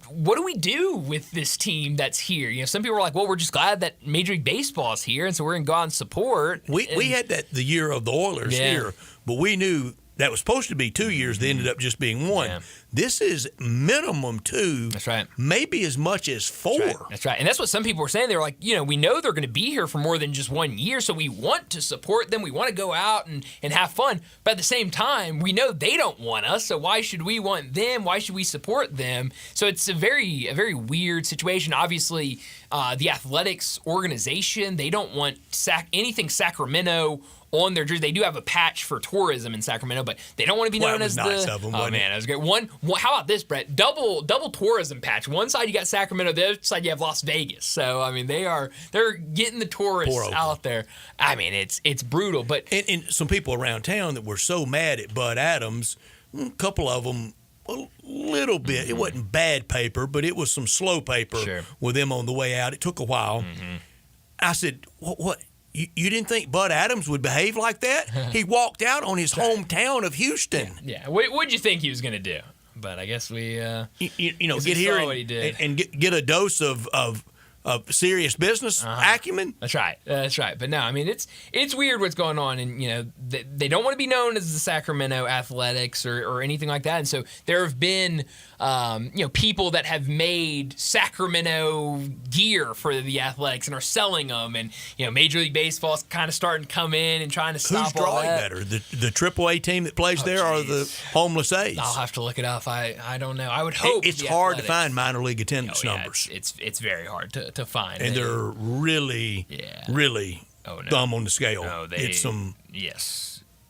what do we do with this team that's here? Some people were like, well, we're just glad that Major League Baseball is here, and so we're going to go out and support. We had that the year of the Oilers here, but we knew that was supposed to be 2 years. They ended up just being one. Yeah. This is minimum 2. That's right. Maybe as much as 4. That's right. And that's what some people were saying. They were like, we know they're going to be here for more than just 1 year, so we want to support them. We want to go out and have fun. But at the same time, we know they don't want us, so why should we want them? Why should we support them? So it's a very weird situation. Obviously, the Athletics organization, they don't want anything Sacramento on their jersey. They do have a patch for tourism in Sacramento, but they don't want to be known as nice of them, oh man, that was great. How about this, Brett? Double tourism patch. One side you got Sacramento, the other side you have Las Vegas. So I mean, they're getting the tourists out there. I mean, it's brutal. But and some people around town that were so mad at Bud Adams, a couple of them. A little bit. Mm-hmm. It wasn't bad paper, but it was some slow paper with them on the way out. It took a while. Mm-hmm. I said, what? You didn't think Bud Adams would behave like that? He walked out on his hometown of Houston. Yeah. What'd you think he was going to do? But I guess we, get here and get a dose of serious business acumen. That's right. But no, I mean it's weird what's going on, and they don't want to be known as the Sacramento Athletics or anything like that. And so there have been people that have made Sacramento gear for the Athletics and are selling them, and Major League Baseball's kind of starting to come in and trying to stop Who's all that. Who's drawing better, the AAA team that plays there or the homeless A's? I'll have to look it up. I don't know. I would hope it's hard to find minor league attendance numbers. It's very hard to find, and they're really thumb on the scale. No, it's some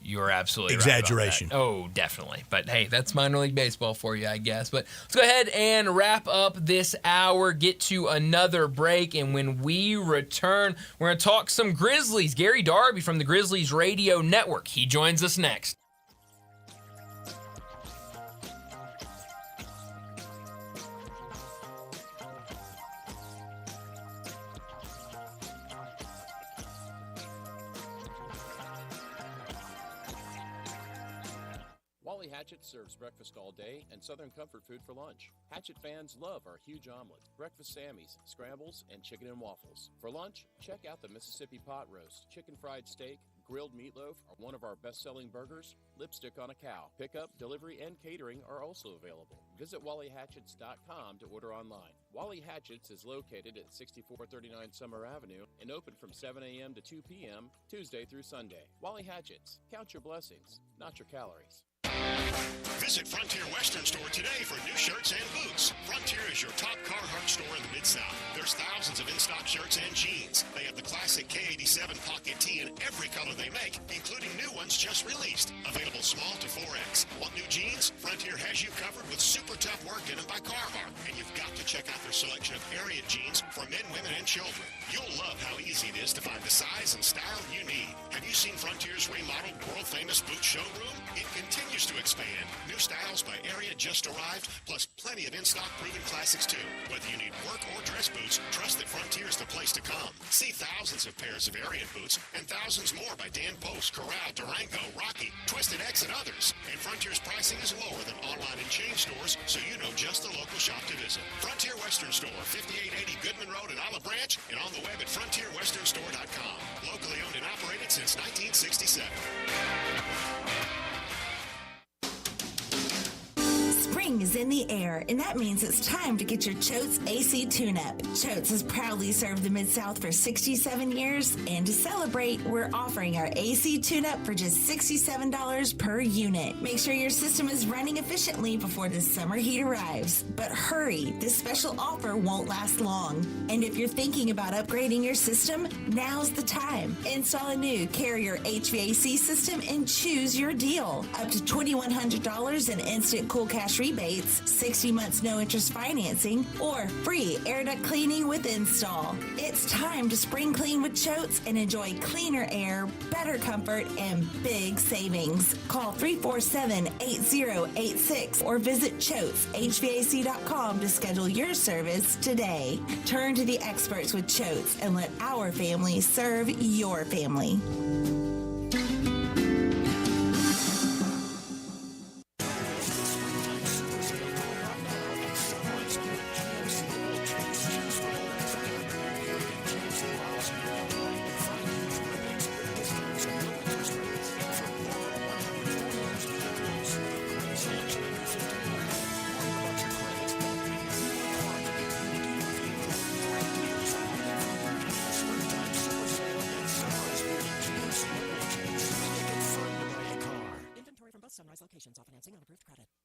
you're absolutely exaggeration. Right about that. Oh, definitely. But hey, that's minor league baseball for you, I guess. But let's go ahead and wrap up this hour, get to another break, and when we return, we're going to talk some Grizzlies. Gary Darby from the Grizzlies Radio Network. He joins us next. Wally Hatchet serves breakfast all day and Southern comfort food for lunch. Hatchet fans love our huge omelet, breakfast Sammys, scrambles, and chicken and waffles. For lunch, check out the Mississippi pot roast, chicken fried steak, grilled meatloaf are one of our best-selling burgers, lipstick on a cow. Pickup, delivery, and catering are also available. Visit WallyHatchets.com to order online. Wally Hatchets is located at 6439 Summer Avenue and open from 7 a.m. to 2 p.m. Tuesday through Sunday. Wally Hatchets, count your blessings, not your calories. Visit Frontier Western Store today for new shirts and boots. Frontier is your top Carhartt store in the Mid-South. There's thousands of in-stock shirts and jeans. They have the classic K87 pocket tee in every color they make, including new ones just released. Available small to 4X. Want new jeans? Frontier has you covered with super tough work denim by Carhartt. And you've got to check out their selection of area jeans for men, women, and children. You'll love how easy it is to find the size and style you need. Have you seen Frontier's remodeled world-famous boot showroom? It continues to expand. New styles by area just arrived, plus plenty of in-stock proven classics too. Whether you need work or dress boots, trust that Frontier's the place to come. See thousands of pairs of Ariat boots and thousands more by Dan Post, Corral, Durango, Rocky, Twisted X, and others. And Frontier's pricing is lower than online and chain stores, so you know just the local shop to visit. Frontier Western Store, 5880 Goodman Road in Olive Branch, and on the web at frontierwesternstore.com. Locally owned and operated since 1967. Spring is in the air, and that means it's time to get your Choate's AC tune-up. Choate's has proudly served the Mid-South for 67 years, and to celebrate, we're offering our AC tune-up for just $67 per unit. Make sure your system is running efficiently before the summer heat arrives. But hurry, this special offer won't last long. And if you're thinking about upgrading your system, now's the time. Install a new Carrier HVAC system and choose your deal. Up to $2,100 in instant cool cash rebates, 60 months no interest financing, or free air duct cleaning with install. It's time to spring clean with Choate's and enjoy cleaner air, better comfort, and big savings. Call 347-8086 or visit ChoatesHVAC.com to schedule your service today. Turn to the experts with Choate's and let our family serve your family.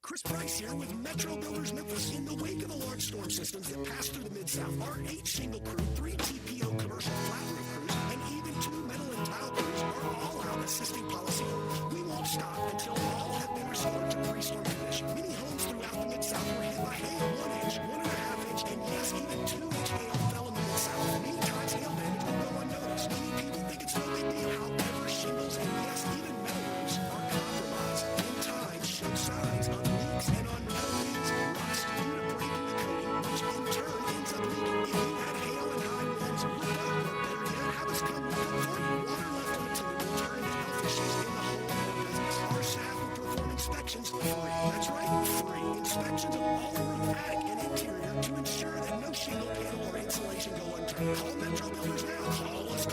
Chris Price here with Metro Builders Memphis. In the wake of the large storm systems that passed through the Mid-South, our 8 shingle crew, 3 TPO commercial flat roof crews, and even 2 metal and tile crews are all out assisting policyholders. We won't stop until all have been restored to pre-storm condition. Many homes throughout the Mid-South were hit by hail, 1 inch, 1.5 inch, and yes, even 2-inch hail fell in the Mid-South. Many times hail damage will go unnoticed. Many people think it's no big deal. However, shingles and yes, even metal roofs are compromised. In time, show signs of leaks and on metal means rust due to breaking the coating, which in turn ends up leaking. If you had hail and high winds, look up, or better yet, have us come look for you. Water left on the tube will turn into health issues in the home or business. Our staff will perform inspections free. That's right, free. Inspections of all the roof, attic, and interior to ensure that no shingle panel or insulation go unturned. Call Metro Builders now. Call us.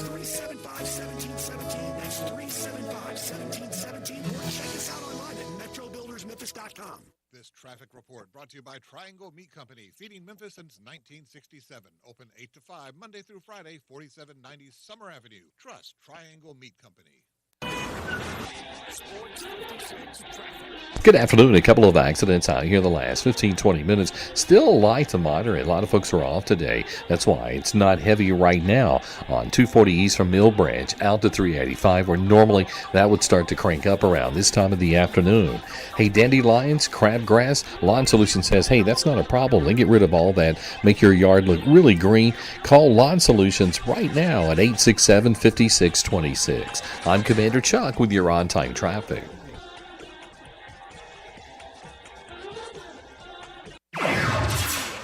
375-1717. That's 375-1717. Or check us out online at metrobuildersmemphis.com. This traffic report brought to you by Triangle Meat Company, feeding Memphis since 1967. Open 8 to 5, Monday through Friday, 4790 Summer Avenue. Trust Triangle Meat Company. Good afternoon. A couple of accidents out here the last 15-20 minutes. Still light to moderate. A lot of folks are off today. That's why it's not heavy right now on 240 east from Mill Branch out to 385, where normally that would start to crank up around this time of the afternoon. Hey, dandelions, crabgrass, Lawn Solutions says, hey, that's not a problem. They get rid of all that, make your yard look really green. Call Lawn Solutions right now at 867-5626. I'm Commander Chuck with your on-time traffic.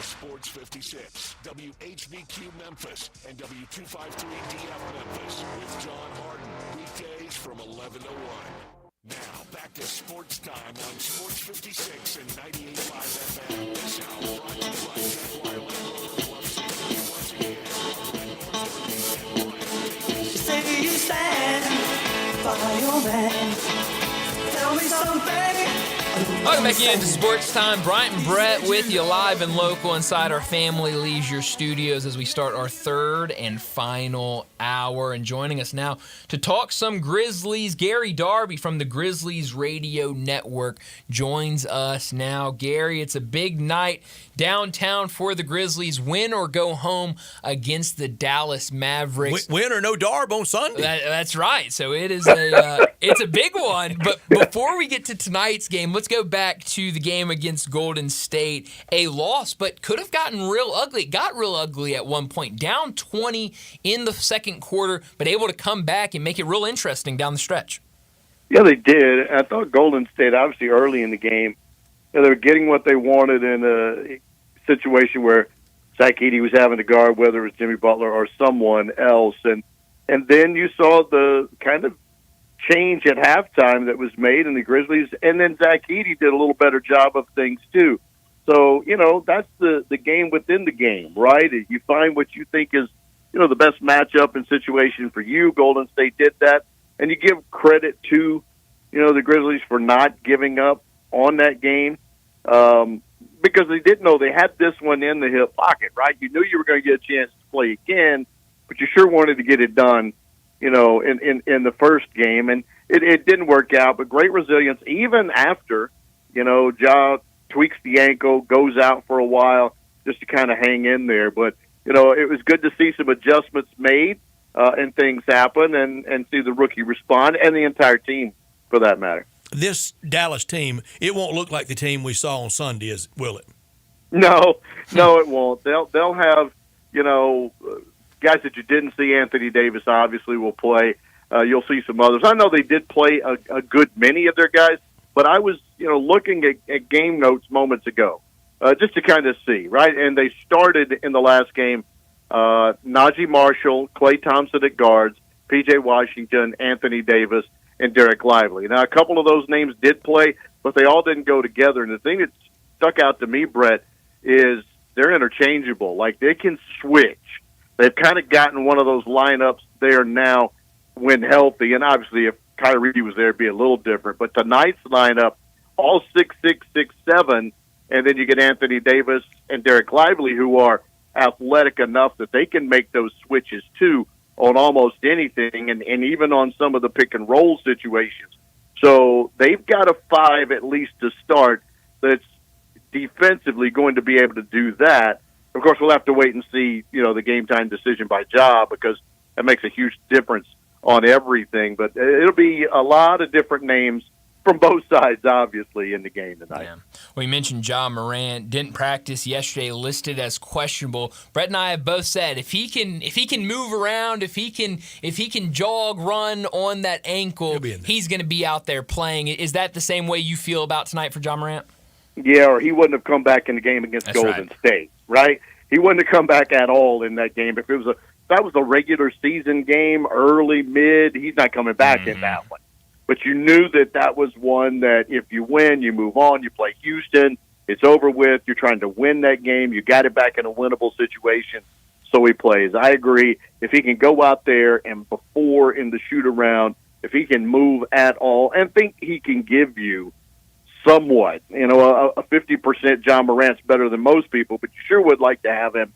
Sports 56, WHBQ Memphis, and W253DF Memphis with John Harden. Weekdays from 11 to 1. Now, back to Sports Time on Sports 56 and 98.5 FM. This hour brought to you by Jack Wiley once again. You say you stand by your man. Tell me something Welcome back into Sports Time. Bryant and Brett with you live and local inside our Family Leisure Studios as we start our third and final hour. And joining us now to talk some Grizzlies, Gary Darby from the Grizzlies Radio Network joins us now. Gary, it's a big night downtown for the Grizzlies. Win or go home against the Dallas Mavericks. Win or no Darb on Sunday. That's right. So it is it's a big one. But before we get to tonight's game, let's go back to the game against Golden State. A loss, but could have gotten real ugly. It got real ugly at one point. Down 20 in the second quarter, but able to come back and make it real interesting down the stretch. Yeah, they did. I thought Golden State, obviously early in the game, they were getting what they wanted in a situation where Zach Edey was having to guard, whether it was Jimmy Butler or someone else. And then you saw the kind of change at halftime that was made in the Grizzlies, and then Zach Edey did a little better job of things too. So, that's the game within the game, right? You find what you think is, the best matchup and situation for you. Golden State did that. And you give credit to, the Grizzlies for not giving up on that game because they didn't know they had this one in the hip pocket, right? You knew you were going to get a chance to play again, but you sure wanted to get it done, in the first game. And it didn't work out, but great resilience even after, Ja tweaks the ankle, goes out for a while just to kind of hang in there. But, it was good to see some adjustments made and things happen and see the rookie respond and the entire team for that matter. This Dallas team, it won't look like the team we saw on Sunday, will it? No, it won't. They'll have, guys that you didn't see. Anthony Davis obviously will play. You'll see some others. I know they did play a good many of their guys, but I was, looking at game notes moments ago just to kind of see, right? And they started in the last game, Najee Marshall, Klay Thompson at guards, P.J. Washington, Anthony Davis, and Derek Lively. Now, a couple of those names did play, but they all didn't go together. And the thing that stuck out to me, Brett, is they're interchangeable. Like, they can switch. They've kind of gotten one of those lineups there now when healthy. And obviously, if Kyrie was there, it'd be a little different. But tonight's lineup, all 6'6", 6'7", and then you get Anthony Davis and Derek Lively, who are athletic enough that they can make those switches, too, on almost anything, and even on some of the pick-and-roll situations. So they've got a five at least to start that's defensively going to be able to do that. Of course, we'll have to wait and see, the game-time decision by Ja, because that makes a huge difference on everything. But it'll be a lot of different names from both sides, obviously, in the game tonight. Yeah. Well, you mentioned Ja Morant didn't practice yesterday, listed as questionable. Brett and I have both said if he can move around, if he can jog, run on that ankle, he's going to be out there playing. Is that the same way you feel about tonight for Ja Morant? Yeah, or he wouldn't have come back in the game against Golden State, right? He wouldn't have come back at all in that game. If that was a regular season game, early, mid, he's not coming back in that one. But you knew that was one that if you win, you move on, you play Houston, it's over with, you're trying to win that game, you got it back in a winnable situation, so he plays. I agree. If he can go out there and before in the shoot-around, if he can move at all, and think he can give you somewhat, a 50% Ja Morant's better than most people, but you sure would like to have him,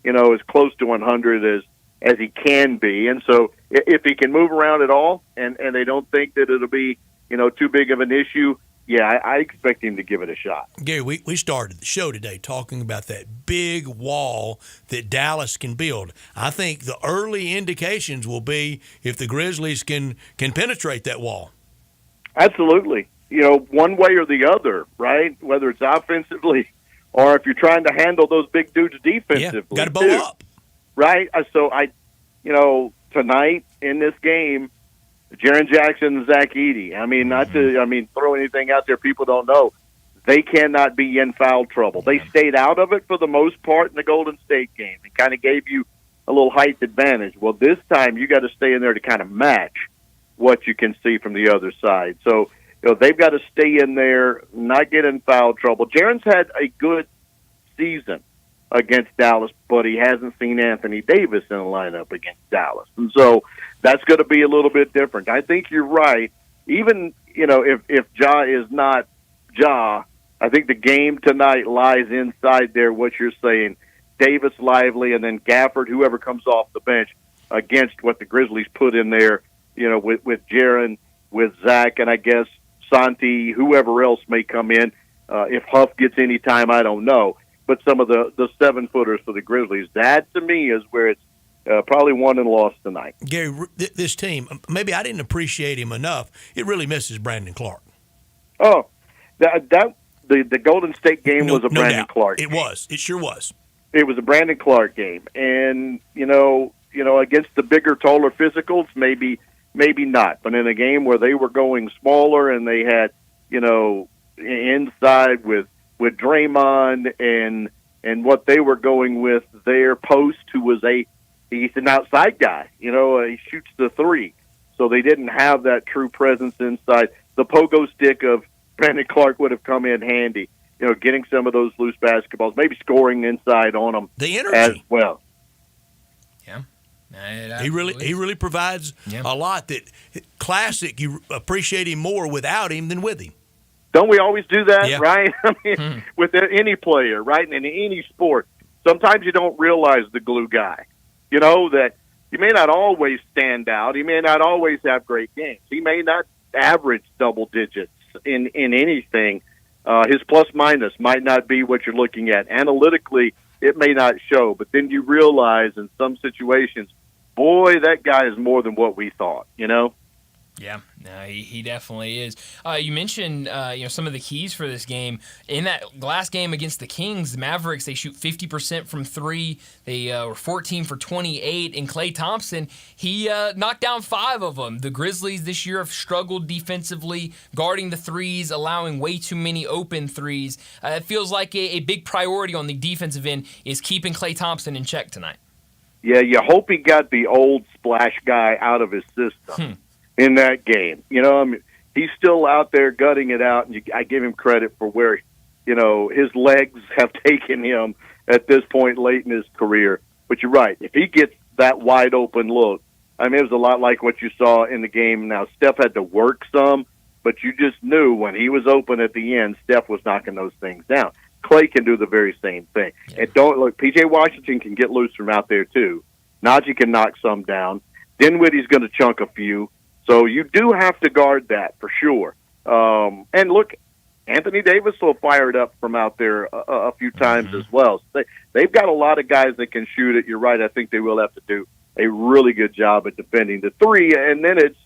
as close to 100 as he can be. And so if he can move around at all and they don't think that it'll be, too big of an issue, yeah, I expect him to give it a shot. Gary, we started the show today talking about that big wall that Dallas can build. I think the early indications will be if the Grizzlies can penetrate that wall. Absolutely. One way or the other, right? Whether it's offensively or if you're trying to handle those big dudes defensively. Yeah, got to bow up. Right? So, tonight in this game, Jaren Jackson and Zach Edey, throw anything out there people don't know. They cannot be in foul trouble. They stayed out of it for the most part in the Golden State game and kind of gave you a little height advantage. Well, this time you got to stay in there to kind of match what you can see from the other side. So, they've got to stay in there, not get in foul trouble. Jaren's had a good season against Dallas, but he hasn't seen Anthony Davis in the lineup against Dallas. And so that's going to be a little bit different. I think you're right. Even, if Ja is not Ja, I think the game tonight lies inside there, what you're saying. Davis, Lively, and then Gafford, whoever comes off the bench, against what the Grizzlies put in there, with Jaron, with Zach, and I guess Santi, whoever else may come in. If Huff gets any time, I don't know. But some of the 7-footers for the Grizzlies, that to me is where it's probably won and lost tonight. Gary, this team, maybe I didn't appreciate him enough. It really misses Brandon Clark. Oh, the Golden State game was a Brandon doubt. Clark. It was. It sure was. It was a Brandon Clark game, and against the bigger, taller physicals, maybe not. But in a game where they were going smaller and they had, inside with Draymond and what they were going with their post, who was he's an outside guy. He shoots the three, so they didn't have that true presence inside. The pogo stick of Brandon Clark would have come in handy. Getting some of those loose basketballs, maybe scoring inside on them. The energy as well. Yeah, he really provides a lot. That classic. You appreciate him more without him than with him. Don't we always do that, Yeah. right? I mean, with any player, right? In any sport, sometimes you don't realize the glue guy. That he may not always stand out. He may not always have great games. He may not average double digits in anything. His plus minus might not be what you're looking at. Analytically, it may not show, but then you realize in some situations, boy, that guy is more than what we thought, Yeah, no, he definitely is. You mentioned some of the keys for this game. In that last game against the Kings, the Mavericks, they shoot 50% from three. They were 14 for 28. And Klay Thompson, he knocked down 5 of them. The Grizzlies this year have struggled defensively, guarding the threes, allowing way too many open threes. It feels like a big priority on the defensive end is keeping Klay Thompson in check tonight. Yeah, you hope he got the old splash guy out of his system. In that game, he's still out there gutting it out, and I give him credit for where, his legs have taken him at this point late in his career. But you're right. If he gets that wide open look, it was a lot like what you saw in the game. Now, Steph had to work some, but you just knew when he was open at the end, Steph was knocking those things down. Klay can do the very same thing. Yeah. And don't look, P.J. Washington can get loose from out there too. Najee can knock some down. Dinwiddie's going to chunk a few. So you do have to guard that for sure. And look, Anthony Davis will fire it up from out there a few times as well. So they've got a lot of guys that can shoot it. You're right. I think they will have to do a really good job at defending the three. And then it's,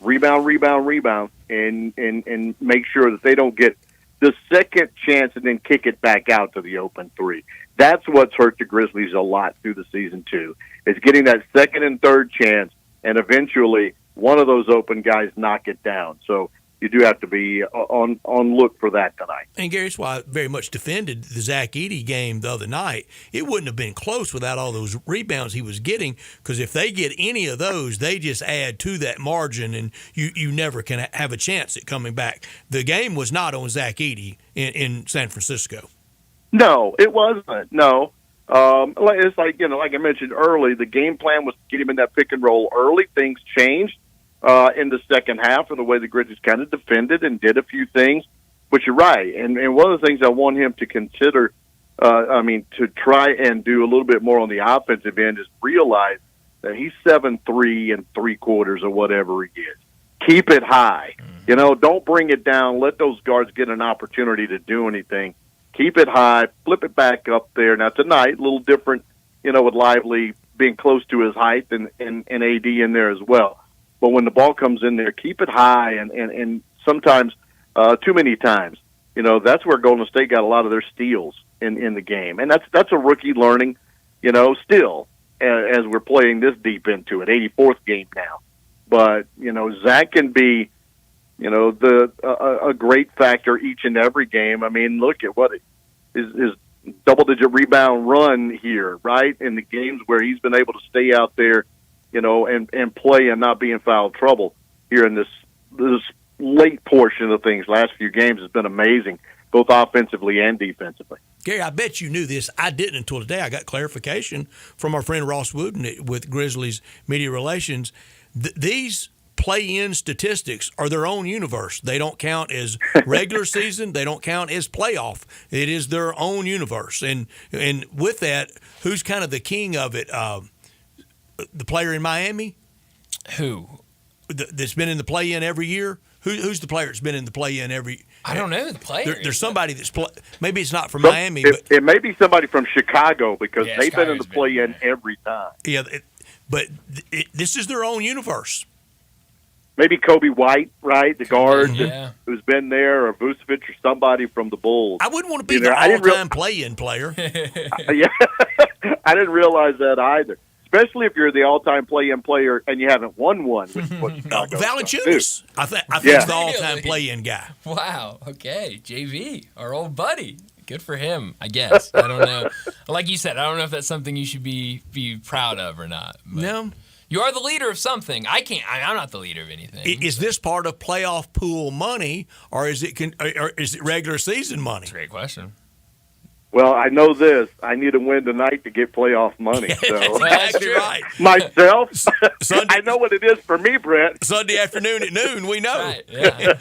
rebound, and make sure that they don't get the second chance and then kick it back out to the open three. That's what's hurt the Grizzlies a lot through the season too, is getting that second and third chance. And eventually, one of those open guys knock it down. So you do have to be on look for that tonight. And Gary, that's why I very much defended the Zach Edey game the other night. It wouldn't have been close without all those rebounds he was getting, because if they get any of those, they just add to that margin, and you never can have a chance at coming back. The game was not on Zach Edey in San Francisco. No, it wasn't. No. It's like I mentioned early, the game plan was to get him in that pick and roll early. Things changed in the second half of the way the Grizzlies kind of defended and did a few things. But you're right, and one of the things I want him to consider, to try and do a little bit more on the offensive end, is realize that he's 7'3" and 3/4 or whatever he is. Keep it high. Don't bring it down. Let those guards get an opportunity to do anything. Keep it high, flip it back up there. Now, tonight, a little different, with Lively being close to his height and AD in there as well. But when the ball comes in there, keep it high, and sometimes, too many times, that's where Golden State got a lot of their steals in the game. And that's a rookie learning, still, as we're playing this deep into it, 84th game now. But, Zach can be, a great factor each and every game. I mean, look at what his double-digit rebound run here, right? In the games where he's been able to stay out there, and play and not be in foul trouble here in this late portion of things. Last few games has been amazing, both offensively and defensively. Gary, I bet you knew this. I didn't until today. I got clarification from our friend Ross Wooden with Grizzlies Media Relations. These play-in statistics are their own universe. They don't count as regular season. They don't count as playoff. It is their own universe. And with that, who's kind of the king of it? The player in Miami? Who? That's been in the play-in every year? Who's the player that's been in the play-in every? I don't know the player. There's somebody that's maybe it's not from Miami, but it may be somebody from Chicago because they've been in the Chicago's play-in every time. Yeah, but this is their own universe. Maybe Kobe White, right, the guard Yeah. who's been there, or Vucevic, or somebody from the Bulls. I wouldn't want to be You the know, I didn't all-time play-in player. Yeah, I didn't realize that either. Especially if you're the all-time play-in player and you haven't won one. Which is what Chicago's Valanciunas, I think Yeah. he's the all-time play-in guy. Wow. Okay. JV, our old buddy. Good for him, I guess. I don't know. Like you said, I don't know if that's something you should be proud of or not. But No. you are the leader of something. I'm not the leader of anything. Is this part of playoff pool money, or is it regular season money? That's a great question. Well, I know this. I need to win tonight to get playoff money. So That's exactly right. myself, Sunday, I know what it is for me, Brett. Sunday afternoon at noon, we know. Right, yeah.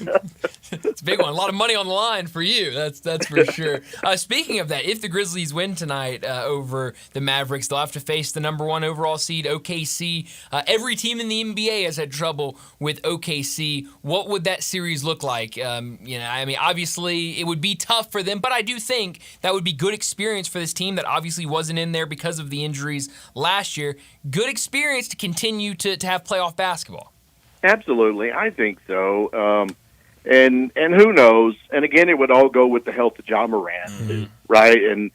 It's a big one. A lot of money on the line for you. That's for sure. Speaking of that, if the Grizzlies win tonight over the Mavericks, they'll have to face the number 1 overall seed, OKC. Every team in the NBA has had trouble with OKC. What would that series look like? Obviously, it would be tough for them, but I do think that would be good experience for this team that obviously wasn't in there because of the injuries last year. Good experience to continue to have playoff basketball. Absolutely, I think so. And who knows? And again, it would all go with the health of Ja Morant, right? And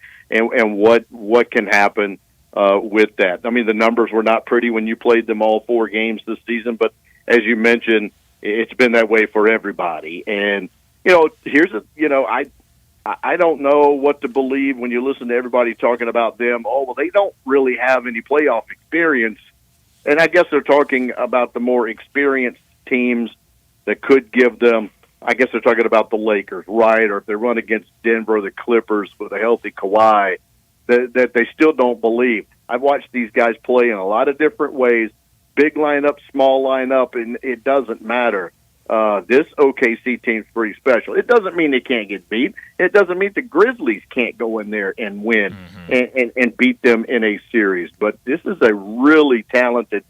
what can happen with that? I mean, the numbers were not pretty when you played them all 4 games this season, but as you mentioned, it's been that way for everybody. And I don't know what to believe when you listen to everybody talking about them. Oh, well, they don't really have any playoff experience. And I guess they're talking about the more experienced teams that could give them, I guess they're talking about the Lakers, right? Or if they run against Denver or the Clippers with a healthy Kawhi, that they still don't believe. I've watched these guys play in a lot of different ways, big lineup, small lineup, and it doesn't matter. This OKC team's pretty special. It doesn't mean they can't get beat. It doesn't mean the Grizzlies can't go in there and win and beat them in a series. But this is a really talented,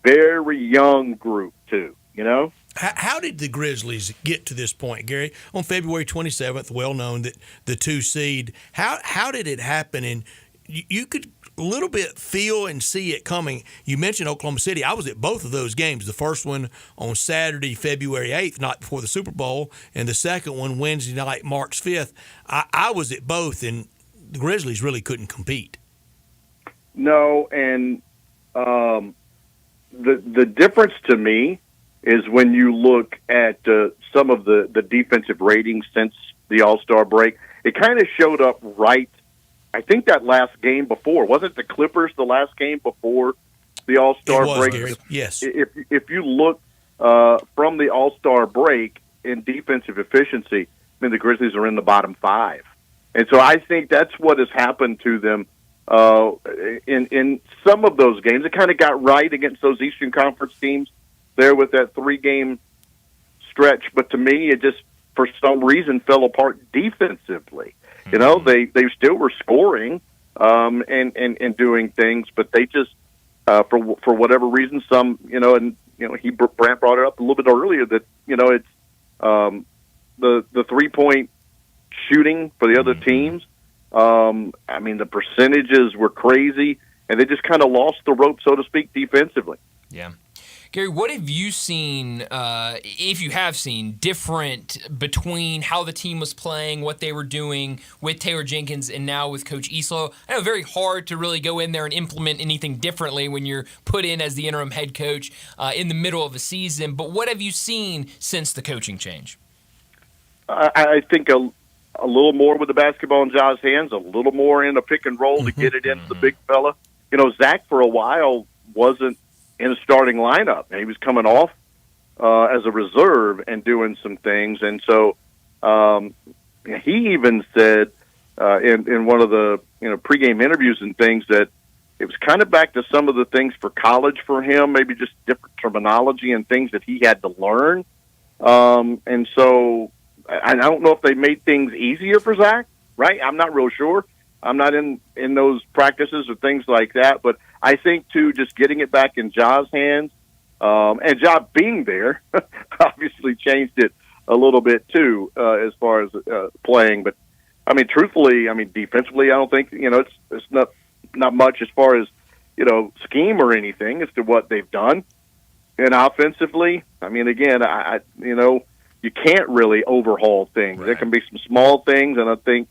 very young group, too, you know? How did the Grizzlies get to this point, Gary? On February 27th, well known that the 2 seed. How did it happen? And you could a little bit feel and see it coming. You mentioned Oklahoma City. I was at both of those games. The first one on Saturday, February 8th, night before the Super Bowl, and the second one Wednesday night, March 5th. I was at both, and the Grizzlies really couldn't compete. No, and the difference to me is when you look at some of the defensive ratings since the All-Star break, it kind of showed up right. I think that last game before, wasn't the Clippers the last game before the All-Star break? Gary. Yes. If you look from the All-Star break in defensive efficiency, I mean, the Grizzlies are in the bottom 5. And so I think that's what has happened to them in some of those games. It kind of got right against those Eastern Conference teams there with that 3-game stretch. But to me, it just, for some reason, fell apart defensively. You know, they still were scoring and doing things, but they just, for whatever reason, Brant brought it up a little bit earlier that, it's the 3-point shooting for the other teams. I mean, the percentages were crazy, and they just kind of lost the rope, so to speak, defensively. Yeah. Gary, what have you seen, if you have seen, different between how the team was playing, what they were doing with Taylor Jenkins and now with Coach Islo? I know very hard to really go in there and implement anything differently when you're put in as the interim head coach in the middle of a season, but what have you seen since the coaching change? I think a little more with the basketball in Ja's hands, a little more in a pick and roll to get it into the big fella. Zach for a while wasn't in a starting lineup, and he was coming off as a reserve and doing some things. And so he even said in one of the pregame interviews and things that it was kind of back to some of the things for college for him, maybe just different terminology and things that he had to learn. And so I don't know if they made things easier for Zach, right? I'm not real sure. I'm not in those practices or things like that. But I think, too, just getting it back in Ja's hands, and Ja being there obviously changed it a little bit, too, as far as playing. But, I mean, truthfully, defensively, I don't think, it's not much as far as, scheme or anything as to what they've done. And offensively, again, you can't really overhaul things. Right. There can be some small things, and I think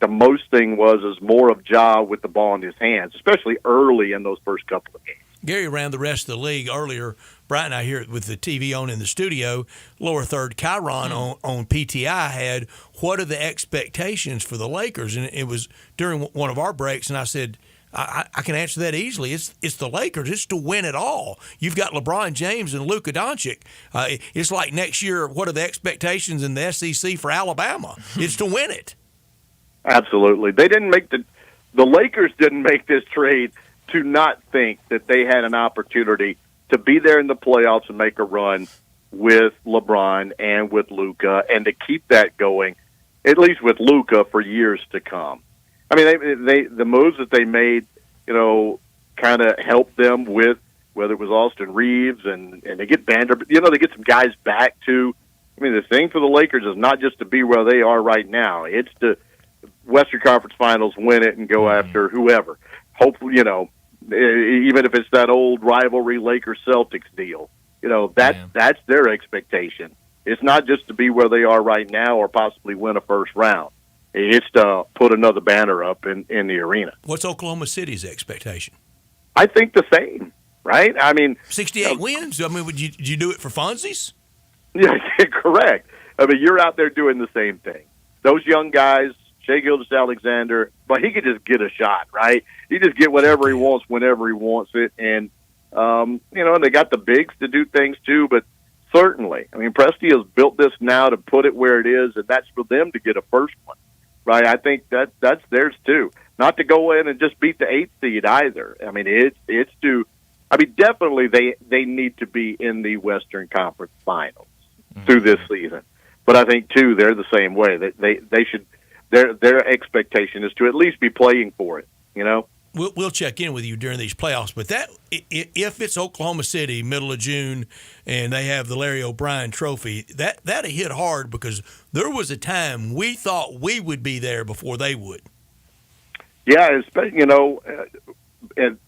the most thing is more of Ja with the ball in his hands, especially early in those first couple of games. Gary ran the rest of the league earlier. Brian and I here with the TV on in the studio, lower third, Chiron on PTI had, what are the expectations for the Lakers? And it was during one of our breaks, and I said, I can answer that easily. It's the Lakers. It's to win it all. You've got LeBron James and Luka Doncic. It's like next year, what are the expectations in the SEC for Alabama? It's to win it. Absolutely. They didn't make the Lakers didn't make this trade to not think that they had an opportunity to be there in the playoffs and make a run with LeBron and with Luka, and to keep that going, at least with Luka, for years to come. The moves that they made, kind of helped them with whether it was Austin Reeves and they get Vanderbilt. They get some guys back too. The thing for the Lakers is not just to be where they are right now. It's to Western Conference Finals, win it, and go after whoever. Hopefully, even if it's that old rivalry Lakers-Celtics deal, that's their expectation. It's not just to be where they are right now or possibly win a first round. It's to put another banner up in the arena. What's Oklahoma City's expectation? I think the same, right? 68 wins? Would you do it for funsies? Yeah, correct. You're out there doing the same thing. Those young guys, Shai Gilgeous-Alexander, but he could just get a shot, right? He just get whatever he wants whenever he wants it. And, and they got the bigs to do things too, but certainly. Presti has built this now to put it where it is, and that's for them to get a first one, right? I think that's theirs too. Not to go in and just beat the 8th seed either. It's to definitely they need to be in the Western Conference Finals through this season. But I think too they're the same way. That they should their expectation is to at least be playing for it. We'll check in with you during these playoffs. But that if it's Oklahoma City, middle of June, and they have the Larry O'Brien Trophy, that'll hit hard because there was a time we thought we would be there before they would. Yeah, and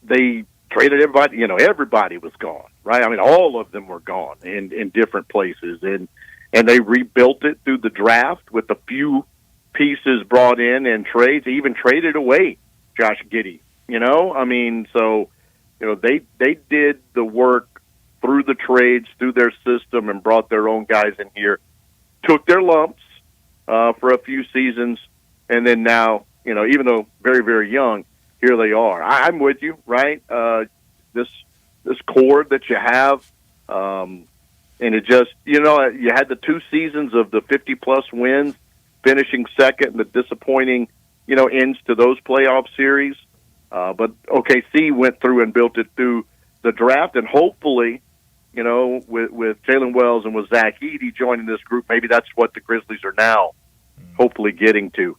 they traded everybody. Everybody was gone, right? All of them were gone in different places, and they rebuilt it through the draft with a few pieces brought in and trades. They even traded away Josh Giddey. So they did the work through the trades, through their system, and brought their own guys in here. Took their lumps for a few seasons, and then now, even though very, very young, here they are. I'm with you, right? This core that you have, and it just, you had the 2 seasons of the 50-plus wins, finishing second, and the disappointing, ends to those playoff series. But OKC went through and built it through the draft, and hopefully, with Jalen Wells and with Zach Edey joining this group, maybe that's what the Grizzlies are now hopefully getting to.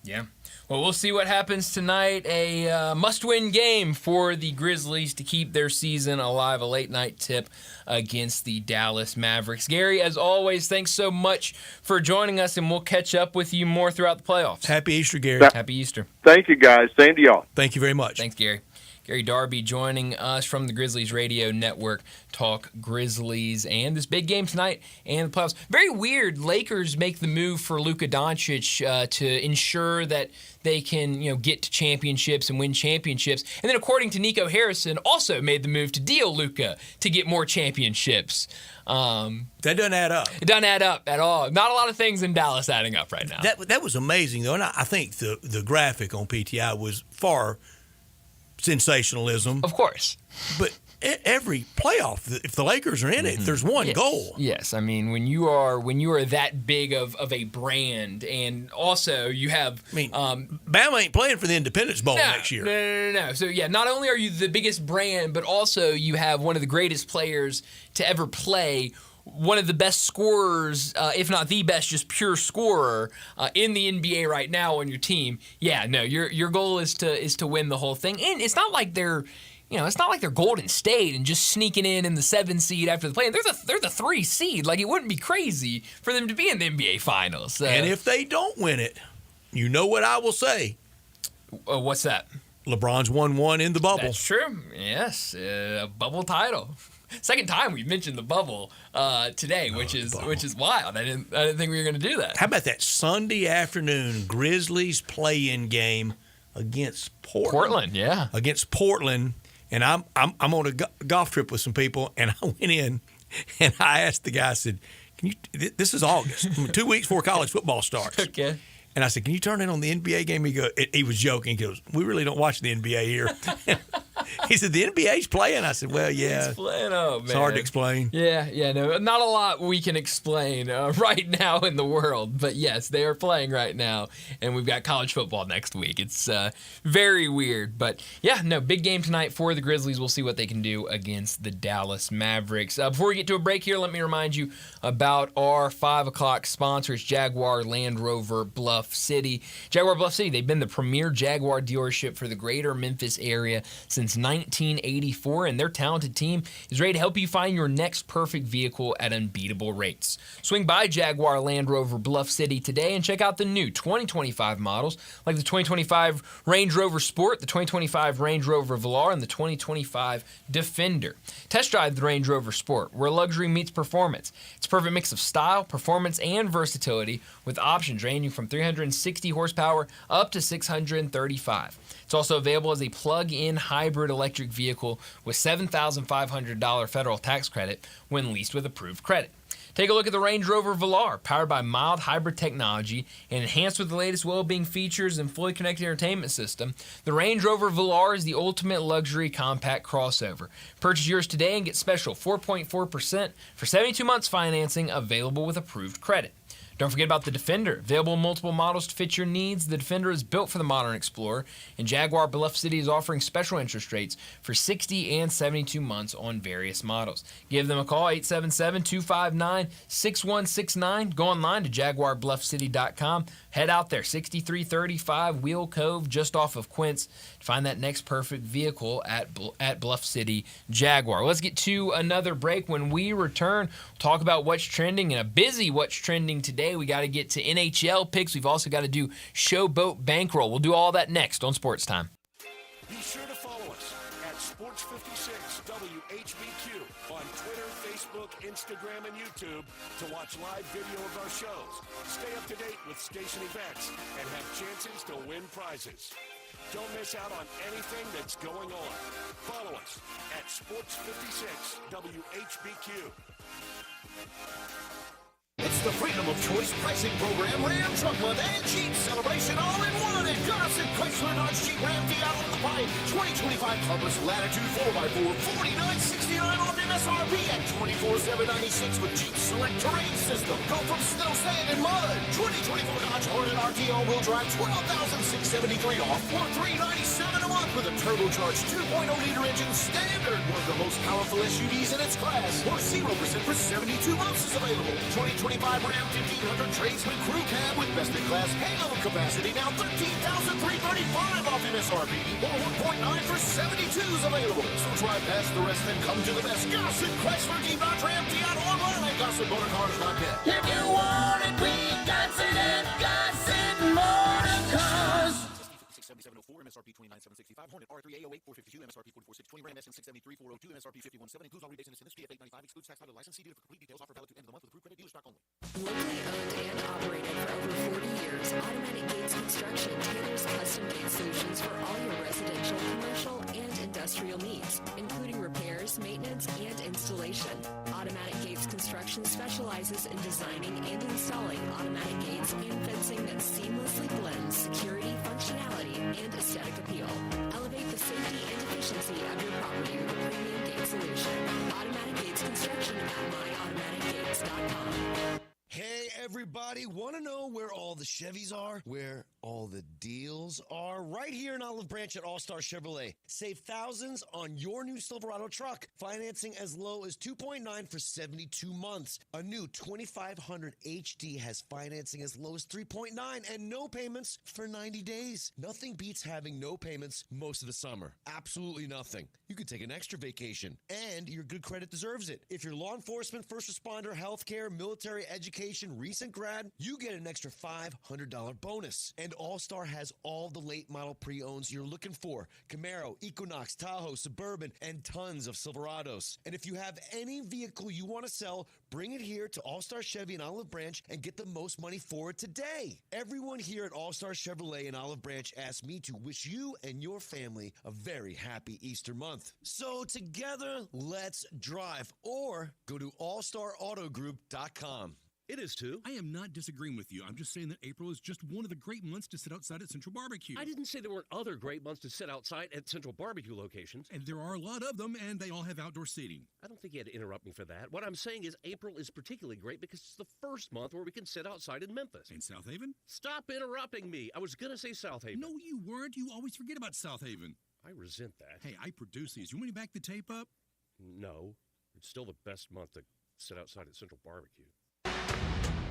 Yeah. Well, we'll see what happens tonight. A must-win game for the Grizzlies to keep their season alive. A late-night tip against the Dallas Mavericks. Gary, as always, thanks so much for joining us, and we'll catch up with you more throughout the playoffs. Happy Easter, Gary. Happy Easter. Thank you, guys. Same to y'all. Thank you very much. Thanks, Gary. Gary Darby joining us from the Grizzlies Radio Network, Talk Grizzlies, and this big game tonight and the playoffs. Very weird. Lakers make the move for Luka Doncic to ensure that they can, get to championships and win championships. And then, according to Nico Harrison, also made the move to deal Luka to get more championships. That doesn't add up. It doesn't add up at all. Not a lot of things in Dallas adding up right now. That was amazing, though, and I think the graphic on PTI was far sensationalism. Of course. But every playoff. If the Lakers are in it, there's one goal. Yes, I mean when you are that big of a brand, and also you have. I mean, Bama ain't playing for the Independence Bowl next year. No. So yeah, not only are you the biggest brand, but also you have one of the greatest players to ever play. One of the best scorers, if not the best, just pure scorer in the NBA right now on your team. Yeah, no, your goal is to win the whole thing, and it's not like they're. It's not like they're Golden State and just sneaking in the 7 seed after the play. They're the 3 seed. Like, it wouldn't be crazy for them to be in the NBA Finals. So. And if they don't win it, you know what I will say. What's that? LeBron's won one in the bubble. That's true. Yes, a bubble title. Second time we've mentioned the bubble today, which is wild. I didn't think we were going to do that. How about that Sunday afternoon Grizzlies play-in game against Portland? Yeah, against Portland. And I'm on a golf trip with some people, and I went in and I asked the guy, I said, "Can you? This is August, 2 weeks before college football starts." Okay. And I said, "Can you turn in on the NBA game?" He was joking. He goes, "We really don't watch the NBA here." He said, "The NBA's playing." I said, "Well, yeah, it's playing. Oh man, it's hard to explain." Yeah, no, not a lot we can explain right now in the world, but yes, they are playing right now, and we've got college football next week. It's very weird, but yeah, no, big game tonight for the Grizzlies. We'll see what they can do against the Dallas Mavericks. Before we get to a break here, let me remind you about our 5 o'clock sponsors, Jaguar Land Rover Bluff City. Jaguar Bluff City, they've been the premier Jaguar dealership for the greater Memphis area since 1984, and their talented team is ready to help you find your next perfect vehicle at unbeatable rates. Swing by Jaguar Land Rover Bluff City today and check out the new 2025 models like the 2025 Range Rover Sport, the 2025 Range Rover Velar, and the 2025 Defender. Test drive the Range Rover Sport, where luxury meets performance. It's a perfect mix of style, performance, and versatility with options ranging from 360 horsepower up to 635. It's also available as a plug-in hybrid electric vehicle with $7,500 federal tax credit when leased with approved credit. Take a look at the Range Rover Velar, powered by mild hybrid technology and enhanced with the latest well-being features and fully connected entertainment system. The Range Rover Velar is the ultimate luxury compact crossover. Purchase yours today and get special 4.4% for 72 months financing available with approved credit. Don't forget about the Defender. Available in multiple models to fit your needs, the Defender is built for the modern explorer, and Jaguar Bluff City is offering special interest rates for 60 and 72 months on various models. Give them a call, 877-259-6169. Go online to jaguarbluffcity.com. Head out there, 6335 Wheel Cove, just off of Quince, to find that next perfect vehicle at Bluff City Jaguar. Let's get to another break. When we return, we'll talk about what's trending, and a busy what's trending today. We got to get to NHL picks. We've also got to do Showboat Bankroll. We'll do all that next on Sports Time. Be sure to follow us at Sports56 WHBQ on Twitter, Facebook, Instagram, and YouTube to watch live video of our shows. Stay up to date with station events and have chances to win prizes. Don't miss out on anything that's going on. Follow us at Sports56 WHBQ. It's the Freedom of Choice pricing program, Ram Truck Month and Jeep Celebration all in one at Gossett Chrysler Dodge Jeep Ram Fiat on the Pike. 2025 Compass Latitude 4x4, $49.69 off MSRP at $24,796 with Jeep Select Terrain System. Go from snow, sand, and mud. 2024 Dodge Hornet RT all-wheel drive, $12,673 off, or $397 a month with a turbocharged 2.0-liter engine standard. One of the most powerful SUVs in its class, or 0% for 72 months is available. 2025 Ram 1500 Tradesman Crew Cab with best-in-class payload capacity, now $13,335 off MSRP, or 1.9 for 72 is available. So drive past the rest and come to the best. Gossett Chrysler Jeep Dodge Ram Fiat online at GossettMotorCars.net. If you want it, we got it at Gossett Motorcars. 7704 MSRP 29765 Hornet R3 A08 452 MSRP 44620 Ram SN 673 402 MSRP 517 includes all rebates and incentives PF 895 excludes tax title license CD for complete details offer valid to end of the month with approved credit dealer stock only. Locally owned and operated for over 40 years, Automatic Gates Construction tailors custom gate solutions for all your residential, commercial, and industrial needs, including repairs, maintenance, and installation. Automatic Gates Construction specializes in designing and installing automatic gates and fencing that seamlessly blends security, functionality, and aesthetic appeal. Elevate the safety and efficiency of your property with premium gate solutions. everybody. Want to know where all the Chevys are? Where all the deals are? Right here in Olive Branch at All-Star Chevrolet. Save thousands on your new Silverado truck. Financing as low as 2.9 for 72 months. A new 2500 HD has financing as low as 3.9 and no payments for 90 days. Nothing beats having no payments most of the summer. Absolutely nothing. You could take an extra vacation, and your good credit deserves it. If you're law enforcement, first responder, healthcare, military, education, recent grad, you get an extra $500 bonus. And All-Star has all the late model pre-owns you're looking for. Camaro, Equinox, Tahoe, Suburban, and tons of Silverados. And if you have any vehicle you want to sell, bring it here to All-Star Chevy in Olive Branch and get the most money for it today. Everyone here at All-Star Chevrolet in Olive Branch asked me to wish you and your family a very happy Easter month. So together, let's drive, or go to allstarautogroup.com. It is too. I am not disagreeing with you. I'm just saying that April is just one of the great months to sit outside at Central Barbecue. I didn't say there weren't other great months to sit outside at Central Barbecue locations. And there are a lot of them, and they all have outdoor seating. I don't think you had to interrupt me for that. What I'm saying is April is particularly great because it's the first month where we can sit outside in Memphis. In South Haven? Stop interrupting me. I was going to say South Haven. No, you weren't. You always forget about South Haven. I resent that. Hey, I produce these. You want me to back the tape up? No. It's still the best month to sit outside at Central Barbecue.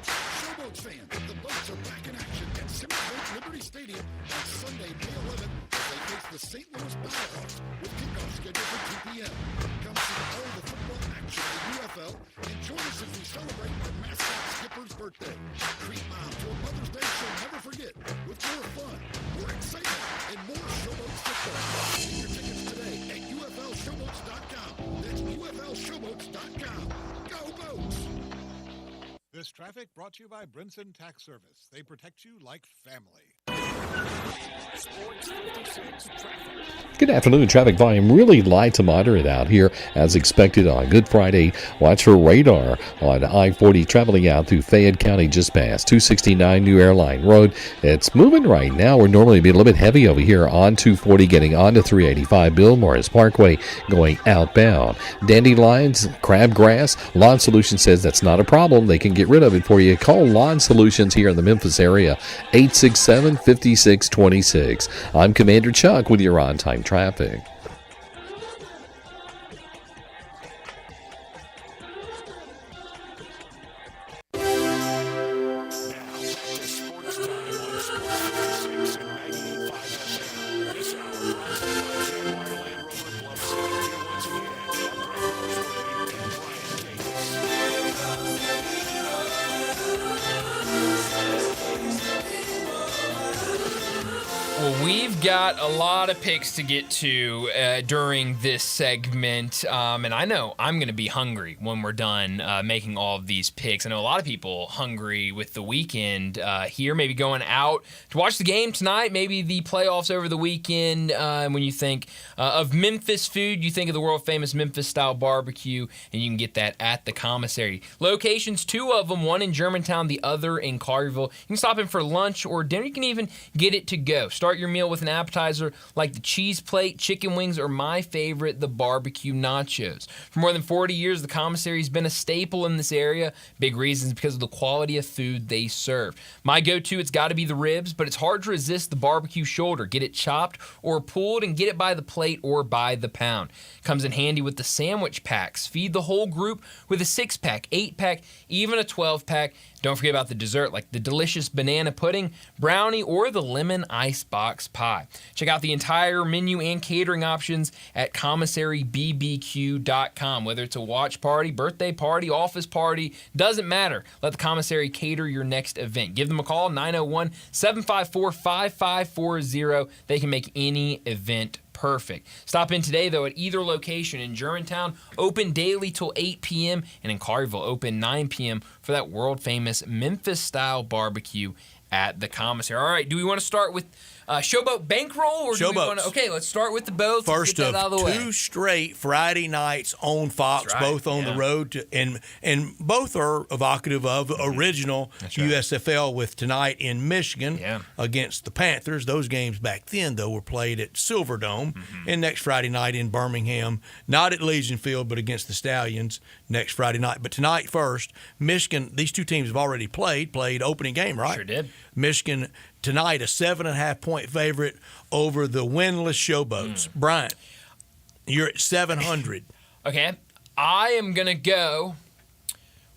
Showboats fans, the boats are back in action at Simmons Liberty Stadium on Sunday, May 11th, as they face the St. Louis Battlehawks with kickoff scheduled for 2 p.m. Come see all the football action of the UFL and join us as we celebrate our mascot Skipper's birthday. Treat Mom to a Mother's Day she'll never forget with more fun, more excitement, and more Showboats football. Get your tickets today at UFLShowboats.com. That's UFLShowboats.com. Go Boats! This traffic brought to you by Brinson Tax Service. They protect you like family. Sports 56 traffic. Good afternoon. Traffic volume really light to moderate out here as expected on Good Friday. Watch for radar on I-40 traveling out through Fayette County just past 269 New Airline Road. It's moving right now. We're normally being a little bit heavy over here on 240 getting onto 385 Bill Morris Parkway going outbound. Dandelions, crabgrass, Lawn Solutions says that's not a problem. They can get rid of it for you. Call Lawn Solutions here in the Memphis area, 867-5626. I'm Commander Chuck with your on-time traffic. We've got a lot of picks to get to during this segment, and I know I'm going to be hungry when we're done making all of these picks. I know a lot of people hungry with the weekend here, maybe going out to watch the game tonight, maybe the playoffs over the weekend. When you think of Memphis food, you think of the world-famous Memphis-style barbecue, and you can get that at the commissary. Locations, 2 of them, one in Germantown, the other in Collierville. You can stop in for lunch or dinner. You can even get it to go. Start your meal with an appetizer like the cheese plate, chicken wings, or my favorite, the barbecue nachos. For more than 40 years, the commissary has been a staple in this area. Big reasons because of the quality of food they serve. My go-to, it's got to be the ribs, but it's hard to resist the barbecue shoulder. Get it chopped or pulled and get it by the plate or by the pound. Comes in handy with the sandwich packs. Feed the whole group with a 6-pack, 8-pack, even a 12-pack. Don't forget about the dessert like the delicious banana pudding, brownie, or the lemon icebox pie. Check out the entire menu and catering options at commissarybbq.com. Whether it's a watch party, birthday party, office party, doesn't matter. Let the commissary cater your next event. Give them a call, 901-754-5540. They can make any event perfect. Stop in today, though, at either location. In Germantown, open daily till 8 p.m., and in Collierville, open 9 p.m. for that world-famous Memphis-style barbecue at the commissary. All right, do we want to start with Showboat Bankroll? Or do we want to, okay, let's start with the both. First of 2 straight Friday nights on Fox, right, both on the road, and both are evocative of original USFL with tonight in Michigan against the Panthers. Those games back then, though, were played at Silverdome, and next Friday night in Birmingham, not at Legion Field, but against the Stallions, next Friday night. But tonight first, Michigan, these two teams have already played opening game, right? Sure did. Michigan tonight, a 7.5-point favorite over the winless Showboats. Bryant, you're at 700. Okay. I am going to go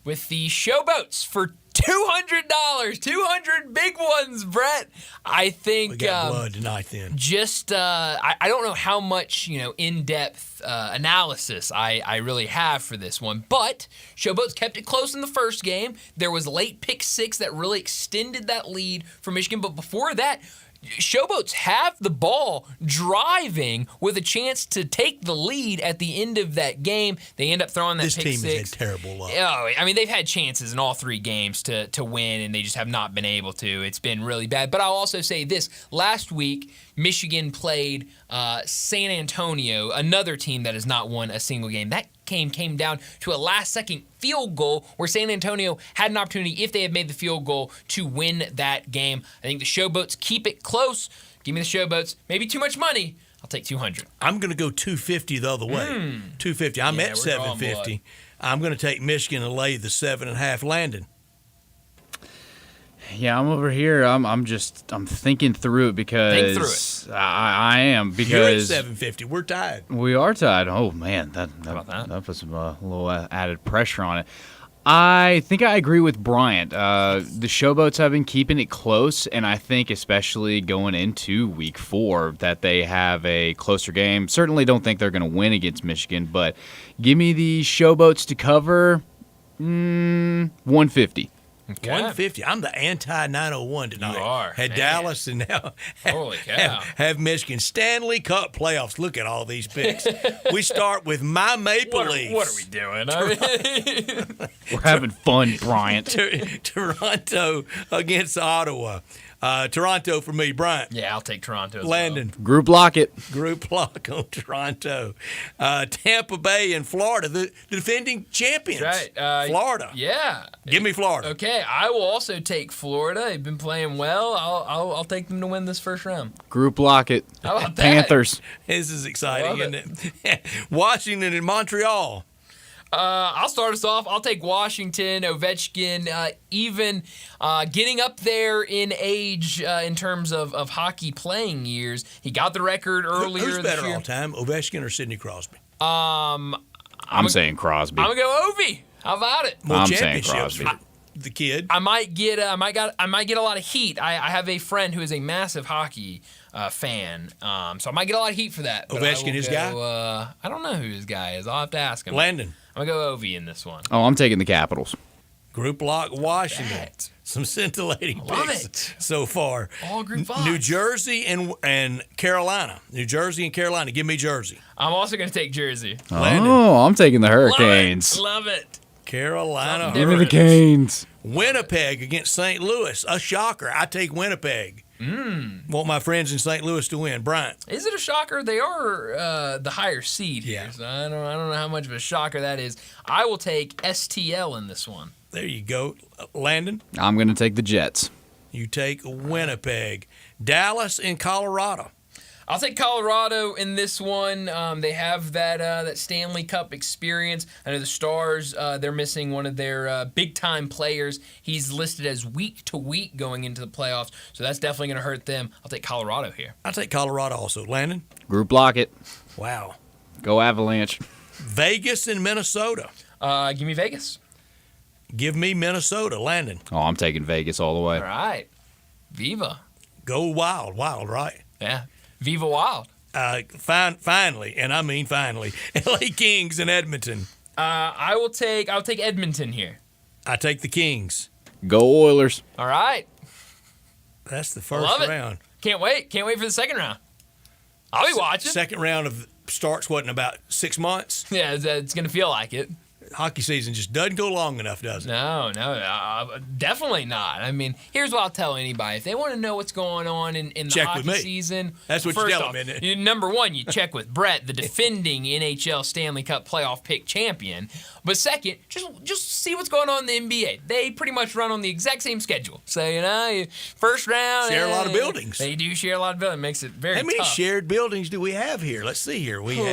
with the Showboats for $200. 200 big ones, Brett. I think We got blood tonight then. Just I don't know how much in-depth analysis I really have for this one, but Showboats kept it close in the first game. There was a late pick six that really extended that lead for Michigan, but before that, Showboats have the ball driving with a chance to take the lead at the end of that game. They end up throwing that This pick team six. has had terrible luck. Oh, I mean, they've had chances in all three games to win, and they just have not been able to. It's been really bad. But I'll also say this. Last week, Michigan played San Antonio, another team that has not won a single game. That game came down to a last-second field goal where San Antonio had an opportunity, if they had made the field goal, to win that game. I think the Showboats keep it close. Give me the Showboats. Maybe too much money. I'll take 200. I'm going to go 250 the other way. 250. I'm at 750. I'm going to take Michigan and lay the 7.5. Landon. Yeah, I'm over here. I'm thinking through it because Think through it. I am because You're at 750. We're tied. We are tied. Oh man, that puts a little added pressure on it. I think I agree with Bryant. The Showboats have been keeping it close, and I think especially going into Week 4 that they have a closer game. Certainly don't think they're going to win against Michigan, but give me the Showboats to cover 150. Okay. 150. I'm the anti-901 tonight. You are. Had Man. Dallas and now Holy cow. have Michigan. Stanley Cup playoffs. Look at all these picks. We start with my Maple Leafs. What are we doing? I mean, We're having fun, Bryant. Toronto against Ottawa. Toronto for me, Bryant. yeah, I'll take Toronto as Landon. Group lock it. Group lock on Toronto. Tampa Bay and Florida, the defending champions. That's right. Florida. Yeah. Give me Florida. Okay, I will also take Florida. They've been playing well. I'll take them to win this first round. Group lock it. How about that? Panthers. This is exciting, Love isn't it? Washington and Montreal. I'll start us off. I'll take Washington. Ovechkin, even getting up there in age in terms of hockey playing years. He got the record earlier Who's this better year. all time, Ovechkin or Sidney Crosby? I'm saying Crosby. I'm gonna go Ovi. How about it? More I'm saying championships Crosby. for the kid. I might get a lot of heat. I have a friend who is a massive hockey fan, so I might get a lot of heat for that. but I Ovechkin, will his go, guy? I don't know who his guy is. I'll have to ask him. Landon. I'm gonna go Ovi in this one. Oh, I'm taking the Capitals. Group lock Washington. That. Some scintillating Love picks it. so far. All group lock. New Jersey and Carolina. New Jersey and Carolina. Give me Jersey. I'm also gonna take Jersey. Landon. Oh, I'm taking the Hurricanes. Love it. Carolina. Give me the Hurricanes. Canes. Winnipeg against St. Louis. A shocker. I take Winnipeg. Want my friends in St. Louis to win. Bryant. Is it a shocker? They are the higher seed Yeah. here, so I don't know how much of a shocker that is. I will take STL in this one. There you go. Landon. I'm going to take the Jets. You take Winnipeg. Dallas and Colorado. I'll take Colorado in this one. They have that Stanley Cup experience. I know the Stars, they're missing one of their big-time players. He's listed as week to week going into the playoffs, so that's definitely going to hurt them. I'll take Colorado here. I'll take Colorado also. Landon. Group lock it. Wow. Go Avalanche. Vegas and Minnesota. Give me Vegas. Give me Minnesota. Landon. Oh, I'm taking Vegas all the way. All right. Viva. Go wild. Wild, right? Yeah. Viva Wild. Finally, and I mean finally, LA Kings and Edmonton. I'll take Edmonton here. I take the Kings. Go Oilers. All right. That's the first Love it. round. Can't wait for the second round. I'll be watching. Second round of starts what in about 6 months. Yeah, it's going to feel like it. Hockey season just doesn't go long enough, does it? No, definitely not. I mean, here's what I'll tell anybody. If they want to know what's going on in the Check hockey with me. season, That's what you first tell off, them, isn't it? Number one, you check with Brett, the defending NHL Stanley Cup playoff pick champion. But second, just see what's going on in the NBA. They pretty much run on the exact same schedule. So, first round. Share a lot of buildings. They do share a lot of buildings. It makes it very How many tough. shared buildings do we have here? Let's see here. We don't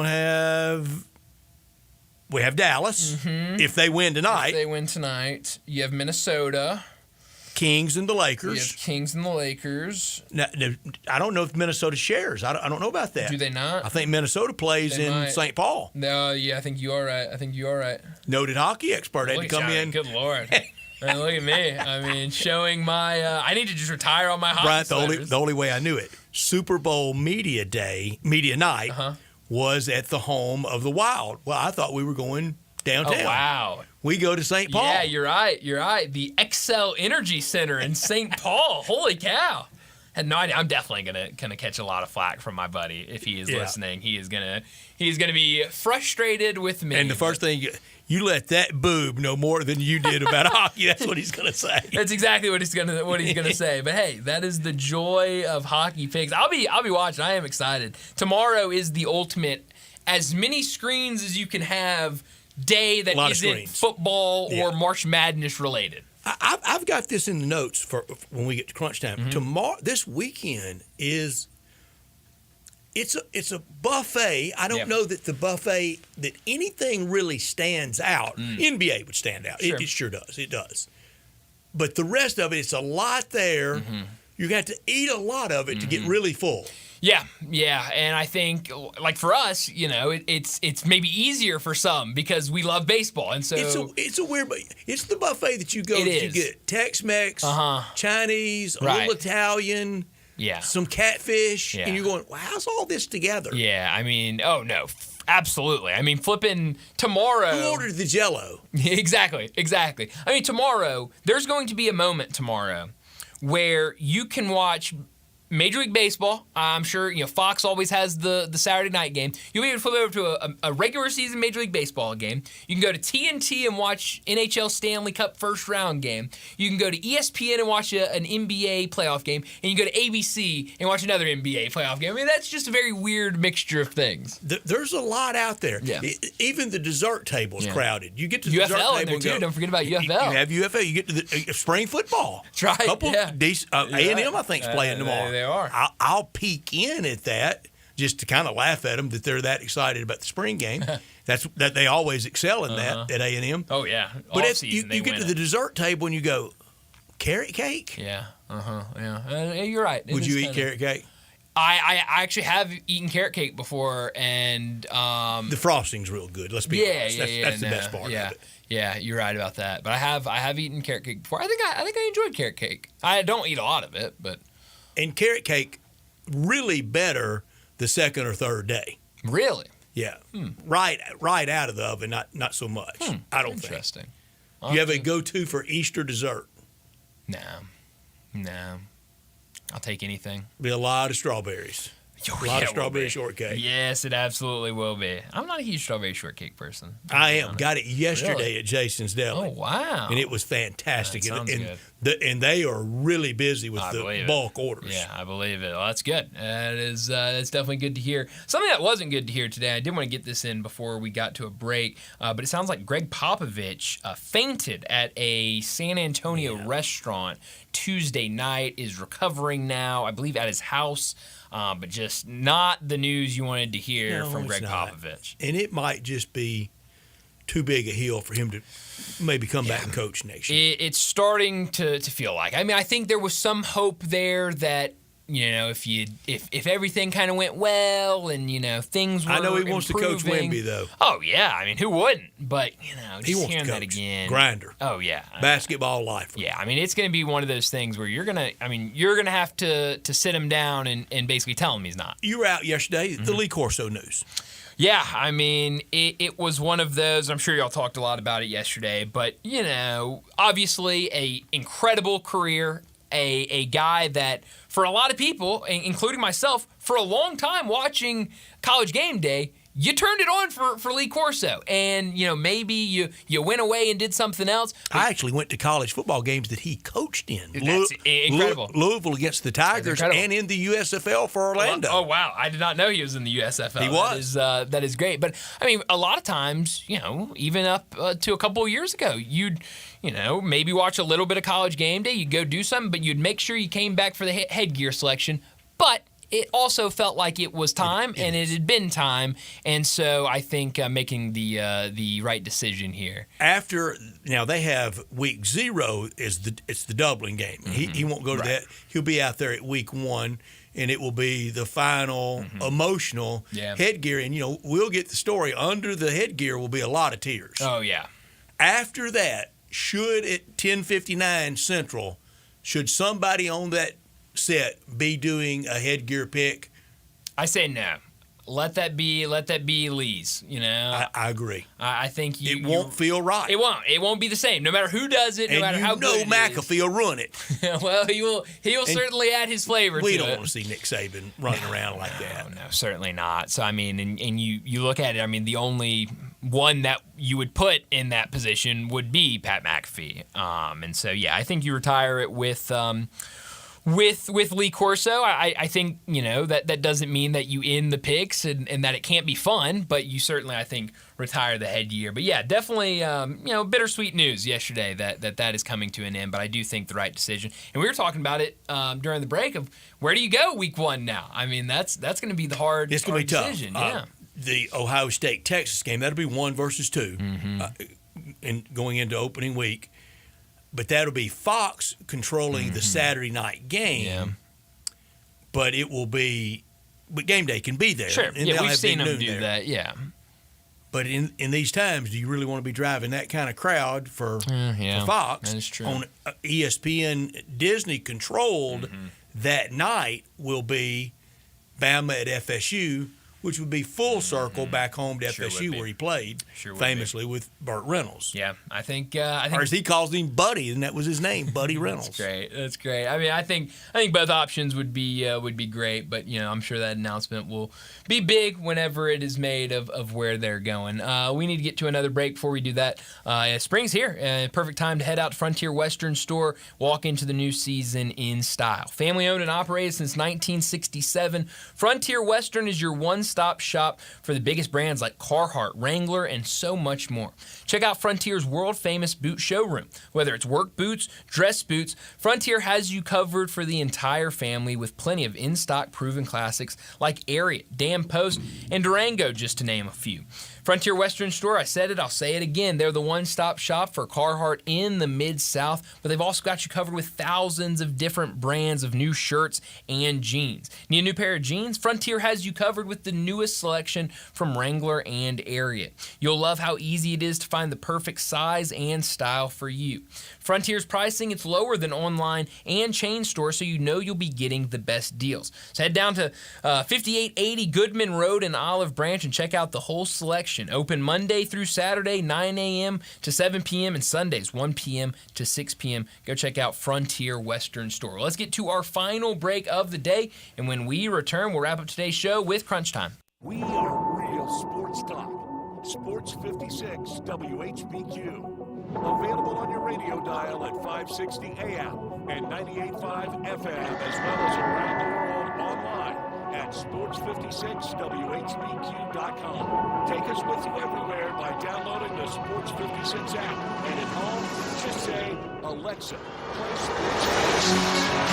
have We have Dallas. If they win tonight. If they win tonight. You have Minnesota. Kings and the Lakers. You have Kings and the Lakers. Now, I don't know if Minnesota shares. I don't know about that. Do they not? I think Minnesota plays in St. Paul. No, yeah, I think you are right. Noted hockey expert had to come in. Good Lord. Man, look at me. I mean, showing my I need to just retire on my hockey Brian, the only way I knew it, Super Bowl media night was at the home of the Wild. Well, I thought we were going downtown. Oh, wow. We go to St. Paul. Yeah, you're right. The Excel Energy Center in St. Paul. Holy cow. Had no idea. I'm definitely gonna catch a lot of flack from my buddy if he is listening. He is gonna be frustrated with me. And the first thing you let that boob know more than you did about hockey. That's what he's gonna say. That's exactly what he's gonna say. But hey, that is the joy of hockey picks. I'll be watching. I am excited. Tomorrow is the ultimate, as many screens as you can have day that isn't football or March Madness related. I've got this in the notes for when we get to crunch time. Tomorrow, this weekend it's a buffet. I don't know that the buffet that anything really stands out. NBA would stand out. Sure. It sure does. It does. But the rest of it, it's a lot there. You got to eat a lot of it to get really full. Yeah, and I think, like for us, it's maybe easier for some because we love baseball, and so it's a weird. It's the buffet that you go. You get Tex-Mex, Chinese, a little Italian, some catfish, and you're going, "Wow, how's all this together?" Yeah, I mean, oh no, absolutely. I mean, flipping tomorrow. Who ordered the Jell-O? Exactly. I mean, tomorrow there's going to be a moment tomorrow where you can watch Major League Baseball. I'm sure Fox always has the Saturday night game. You'll be able to flip over to a regular season Major League Baseball game. You can go to TNT and watch NHL Stanley Cup first round game. You can go to ESPN and watch an NBA playoff game. And you can go to ABC and watch another NBA playoff game. I mean, that's just a very weird mixture of things. There's a lot out there. Yeah. Even the dessert table is crowded. You get to the UFL dessert table in there too. and go, Don't forget about UFL. You have UFL. You get to the spring football. That's right. A&M, I think, is playing tomorrow. They are. I'll peek in at that just to kind of laugh at them that they're that excited about the spring game. That they always excel in that at A&M. Oh yeah, but you get to the dessert table and you go, carrot cake. Yeah, yeah. You're right. Would you eat carrot cake? I actually have eaten carrot cake before, and the frosting's real good. Let's be honest. That's the best part of it. Yeah, you're right about that. But I have eaten carrot cake before. I think I enjoyed carrot cake. I don't eat a lot of it, but. And carrot cake, really better the second or third day. Really? Yeah. Right out of the oven, not so much. I don't think. Interesting. You have a go-to for Easter dessert? No. I'll take anything. Be a lot of strawberries. A lot of strawberry shortcake. Yes, it absolutely will be. I'm not a huge strawberry shortcake person. I am. Got it yesterday at Jason's Deli. Oh, wow. And it was fantastic. That sounds good. And they are really busy with the bulk orders. Yeah, I believe it. Well, that's good. That's definitely good to hear. Something that wasn't good to hear today, I did want to get this in before we got to a break, but it sounds like Greg Popovich fainted at a San Antonio restaurant Tuesday night, is recovering now, I believe, at his house. But just not the news you wanted to hear from Greg Popovich. And it might just be too big a hill for him to maybe come back and coach next year. It's starting to feel like. I mean, I think there was some hope there that, if everything kind of went well and, things were I know he wants to coach Wemby, though. Oh, yeah. I mean, who wouldn't? But, just he wants hearing to that coach. again. Grinder. Oh, yeah. Basketball lifer. Yeah, I mean, it's going to be one of those things where you're going to have to sit him down and basically tell him he's not. You were out yesterday, the Lee Corso news. Yeah, I mean, it was one of those. I'm sure y'all talked a lot about it yesterday, but, obviously a incredible career, a guy that, for a lot of people, including myself, for a long time watching College Game Day, you turned it on for Lee Corso. And, maybe you went away and did something else. I actually went to college football games that he coached in. That's incredible. Louisville against the Tigers and in the USFL for Orlando. Oh, wow. I did not know he was in the USFL. He was. That is great. But, I mean, a lot of times, even up to a couple of years ago, you'd maybe watch a little bit of College Game Day. You'd go do something, but you'd make sure you came back for the headgear selection. But it also felt like it was time, and it had been time, and so I think making the right decision here. Now they have week 0 it's the Dublin game. He won't go to that. He'll be out there at week 1, and it will be the final emotional headgear. And we'll get the story. Under the headgear will be a lot of tears. Oh yeah. After that, should at 10:59 Central, should somebody on that set be doing a headgear pick? I say no. Let that be Lee's. I agree. I think it won't feel right. It won't. It won't be the same. No matter who does it. No matter how good it is. McAfee will run it. Well, he will certainly add his flavor to it. We don't want to see Nick Saban running around like that. No, certainly not. So I mean, and you look at it. I mean, the only one that you would put in that position would be Pat McAfee. And so yeah, I think you retire it with Lee Corso. I think, that doesn't mean that you end the picks and that it can't be fun, but you certainly, I think, retire the headgear. But yeah, definitely, bittersweet news yesterday that is coming to an end, but I do think the right decision. And we were talking about it during the break of where do you go week 1 now? I mean, that's going to be the hard decision. Yeah. The Ohio State-Texas game, that'll be 1 versus 2 and going into opening week. But that'll be Fox controlling the Saturday night game. Yeah. But game day can be there. Sure. And we've seen them do that. Yeah. But in these times, do you really want to be driving that kind of crowd for Fox? That is true. On ESPN, Disney controlled that night will be Bama at FSU, which would be full circle back home to FSU where he played famously with Burt Reynolds. Yeah, I think or as he calls him, Buddy, and that was his name, Buddy Reynolds. That's great. I mean, I think both options would be great, but I'm sure that announcement will be big whenever it is made of where they're going. We need to get to another break before we do that. Spring's here. Perfect time to head out to Frontier Western Store, walk into the new season in style. Family owned and operated since 1967, Frontier Western is your one-stop shop for the biggest brands like Carhartt, Wrangler, and so much more. Check out Frontier's world-famous boot showroom. Whether it's work boots, dress boots, Frontier has you covered for the entire family with plenty of in-stock proven classics like Ariat, Dam Post, and Durango, just to name a few. Frontier Western Store, I said it, I'll say it again. They're the one-stop shop for Carhartt in the Mid-South, but they've also got you covered with thousands of different brands of new shirts and jeans. Need a new pair of jeans? Frontier has you covered with the newest selection from Wrangler and Ariat. You'll love how easy it is to find the perfect size and style for you. Frontier's pricing, it's lower than online and chain stores, so you know you'll be getting the best deals. So head down to 5880 Goodman Road in Olive Branch and check out the whole selection. Open Monday through Saturday, 9 a.m. to 7 p.m. and Sundays, 1 p.m. to 6 p.m. Go check out Frontier Western Store. Let's get to our final break of the day, and when we return, we'll wrap up today's show with Crunch Time. We are real sports talk. Sports 56 WHBQ. Available on your radio dial at 560 AM and 98.5 FM, as well as around the world online at sports56whbq.com. Take us with you everywhere by downloading the Sports 56 app. And at home, just say, Alexa, play Sports 56.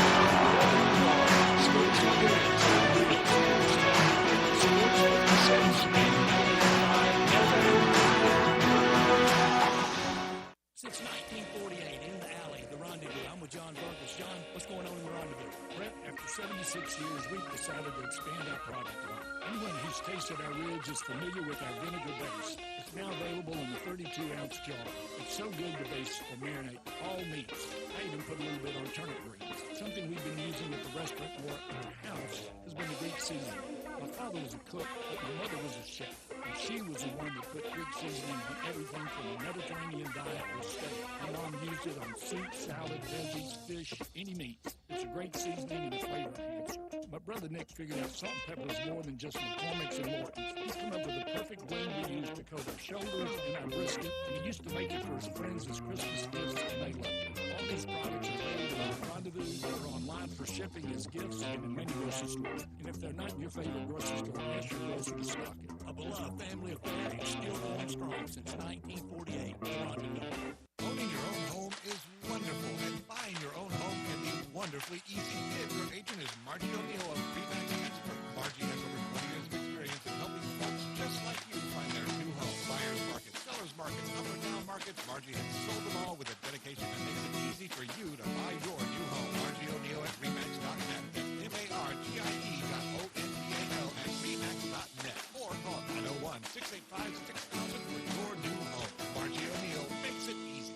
Since 1948, in the alley, the Rendezvous. I'm with John Burgess. John, what's going on in the Rendezvous? Brett, after 76 years, we've decided to expand our product line. Anyone who's tasted our ribs is familiar with our vinegar base. It's now available in the 32-ounce jar. It's so good to base or marinate all meats. I even put a little bit on turnip greens. Something we've been using at the restaurant or in our house has been the Greek seasoning. My father was a cook, but my mother was a chef. And she was the one that put Greek seasoning on everything from the Mediterranean diet to steak. My mom used it on soup, salad, veggies, fish, any meat. It's a great seasoning and a flavor enhancer. My brother Nick figured out salt and pepper is more than just McCormick's and Morton's. He's come up with the perfect blend we use to coat our shoulders and our brisket, and he used to make it for his friends as Christmas gifts, and they loved it. All these products are available at Rendezvous or online for shipping as gifts and in many grocery stores. And if they're not in your favorite grocery store, ask your grocer to stock it. A beloved family affair is still going strong since 1948. Rendezvous. Owning your own home is wonderful, and buying your own home can be wonderful swiftly easy. If your agent is Margie O'Neill, a Remax expert, Margie has over 20 years of experience in helping folks just like you find their new home. Buyers market, sellers market, up and down markets. Margie has sold them all with a dedication that makes it easy for you to buy your new home. Margie O'Neill at Remax.net. That's MARGIE.ONEAL at Remax.net. Or call 901-685-6000 for your new home. Margie O'Neill makes it easy.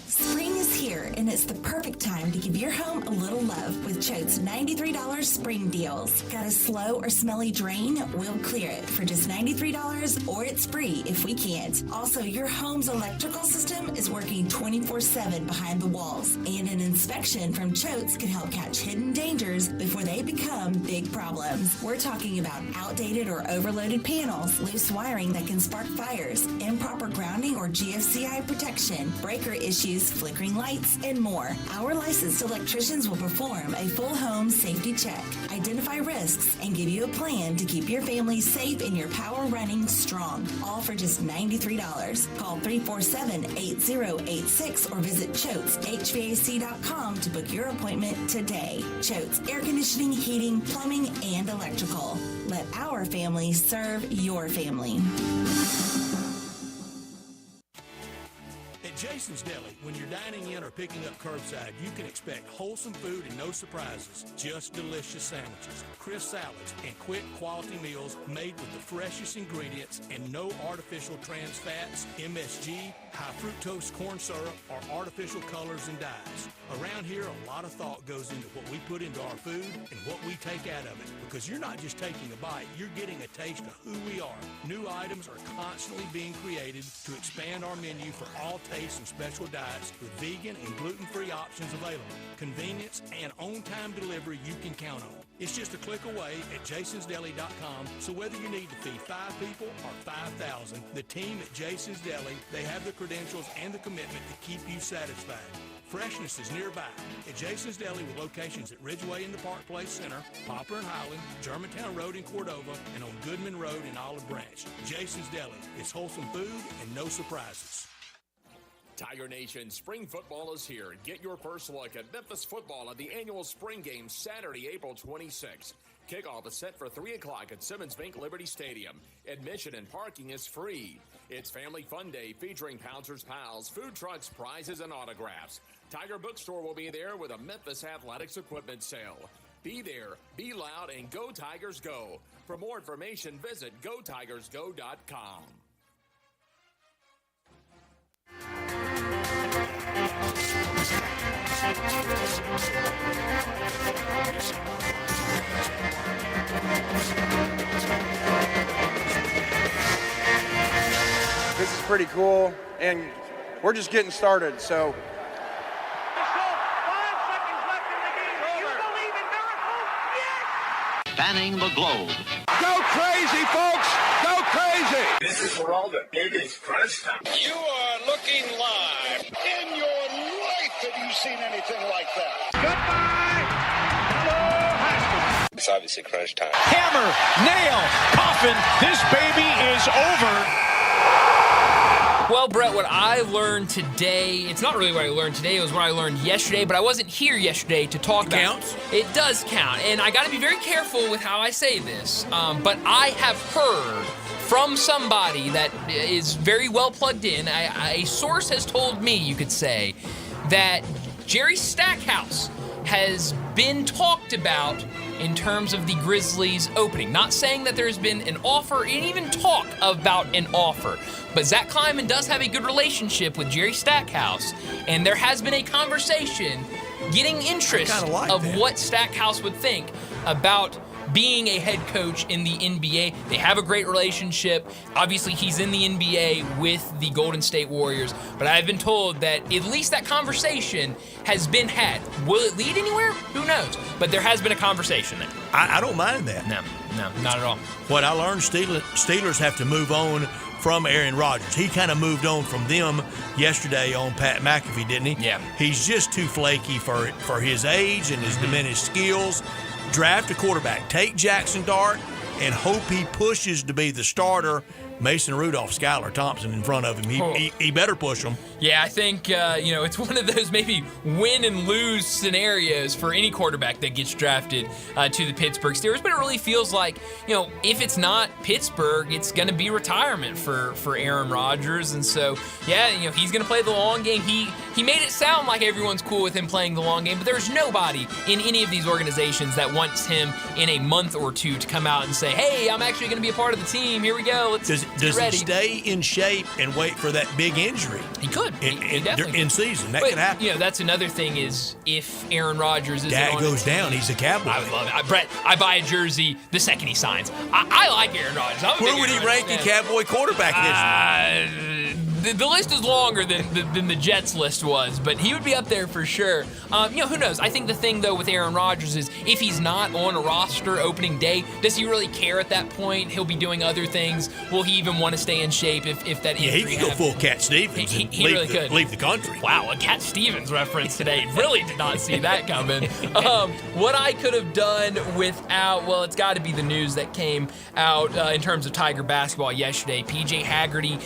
Spring is here, and it's the perfect time to give your home a little love with Choate's $93 spring deals. Got a slow or smelly drain? We'll clear it for just $93, or it's free if we can't. Also, your home's electrical system is working 24/7 behind the walls, and an inspection from Choate's can help catch hidden dangers before they become big problems. We're talking about outdated or overloaded panels, loose wiring that can spark fires, improper grounding or GFCI protection, breaker issues, flickering lights, and more. Our licensed electricians will perform a full home safety check, identify risks, and give you a plan to keep your family safe and your power running strong. All for just $93. Call 347-8086 or visit ChoatesHVAC.com to book your appointment today. Choates Air Conditioning, Heating, Plumbing, and Electrical. Let our family serve your family. At Jason's Deli, when you're dining in or picking up curbside, you can expect wholesome food and no surprises, just delicious sandwiches, crisp salads, and quick quality meals made with the freshest ingredients and no artificial trans fats, MSG, high fructose corn syrup, or artificial colors and dyes. Around here, a lot of thought goes into what we put into our food and what we take out of it, because you're not just taking a bite, you're getting a taste of who we are. New items are constantly being created to expand our menu for all tastes and special diets with vegan and gluten-free options available. Convenience and on-time delivery you can count on. It's just a click away at jasonsdeli.com, so whether you need to feed 5 people or 5,000, the team at Jason's Deli, they have the credentials and the commitment to keep you satisfied. Freshness is nearby at Jason's Deli with locations at Ridgeway in the Park Place Center, Poplar and Highland, Germantown Road in Cordova, and on Goodman Road in Olive Branch. Jason's Deli. It's wholesome food and no surprises. Tiger Nation, spring football is here. Get your first look at Memphis football at the annual spring game Saturday, April 26th. Kickoff is set for 3 o'clock at Simmons Bank Liberty Stadium. Admission and parking is free. It's Family Fun Day featuring Pouncers Pals, food trucks, prizes, and autographs. Tiger Bookstore will be there with a Memphis Athletics equipment sale. Be there, be loud, and go Tigers go. For more information, visit gotigersgo.com. This is pretty cool, and we're just getting started, so. Spanning the globe. Go crazy, folks! Go crazy! This is for all the biggest crunch time. You are looking live. In your life have you seen anything like that? Goodbye! Hello, Haskell. It's obviously crunch time. Hammer, nail, coffin, this baby is over. Well, Brett, what I learned today, it's not really what I learned today, it was what I learned yesterday, but I wasn't here yesterday to talk about it. Counts? It does count, and I got to be very careful with how I say this, but I have heard from somebody that is very well plugged in, a source has told me, you could say, that Jerry Stackhouse has been talked about in terms of the Grizzlies opening. Not saying that there's been an offer, and even talk about an offer. But Zach Kleiman does have a good relationship with Jerry Stackhouse, and there has been a conversation getting interest of what Stackhouse would think about being a head coach in the NBA. They have a great relationship. Obviously, he's in the NBA with the Golden State Warriors, but I've been told that at least that conversation has been had. Will it lead anywhere? Who knows? But there has been a conversation there. I don't mind that. No, not at all. What I learned, Steelers have to move on from Aaron Rodgers. He kind of moved on from them yesterday on Pat McAfee, didn't he? Yeah. He's just too flaky for his age and his diminished skills. Draft a quarterback. Take Jackson Dart and hope he pushes to be the starter. Mason Rudolph, Skylar Thompson in front of him. He better push him. Yeah, I think, it's one of those maybe win and lose scenarios for any quarterback that gets drafted to the Pittsburgh Steelers. But it really feels like, if it's not Pittsburgh, it's going to be retirement for Aaron Rodgers. And so, he's going to play the long game. He made it sound like everyone's cool with him playing the long game, but there's nobody in any of these organizations that wants him in a month or two to come out and say, hey, I'm actually going to be a part of the team. Here we go. Let's get ready. Does he stay in shape and wait for that big injury? He could. He definitely in could. season. That could happen. That's another thing is if Aaron Rodgers is Dak goes down, he's a Cowboy. I love it. Brett, I buy a jersey the second he signs. I like Aaron Rodgers. Where would he rank in Cowboy quarterback history? The list is longer than the Jets list was, but he would be up there for sure. Who knows? I think the thing, though, with Aaron Rodgers is if he's not on a roster opening day, does he really care at that point? He'll be doing other things. Will he even want to stay in shape if that injury he could go full Cat Stevens he really could. Leave the country. Wow, a Cat Stevens reference today. Really did not see that coming. What I could have done without, well, it's got to be the news that came out in terms of Tiger basketball yesterday. PJ Haggerty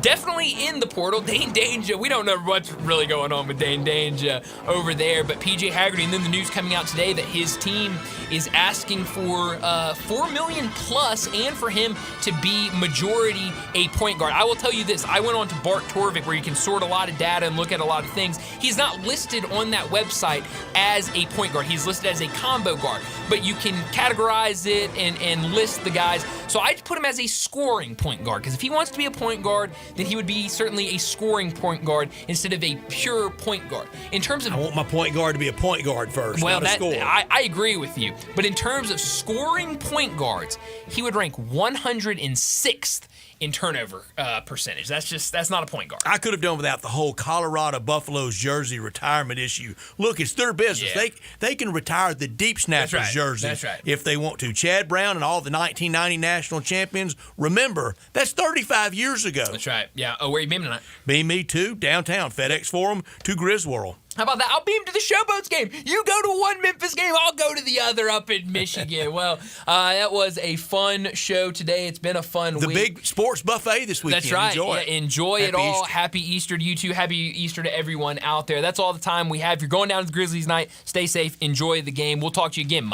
definitely in the portal. Dane Danger, we don't know what's really going on with Dane Danger over there, but PJ Haggerty, and then the news coming out today that his team is asking for $4 million plus and for him to be majority a point guard. I will tell you this, I went on to Bart Torvik where you can sort a lot of data and look at a lot of things. He's not listed on that website as a point guard. He's listed as a combo guard, but you can categorize it and list the guys. So I put him as a scoring point guard because if he wants to be a point guard, then he would be certainly a scoring point guard instead of a pure point guard. In terms of, I want my point guard to be a point guard first, not a scorer. I agree with you. But in terms of scoring point guards, he would rank 106th in turnover percentage. That's not a point guard. I could have done without the whole Colorado Buffaloes jersey retirement issue. Look, it's their business. Yeah. They can retire the deep snappers jerseys if they want to. Chad Brown and all the 1990 national champions. Remember, that's 35 years ago. That's right. Yeah. Oh, where you beaming tonight? Beam me to downtown FedEx Forum to Griswold. How about that? I'll beam to the Showboats game. You go to one Memphis game, I'll go to the other up in Michigan. Well, that was a fun show today. It's been a fun week. The big sports buffet this weekend. That's right. Enjoy it. Enjoy it all. Easter. Happy Easter to you too. Happy Easter to everyone out there. That's all the time we have. If you're going down to the Grizzlies night, stay safe. Enjoy the game. We'll talk to you again.